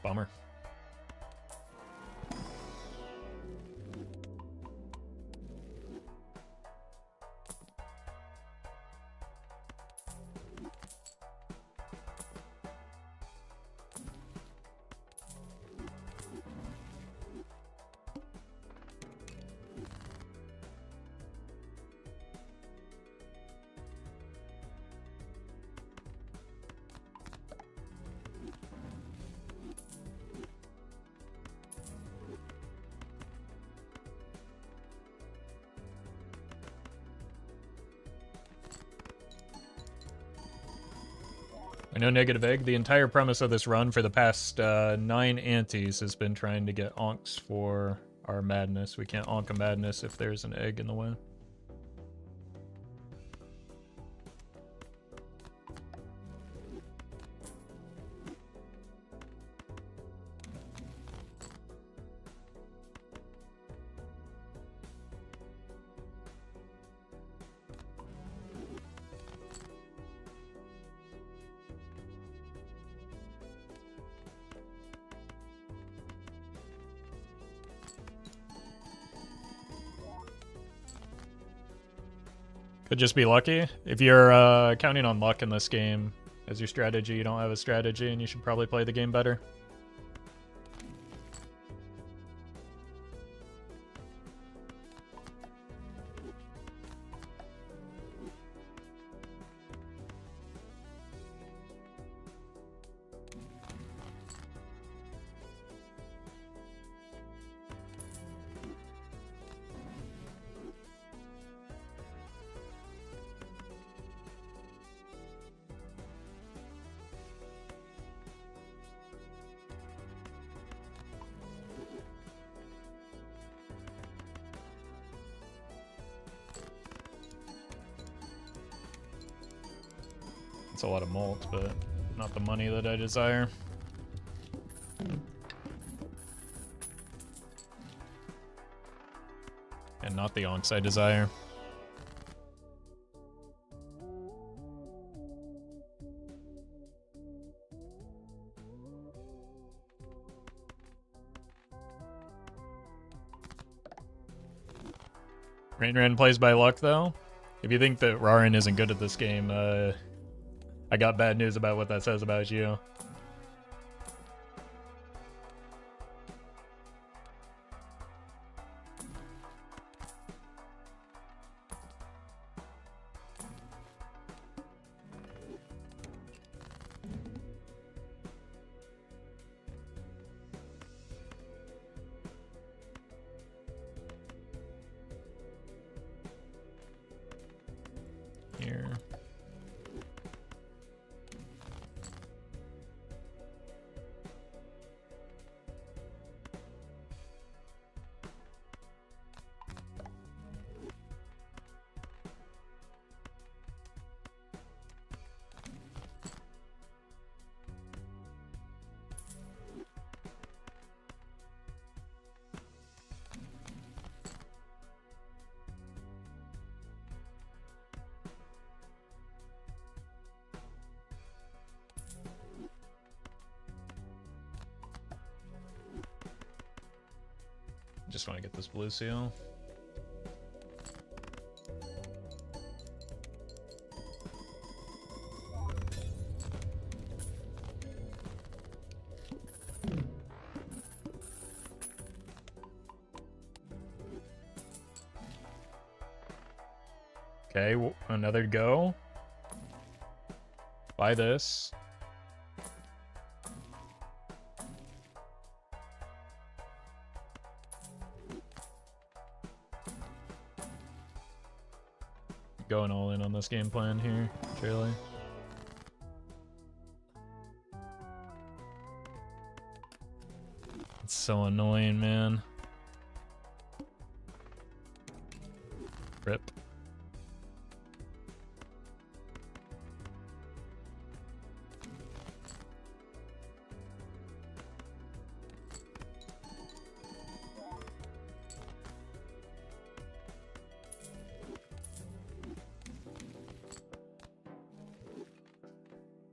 Bummer. I know negative egg. The entire premise of this run for the past 9 antes has been trying to get Ankhs for our madness. We can't Ankh a madness if there's an egg in the way. Could just be lucky. If you're counting on luck in this game as your strategy, you don't have a strategy, and you should probably play the game better. It's a lot of molt, but not the money that I desire. And not the Ankhs I desire. Rain plays by luck, though. If you think that Rarin isn't good at this game, I got bad news about what that says about you. Here. Just want to get this blue seal. Okay, another go. Buy this. on this game plan here, Charlie. It's so annoying, man. Rip.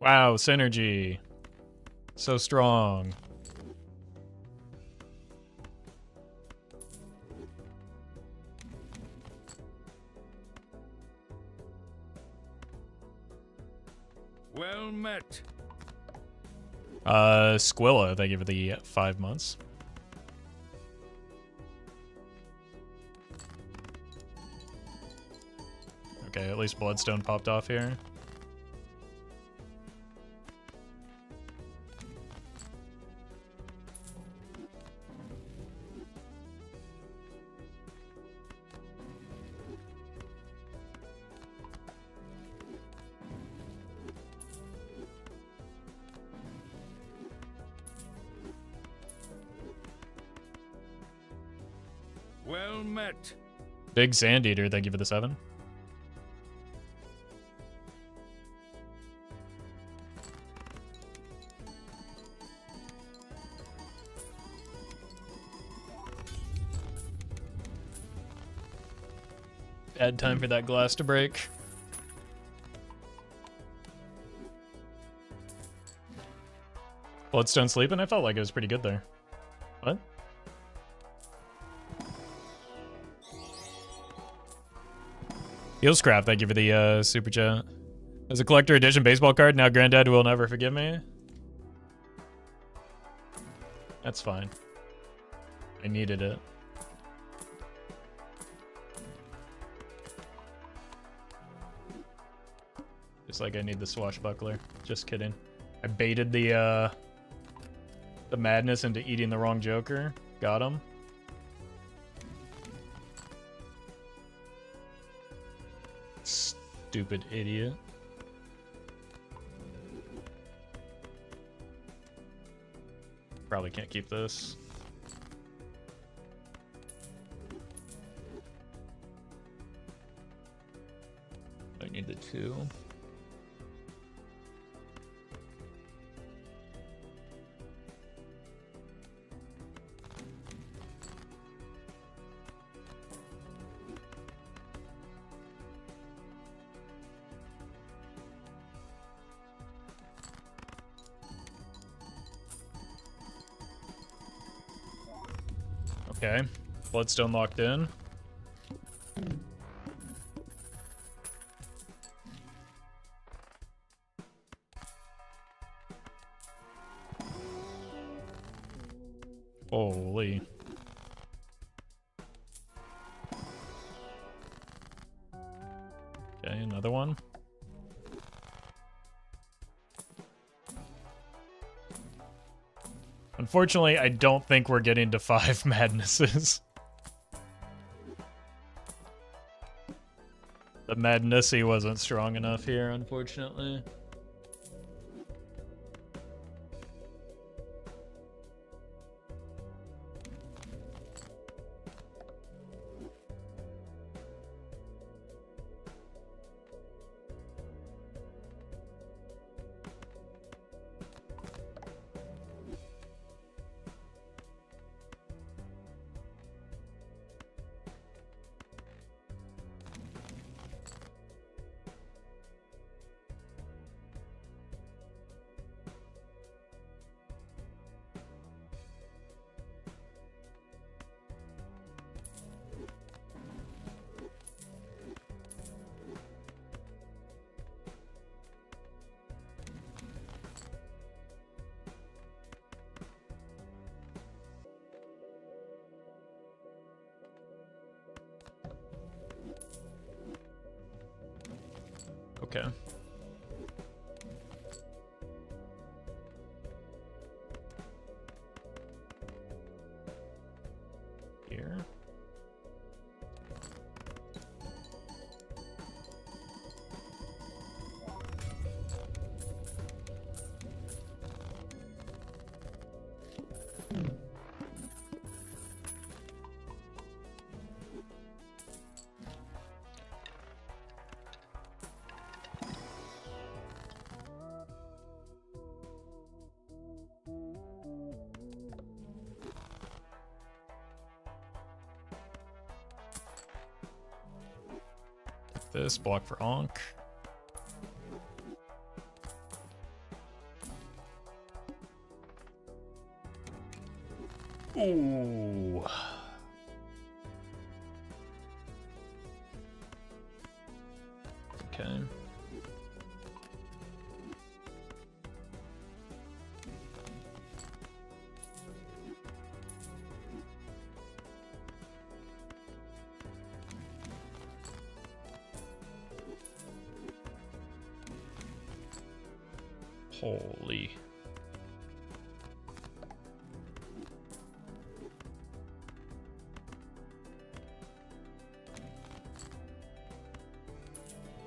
Wow, synergy. So strong. Well met. Squilla, thank you for the 5 months. Okay, at least Bloodstone popped off here. Well met. Big Sand Eater, thank you for the 7. Bad time for that glass to break. Bloodstone sleeping? I felt like it was pretty good there. What? Heelscrap, thank you for the super chat. As a collector edition baseball card, now Granddad will never forgive me. That's fine. I needed it. Just like I need the swashbuckler. Just kidding. I baited the madness into eating the wrong Joker. Got him. Stupid idiot. Probably can't keep this. I need the 2. Okay, Bloodstone locked in. Holy. Okay, another one. Unfortunately, I don't think we're getting to 5 madnesses. The madnessy wasn't strong enough here, unfortunately. Okay. Here. This block for Ankh. Ooh. Okay. Holy.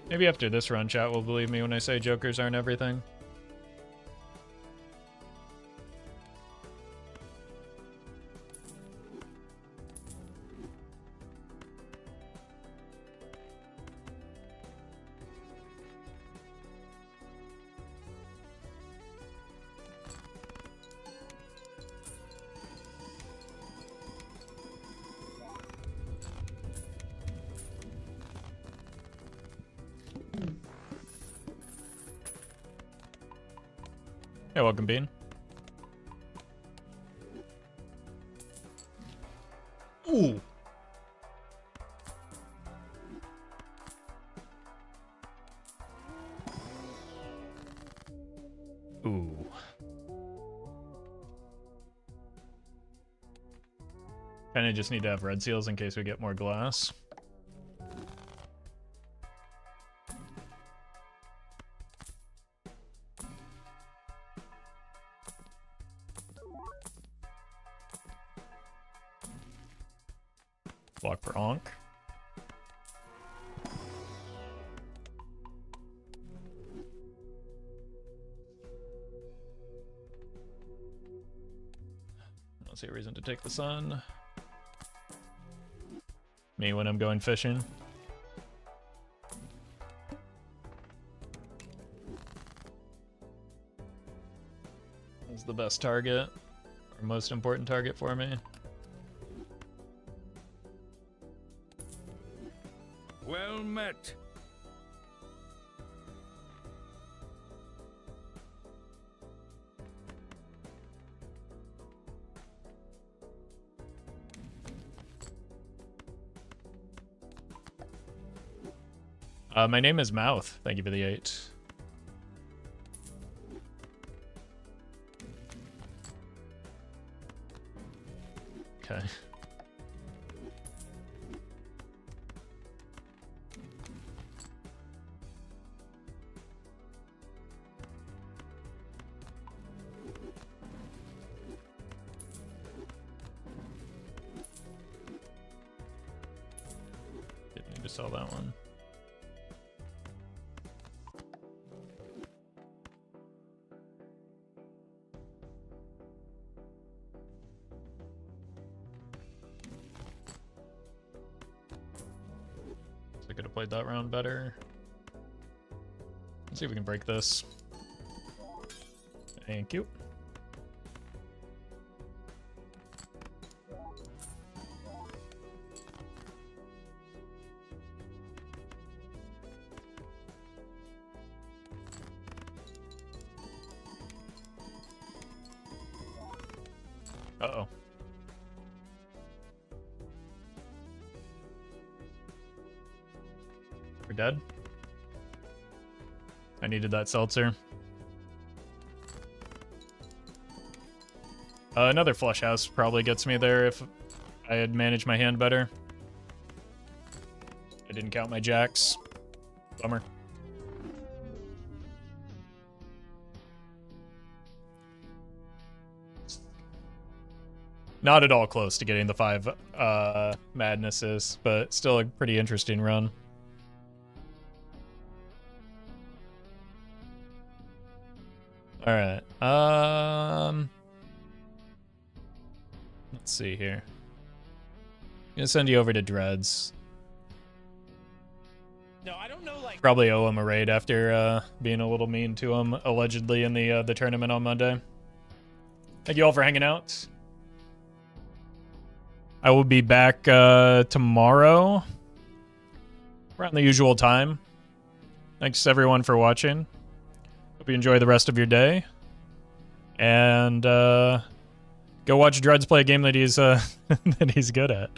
Maybe after this run, chat will believe me when I say jokers aren't everything. Hey, welcome, Bean. Ooh. Ooh. Kinda just need to have red seals in case we get more glass. Block for Ankh. I don't see a reason to take the sun. Me when I'm going fishing. That's the best target, or most important target for me. Well met. My name is Mouth. Thank you for the 8. Okay. Didn't need to sell that one. I could have played that round better. Let's see if we can break this. Thank you. Uh-oh. We're dead. I needed that seltzer. Another flush house probably gets me there if I had managed my hand better. I didn't count my jacks. Bummer. Not at all close to getting the 5 madnesses, but still a pretty interesting run. All right. Let's see here. I'm gonna send you over to Dreads. No, I don't know. Like, probably owe him a raid after being a little mean to him allegedly in the tournament on Monday. Thank you all for hanging out. I will be back tomorrow. around the usual time. Thanks everyone for watching. Hope you enjoy the rest of your day. And go watch Dreads play a game that he's that he's good at.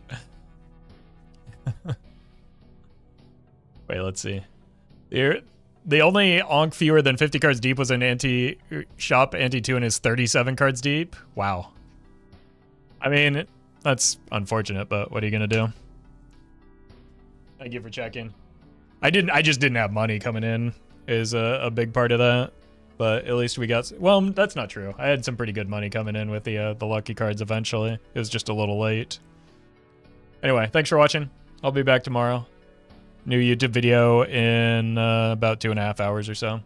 Wait, let's see. The only Ankh fewer than 50 cards deep was an anti-shop anti-2 and is 37 cards deep. Wow. I mean, that's unfortunate, but what are you gonna do? Thank you for checking. I just didn't have money coming in is a big part of that. But at least we got... Well, that's not true. I had some pretty good money coming in with the lucky cards eventually. It was just a little late. Anyway, thanks for watching. I'll be back tomorrow. New YouTube video in about 2.5 hours or so.